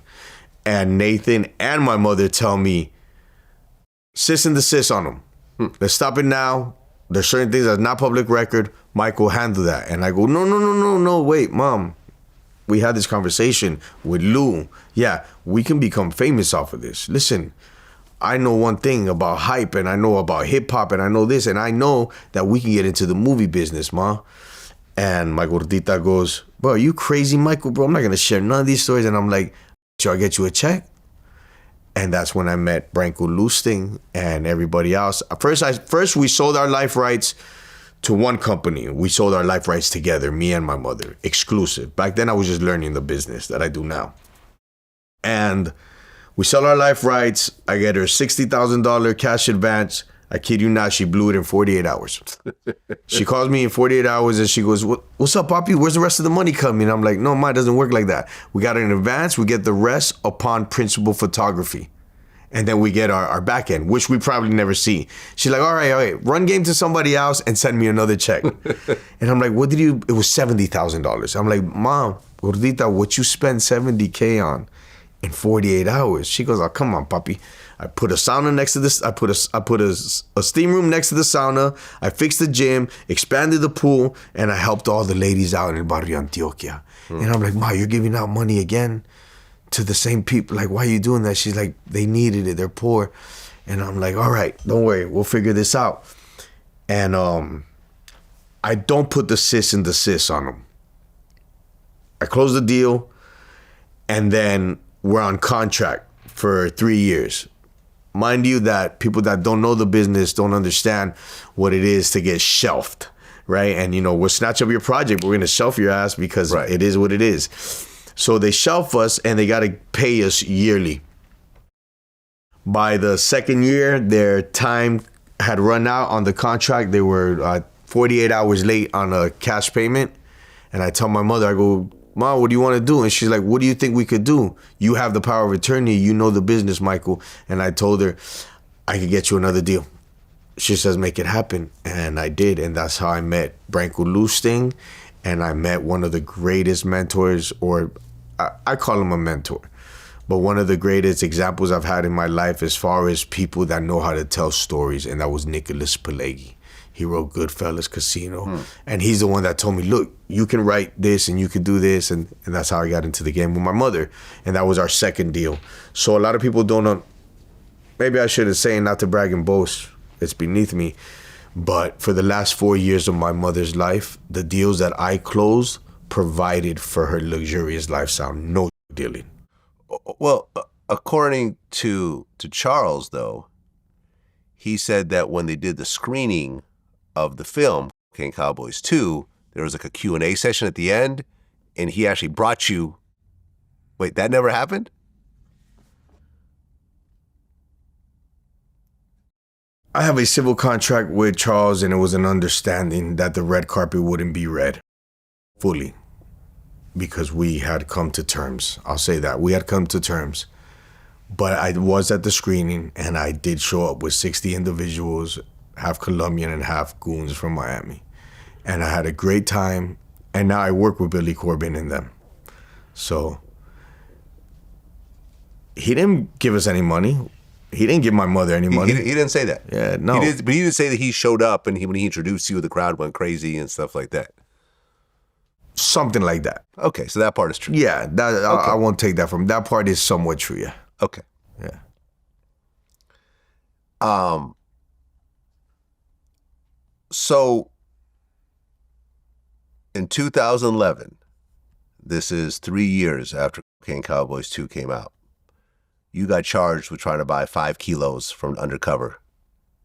And Nathan and my mother tell me, cease and desist on them. Let's stop it now. There's certain things that's not public record. Mike will handle that. And I go, no, wait, Mom. We had this conversation with Lou. Yeah, we can become famous off of this. Listen, I know one thing about hype, and I know about hip hop, and I know this, and I know that we can get into the movie business, Ma. And my gordita goes, bro, are you crazy, Michael, bro? I'm not going to share none of these stories. And I'm like, should I get you a check? And that's when I met Branko Lustig and everybody else. First, we sold our life rights to one company. We sold our life rights together, me and my mother, exclusive. Back then, I was just learning the business that I do now. And we sell our life rights. I get her $60,000 cash advance. I kid you not, she blew it in 48 hours. She calls me in 48 hours and she goes, what's up, Poppy? Where's the rest of the money coming? I'm like, no, Ma, it doesn't work like that. We got it in advance. We get the rest upon principal photography. And then we get our back end, which we probably never see. She's like, all right, run game to somebody else and send me another check. And I'm like, it was $70,000. I'm like, Mom, gordita, what you spend $70K on in 48 hours? She goes, oh, come on, Papi. I put a sauna next to this. I put a steam room next to the sauna. I fixed the gym, expanded the pool, and I helped all the ladies out in Barrio Antioquia. And I'm like, Ma, you're giving out money again to the same people. Like, why are you doing that? She's like, they needed it. They're poor. And I'm like, all right, don't worry. We'll figure this out. And I don't put the cease and desist on them. I close the deal, and then we're on contract for 3 years. Mind you that people that don't know the business don't understand what it is to get shelved, right? And, we'll snatch up your project, but we're going to shelf your ass because It is what it is. So they shelf us, and they got to pay us yearly. By the second year, their time had run out on the contract. They were 48 hours late on a cash payment. And I tell my mother, I go, Mom, what do you want to do? And she's like, what do you think we could do? You have the power of attorney. You know the business, Michael. And I told her, I could get you another deal. She says, make it happen. And I did. And that's how I met Branko Lustig. And I met one of the greatest mentors, or I call him a mentor. But one of the greatest examples I've had in my life as far as people that know how to tell stories, and that was Nicholas Pileggi. He wrote Goodfellas, Casino. And he's the one that told me, look, you can write this and you can do this. And that's how I got into the game with my mother. And that was our second deal. So a lot of people don't know. Maybe I should have said, not to brag and boast. It's beneath me. But for the last 4 years of my mother's life, the deals that I closed provided for her luxurious lifestyle. No dealing.
Well, according to Charles, though, he said that when they did the screening of the film, Cocaine Cowboys 2, there was like a Q&A session at the end, and he actually brought you... Wait, that never happened?
I have a civil contract with Charles, and it was an understanding that the red carpet wouldn't be red fully because we had come to terms. I'll say that. We had come to terms. But I was at the screening, and I did show up with 60 individuals, half Colombian and half goons from Miami. And I had a great time, and now I work with Billy Corbin and them. So he didn't give us any money. He didn't give my mother any money.
He didn't say that.
Yeah, no.
But he didn't say that he showed up and when he introduced you, the crowd went crazy and stuff like that.
Something like that.
Okay, so that part is true.
Yeah, that okay. I won't take that from. That part is somewhat true, yeah.
Okay.
Yeah.
So in 2011, this is 3 years after Cocaine Cowboys 2 came out, you got charged with trying to buy 5 kilos from undercover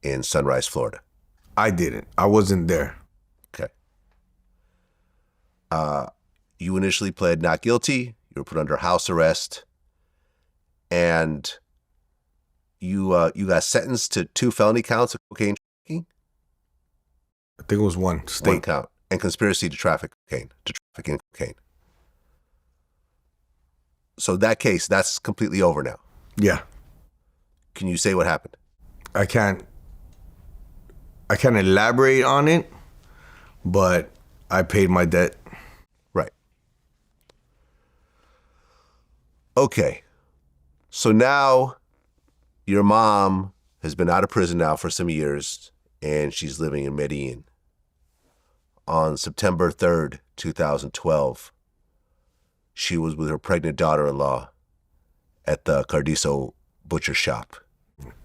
in Sunrise, Florida.
I didn't. I wasn't there.
Okay. You initially pled not guilty. You were put under house arrest. And you got sentenced to 2 felony counts of cocaine trafficking?
I think it was one state.
1 count. And conspiracy to traffic cocaine, cocaine. So that case, that's completely over now.
Yeah.
Can you say what happened?
I can't elaborate on it, but I paid my debt.
Right. Okay. So now your mom has been out of prison now for some years, and she's living in Medellin. On September 3rd, 2012, she was with her pregnant daughter-in-law at the Cardizo butcher shop.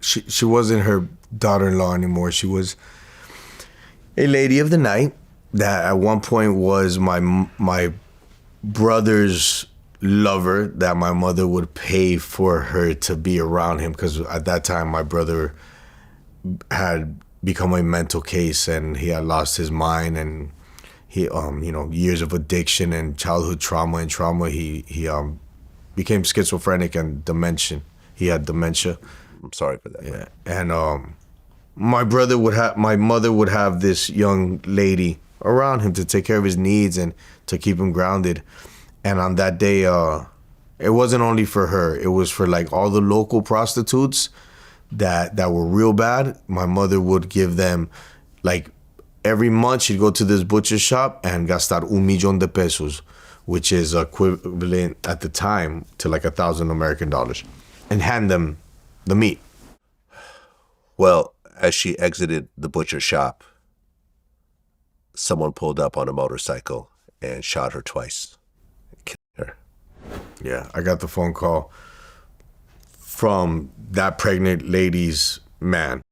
She wasn't her daughter-in-law anymore. She was a lady of the night that at one point was my brother's lover, that my mother would pay for her to be around him, because at that time my brother had become a mental case and he had lost his mind, and he years of addiction and childhood trauma, he became schizophrenic and dementia. He had dementia.
I'm sorry for that.
Yeah. And my mother would have this young lady around him to take care of his needs and to keep him grounded. And on that day, it wasn't only for her. It was for like all the local prostitutes that were real bad. My mother would give them, like, every month she'd go to this butcher shop and gastar $1,000,000 which is equivalent at the time to like $1,000 American, and hand them the meat.
Well, as she exited the butcher shop, someone pulled up on a motorcycle and shot her twice. Killed her.
Yeah, I got the phone call from that pregnant lady's man,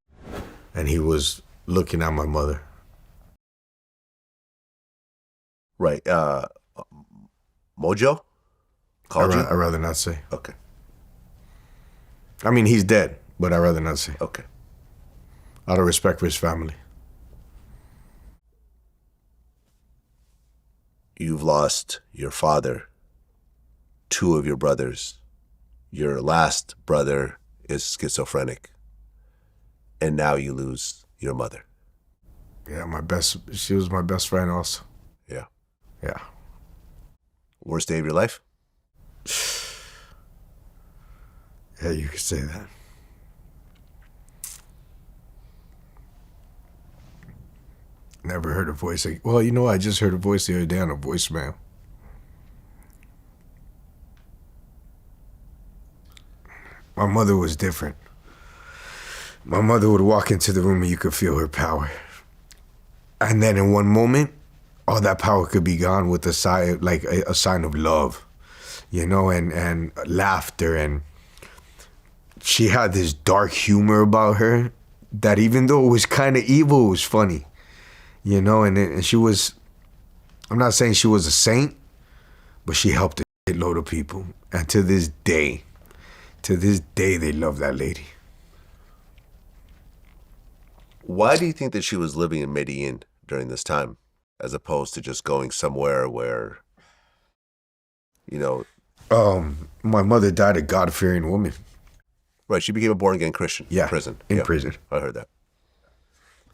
and he was looking at my mother.
Right. Mojo? Called you?
I'd rather not say.
Okay.
I mean, he's dead, but I'd rather not say.
Okay.
Out of respect for his family.
You've lost your father, 2 of your brothers. Your last brother is schizophrenic. And now you lose your mother.
Yeah, she was my best friend also.
Yeah.
Yeah.
Worst day of your life?
Yeah, you could say that. Never heard a voice. Well, I just heard a voice the other day on a voicemail. mother was different. My mother would walk into the room and you could feel her power. And then in one moment, all that power could be gone with a sign, like a sign of love, you know, and laughter. And she had this dark humor about her that even though it was kind of evil, it was funny, you know. And she was, I'm not saying she was a saint, but she helped a load of people. And to this day, they love that lady.
Why do you think that she was living in Medellin during this time, as opposed to just going somewhere where, you know?
My mother died a God-fearing woman.
Right, she became a born-again Christian in prison.
In prison.
I heard that.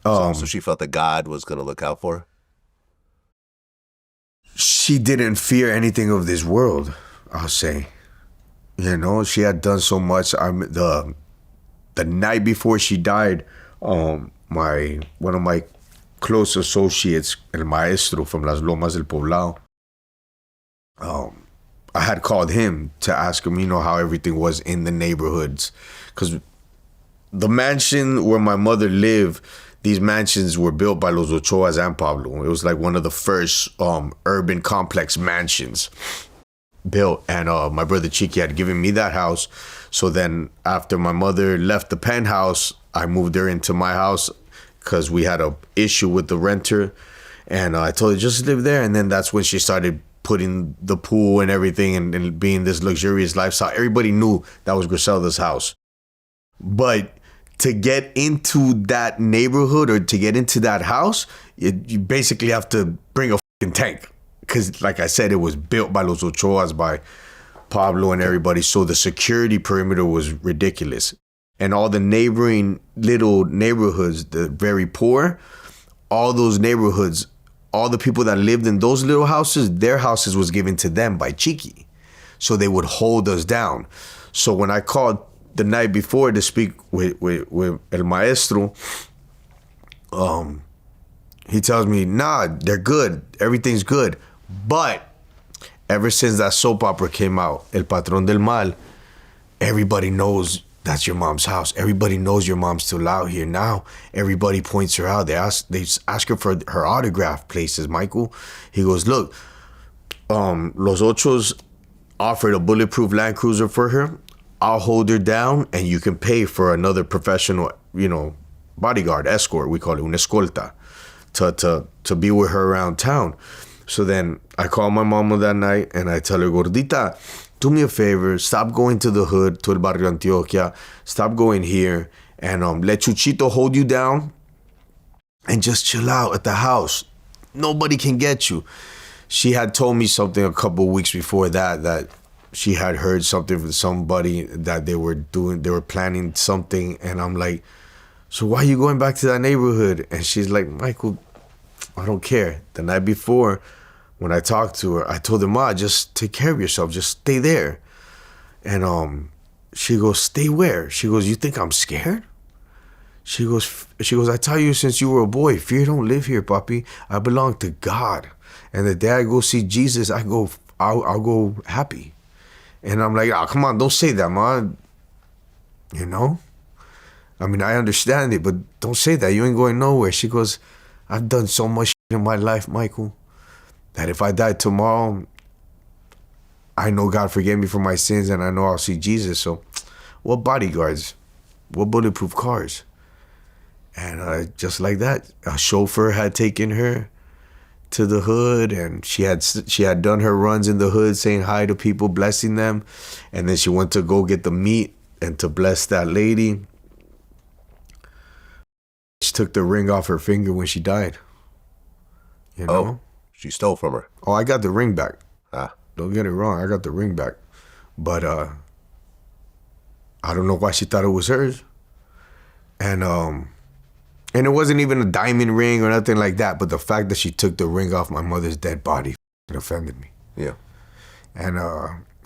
So she felt that God was going to look out for her?
She didn't fear anything of this world, I'll say. You know, she had done so much. The night before she died, one of my close associates, El Maestro from Las Lomas del Poblado, I had called him to ask him, you know, how everything was in the neighborhoods. Because the mansion where my mother lived, these mansions were built by Los Ochoas and Pablo. It was like one of the first urban complex mansions built. And my brother Chiqui had given me that house. So then after my mother left the penthouse, I moved her into my house because we had a issue with the renter. And I told her, just live there. And then that's when she started putting the pool and everything and being this luxurious lifestyle. Everybody knew that was Griselda's house. But to get into that neighborhood or to get into that house, you basically have to bring a fucking tank. Because like I said, it was built by Los Ochoas, by Pablo and everybody. So the security perimeter was ridiculous. And all the neighboring little neighborhoods, the very poor, all those neighborhoods, all the people that lived in those little houses, their houses was given to them by Chiqui. So they would hold us down. So when I called the night before to speak with El Maestro, he tells me, nah, they're good. Everything's good. But ever since that soap opera came out, El Patrón del Mal, everybody knows that's your mom's house. Everybody knows your mom's still out here now. Everybody points her out. They ask her for her autograph places, Michael. He goes, look, Los Ochos offered a bulletproof Land Cruiser for her. I'll hold her down and you can pay for another professional, you know, bodyguard, escort, we call it, un escolta, to be with her around town. So then I call my mama that night and I tell her, Gordita, do me a favor, stop going to the hood, to El Barrio Antioquia, stop going here, and let Chuchito hold you down and just chill out at the house. Nobody can get you. She had told me something a couple of weeks before that she had heard something from somebody that they were planning something, and I'm like, so why are you going back to that neighborhood? And she's like, Michael, I don't care. The night before, when I talked to her, I told her, Ma, just take care of yourself. Just stay there. And she goes, stay where? She goes, you think I'm scared? She goes, I tell you since you were a boy, fear don't live here, papi. I belong to God. And the day I go see Jesus, I'll go happy. And I'm like, oh, come on, don't say that, Ma. You know? I mean, I understand it, but don't say that. You ain't going nowhere. She goes, I've done so much in my life, Michael, that if I die tomorrow, I know God forgave me for my sins and I know I'll see Jesus. So what bodyguards? What bulletproof cars? And just like that, a chauffeur had taken her to the hood, and she had done her runs in the hood saying hi to people, blessing them. And then she went to go get the meat and to bless that lady. She took the ring off her finger when she died. You know?
Oh, she stole from her.
Oh, I got the ring back.
Ah.
Don't get it wrong. I got the ring back. But I don't know why she thought it was hers. And it wasn't even a diamond ring or nothing like that. But the fact that she took the ring off my mother's dead body offended me.
Yeah.
And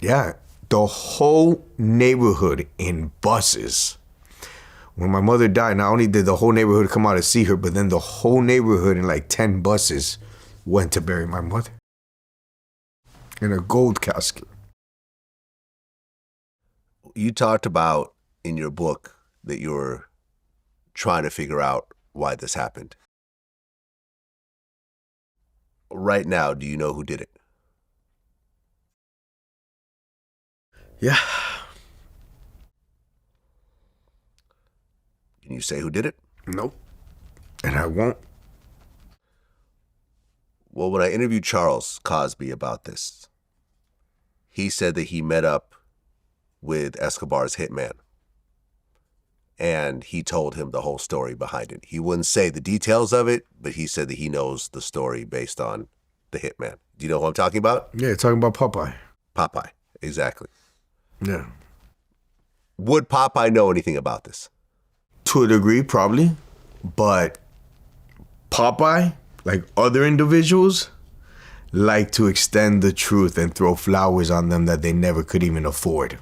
yeah, the whole neighborhood in buses. When my mother died, not only did the whole neighborhood come out to see her, but then the whole neighborhood in like 10 buses went to bury my mother in a gold casket.
You talked about in your book that you're trying to figure out why this happened. Right now, do you know who did it?
Yeah.
Can you say who did it?
Nope. And I won't.
Well, when I interviewed Charles Cosby about this, he said that he met up with Escobar's hitman. And he told him the whole story behind it. He wouldn't say the details of it, but he said that he knows the story based on the hitman. Do you know who I'm talking about?
Yeah, talking about Popeye.
Popeye, exactly.
Yeah.
Would Popeye know anything about this?
To a degree, probably. But Popeye, like other individuals, like to extend the truth and throw flowers on them that they never could even afford.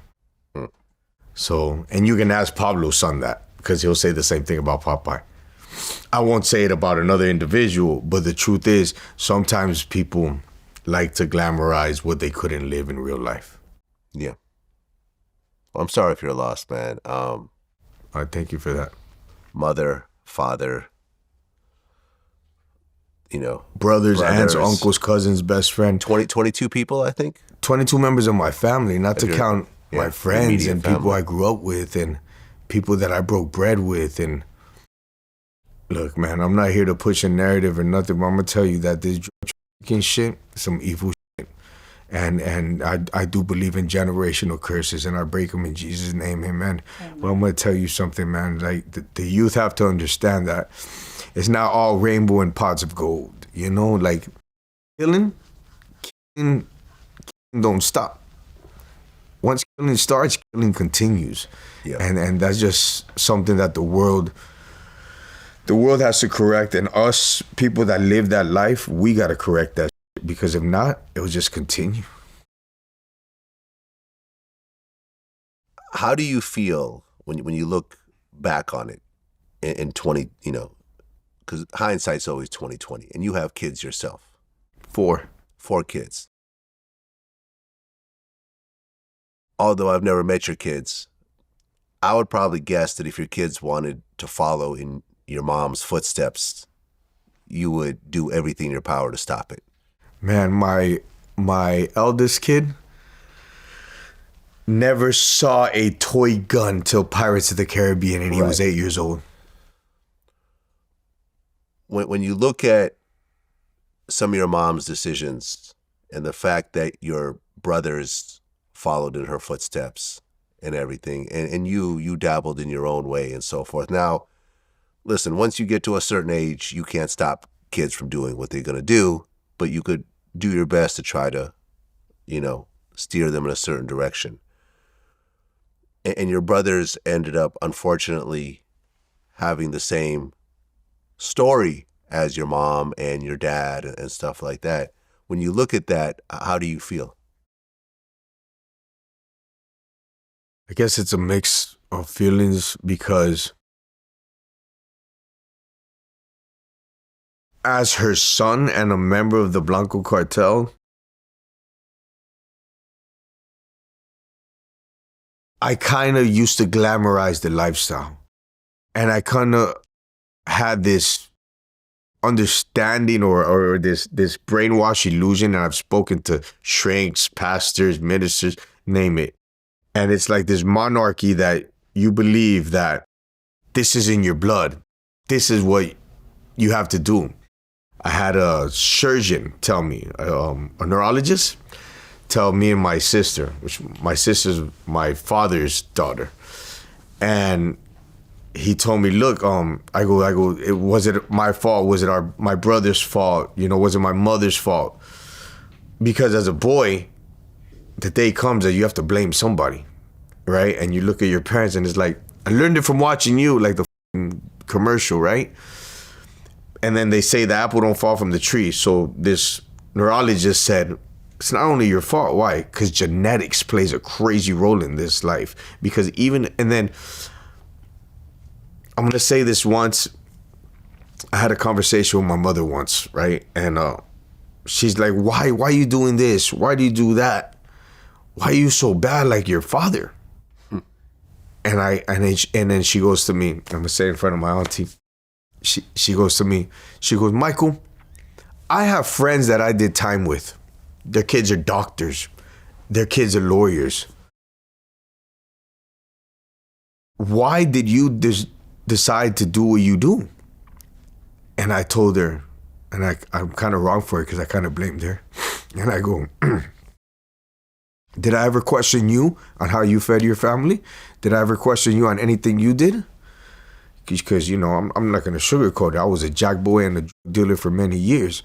So, and you can ask Pablo's son that, because he'll say the same thing about Popeye. I won't say it about another individual, but the truth is, sometimes people like to glamorize what they couldn't live in real life.
Yeah. Well, I'm sorry if you're lost, man.
I thank you for that.
Mother, father, you know.
Brothers, aunts, uncles, cousins, best friend.
22 people, I think?
22 members of my family, not to count my friends and people I grew up with and people that I broke bread with. And look, man, I'm not here to push a narrative or nothing, but I'm going to tell you that this drug trafficking shit is some evil shit. And I do believe in generational curses, and I break them in Jesus' name, amen. But I'm going to tell you something, man. Like, the youth have to understand that it's not all rainbow and pots of gold, you know? Like, killing don't stop. Once killing starts, killing continues.
Yeah.
And that's just something that the world has to correct. And us, people that live that life, we got to correct that shit, because if not, it will just continue.
How do you feel when you look back on it in 20, you know, because hindsight's always 20/20, and you have kids yourself.
4
kids. Although I've never met your kids, I would probably guess that if your kids wanted to follow in your mom's footsteps, you would do everything in your power to stop it.
Man, my eldest kid never saw a toy gun till Pirates of the Caribbean, and he was 8 years old.
When you look at some of your mom's decisions and the fact that your brothers followed in her footsteps and everything, and you dabbled in your own way and so forth. Now, listen, once you get to a certain age, you can't stop kids from doing what they're going to do, but you could do your best to try to, you know, steer them in a certain direction. And your brothers ended up, unfortunately, having the same story as your mom and your dad and stuff like that. When you look at that, how do you feel?
I guess it's a mix of feelings, because as her son and a member of the Blanco cartel, I kind of used to glamorize the lifestyle. And I kind of had this understanding or this brainwash illusion, and I've spoken to shrinks, pastors, ministers, name it. And it's like this monarchy that you believe that this is in your blood. This is what you have to do. I had a surgeon tell me, a neurologist, tell me and my sister, which my sister's my father's daughter. And he told me, look, I go, was it my fault? Was it my brother's fault? You know, was it my mother's fault? Because as a boy, the day comes that you have to blame somebody, right? And you look at your parents and it's like, I learned it from watching you, like the commercial, right? And then they say the apple don't fall from the tree. So this neurologist said, it's not only your fault. Why? Because genetics plays a crazy role in this life. Because and then I'm going to say this once. I had a conversation with my mother once, right? And she's like, why are you doing this? Why do you do that? Why are you so bad like your father? And then she goes to me, I'm gonna say in front of my auntie, she goes to me, she goes, Michael, I have friends that I did time with. Their kids are doctors. Their kids are lawyers. Why did you decide to do what you do? And I told her, and I'm kind of wrong for it because I kind of blamed her. And I go, did I ever question you on how you fed your family? Did I ever question you on anything you did? Because, I'm not going to sugarcoat it. I was a jack boy and a drug dealer for many years.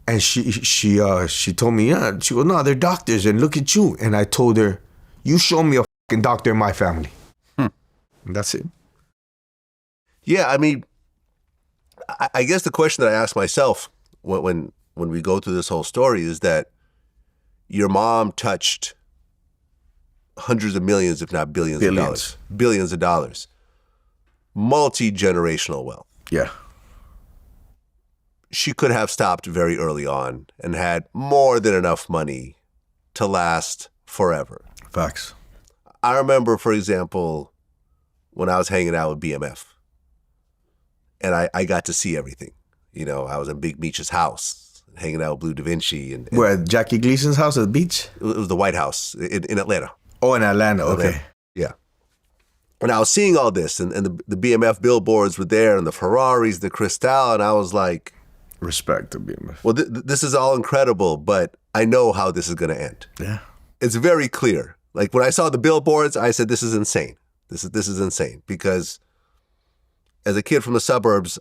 And she told me, yeah. She goes, no, they're doctors and look at you. And I told her, you show me a fucking doctor in my family. And that's it.
Yeah, I mean, I guess the question that I ask myself when we go through this whole story is that your mom touched hundreds of millions, if not billions of dollars. Billions of dollars. Multi-generational wealth.
Yeah.
She could have stopped very early on and had more than enough money to last forever.
Facts.
I remember, for example, when I was hanging out with BMF and I got to see everything. I was in Big Meech's house, hanging out with Blue Da Vinci. And
where, at Jackie Gleason's house at the beach?
It was the White House in Atlanta.
Oh, in Atlanta, okay.
Yeah. And I was seeing all this, and the BMF billboards were there, and the Ferraris, the Cristal, and I was like...
Respect to BMF.
Well, this is all incredible, but I know how this is going to end.
Yeah.
It's very clear. Like, when I saw the billboards, I said, this is insane. This is insane, because as a kid from the suburbs,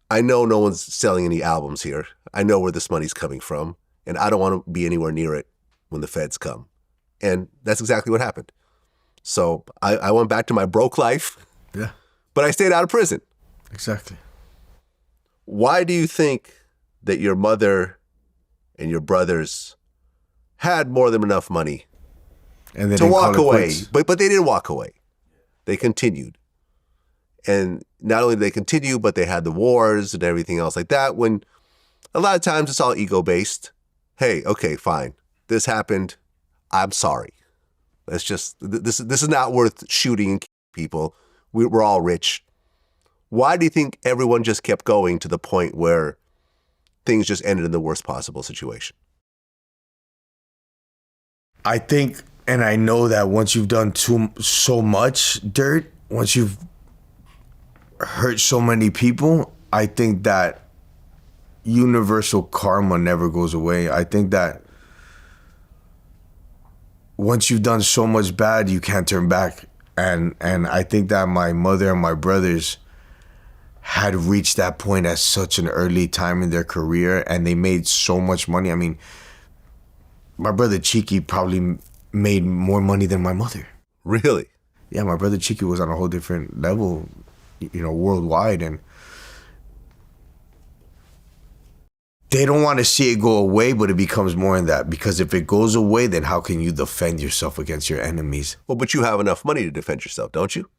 I know no one's selling any albums here. I know where this money's coming from, and I don't want to be anywhere near it when the feds come. And that's exactly what happened. So I went back to my broke life,
yeah,
but I stayed out of prison.
Exactly.
Why do you think that your mother and your brothers had more than enough money to walk away? But they didn't walk away. They continued. And not only did they continue, but they had the wars and everything else like that, when a lot of times it's all ego-based. Hey, okay, fine. This happened. I'm sorry. Let's just, this is not worth shooting people. We're all rich. Why do you think everyone just kept going to the point where things just ended in the worst possible situation?
I think, and I know that once you've done so much dirt, once you've hurt so many people, I think that universal karma never goes away. I think that once you've done so much bad, you can't turn back. And I think that my mother and my brothers had reached that point at such an early time in their career, and they made so much money. I mean, my brother Cheeky probably made more money than my mother.
Really?
Yeah, my brother Cheeky was on a whole different level, worldwide, and they don't want to see it go away, but it becomes more than that, because if it goes away, then how can you defend yourself against your enemies?
Well, but you have enough money to defend yourself, don't you?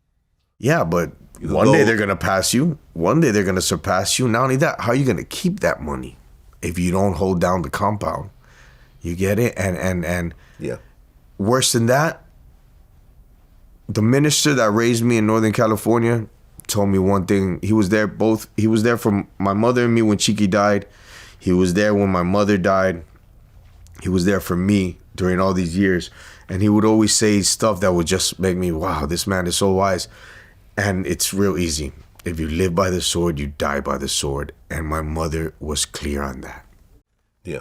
Yeah, but one day they're going to pass you. One day they're going to surpass you. Not only that, how are you going to keep that money if you don't hold down the compound? You get it? And
yeah.
Worse than that, the minister that raised me in Northern California told me one thing. He was there for my mother and me when Cheeky died. He was there when my mother died. He was there for me during all these years. And he would always say stuff that would just make me, wow, this man is so wise. And it's real easy. If you live by the sword, you die by the sword. And my mother was clear on that.
Yeah.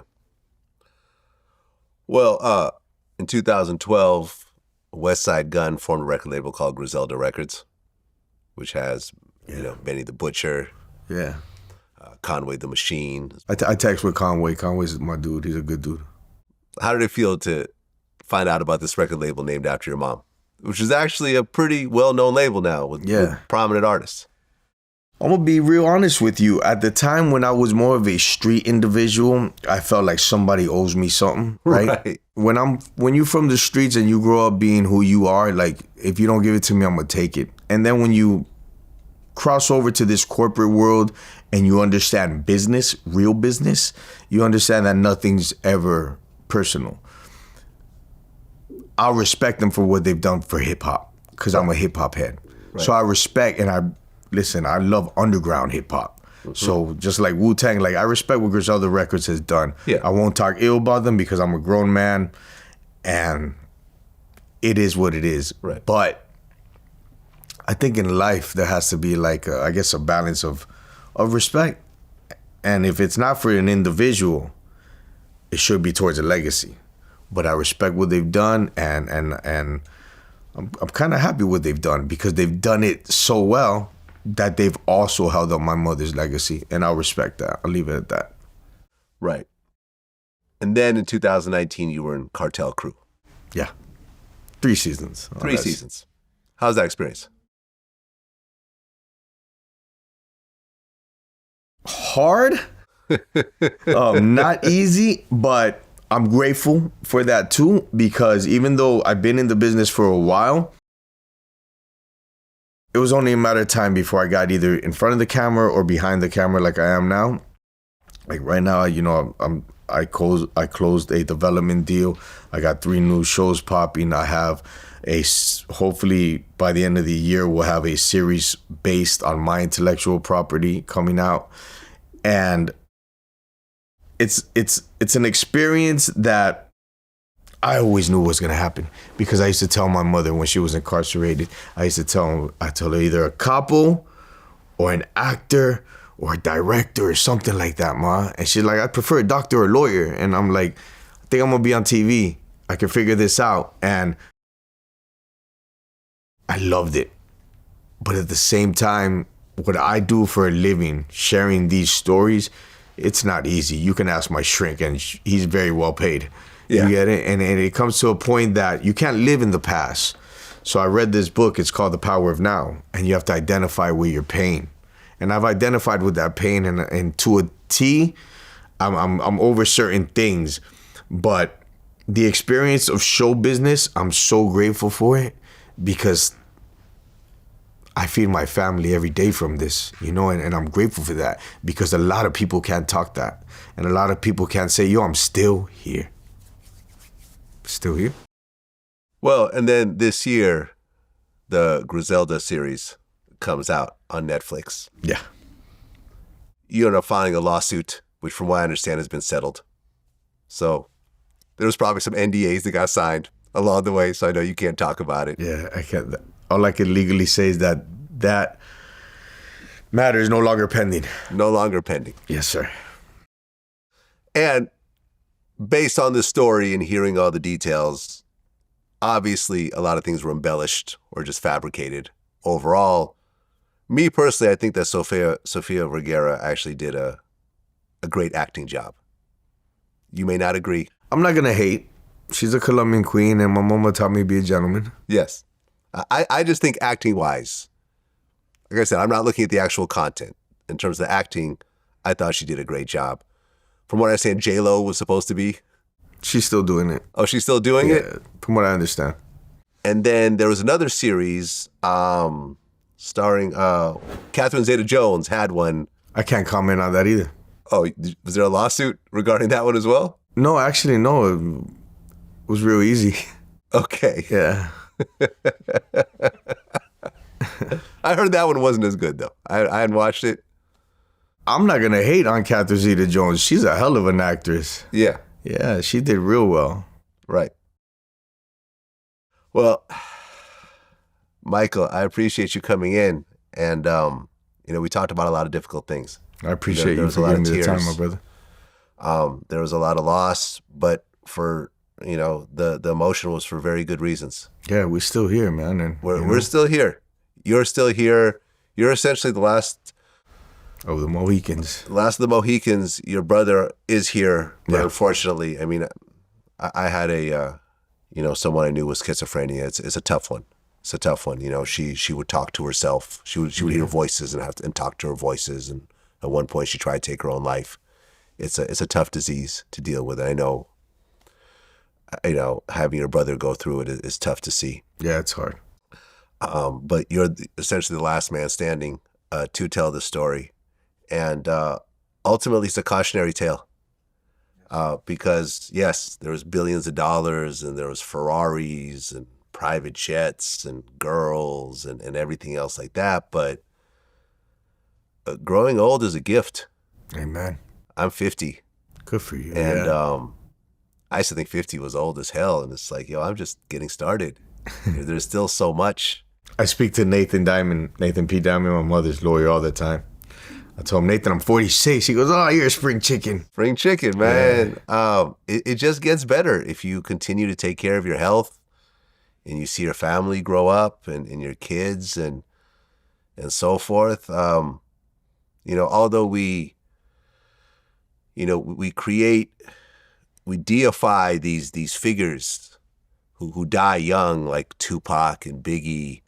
Well, in 2012, West Side Gun formed a record label called Griselda Records, which has, Benny the Butcher.
Yeah.
Conway the Machine.
I text with Conway. Conway's my dude. He's a good dude.
How did it feel to find out about this record label named after your mom, which is actually a pretty well-known label now with prominent artists?
I'm going to be real honest with you. At the time when I was more of a street individual, I felt like somebody owes me something, right? When you're from the streets and you grow up being who you are, like, if you don't give it to me, I'm going to take it. And then when you cross over to this corporate world and you understand business, real business, you understand that nothing's ever personal. I'll respect them for what they've done for hip hop, because I'm a hip hop head. Right. So I respect and I love underground hip hop. Mm-hmm. So just like Wu-Tang, like I respect what Griselda Records has done.
Yeah.
I won't talk ill about them because I'm a grown man and it is what it is.
Right.
But I think in life there has to be like I guess a balance of respect. And if it's not for an individual, it should be towards a legacy. But I respect what they've done and I'm kind of happy what they've done because they've done it so well that they've also held up my mother's legacy, and I'll respect that. I'll leave it at that.
Right. And then in 2019, you were in Cartel Crew.
Yeah. 3 seasons.
3 seasons. How's that experience?
Hard. Not easy, but I'm grateful for that too, because even though I've been in the business for a while, it was only a matter of time before I got either in front of the camera or behind the camera like I am now. Like right now, you know, I closed a development deal. I got 3 new shows popping. I have hopefully by the end of the year, we'll have a series based on my intellectual property coming out. And it's an experience that I always knew was going to happen because I used to tell my mother when she was incarcerated, I told her either a capo or an actor or a director or something like that, Ma. And she's like, I prefer a doctor or a lawyer. And I'm like, I think I'm going to be on TV. I can figure this out. And I loved it. But at the same time, what I do for a living, sharing these stories, it's not easy. You can ask my shrink and he's very well paid. Yeah. You get it? And it comes to a point that you can't live in the past. So I read this book. It's called The Power of Now. And you have to identify with your pain. And I've identified with that pain. And to a T, I'm over certain things. But the experience of show business, I'm so grateful for it because I feed my family every day from this, you know, and I'm grateful for that because a lot of people can't talk that. And a lot of people can't say, yo, I'm still here. Still here.
Well, and then this year, the Griselda series comes out on Netflix.
Yeah.
You end up filing a lawsuit, which from what I understand has been settled. So there was probably some NDAs that got signed along the way, so I know you can't talk about it.
Yeah, I can't. All I can legally say is that matter is no longer pending.
No longer pending.
Yes, sir.
And based on the story and hearing all the details, obviously a lot of things were embellished or just fabricated. Overall, me personally, I think that Sofia Vergara actually did a great acting job. You may not agree.
I'm not going to hate. She's a Colombian queen and my mama taught me to be a gentleman.
Yes. I just think acting-wise, like I said, I'm not looking at the actual content. In terms of the acting, I thought she did a great job. From what I understand, J-Lo was supposed to be.
She's still doing it.
Oh, she's still doing it?
From what I understand. And
then there was another series starring Catherine Zeta-Jones had one.
I can't comment on that either.
Oh, was there a lawsuit regarding that one as well?
No, actually, no. It was real easy.
Okay.
Yeah.
I heard that one wasn't as good, though. I hadn't watched it.
I'm not going to hate on Catherine Zeta-Jones. She's a hell of an actress.
Yeah.
Yeah, she did real well.
Right. Well, Michael, I appreciate you coming in. And, we talked about a lot of difficult things.
I appreciate you for giving me the time, my brother.
There was a lot of loss, but for, the emotion was for very good reasons.
Yeah, we're still here, man. And
we're still here. You're still here. You're essentially the last
of the Mohicans.
Last of the Mohicans. Your brother is here, but
yeah.
Unfortunately, I mean, I had someone I knew with schizophrenia. It's a tough one. It's a tough one. She would talk to herself. She would hear voices and talk to her voices. And at one point, she tried to take her own life. It's a tough disease to deal with. And I know, having your brother go through it is tough to see.
Yeah, it's hard.
But you're essentially the last man standing to tell the story. And ultimately, it's a cautionary tale. Because, yes, there was billions of dollars and there was Ferraris and private jets and girls and everything else like that. But growing old is a gift.
Amen.
I'm 50.
Good for you.
And I used to think 50 was old as hell. And it's like, yo, I'm just getting started. There's still so much.
I speak to Nathan P. Diamond, my mother's lawyer, all the time. I told him, Nathan, I'm 46. He goes, oh, you're a spring chicken.
Spring chicken, man. Yeah. It just gets better if you continue to take care of your health and you see your family grow up and your kids and so forth. Although we deify these figures who die young, like Tupac and Biggie,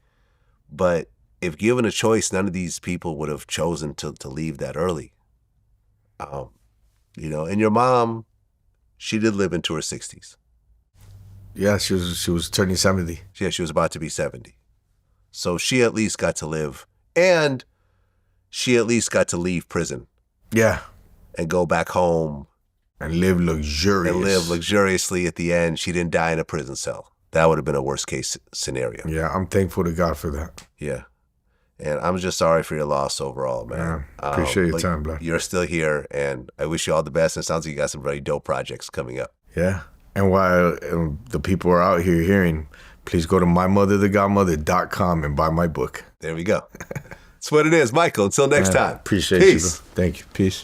but if given a choice, none of these people would have chosen to leave that early. And your mom, she did live into her 60s.
Yeah, she was turning 70.
Yeah, she was about to be 70. So she at least got to live, and she at least got to leave prison.
Yeah.
And go back home.
And live luxuriously
at the end. She didn't die in a prison cell. That would have been a worst case scenario.
Yeah, I'm thankful to God for that.
Yeah. And I'm just sorry for your loss overall, man.
Appreciate your time, Black.
You're still here, and I wish you all the best. And it sounds like you got some very dope projects coming up.
Yeah. And while the people are out here hearing, please go to mymotherthegodmother.com and buy my book.
There we go. That's what it is, Michael. Until next time.
Appreciate
Peace.
you, bro. Thank you. Peace.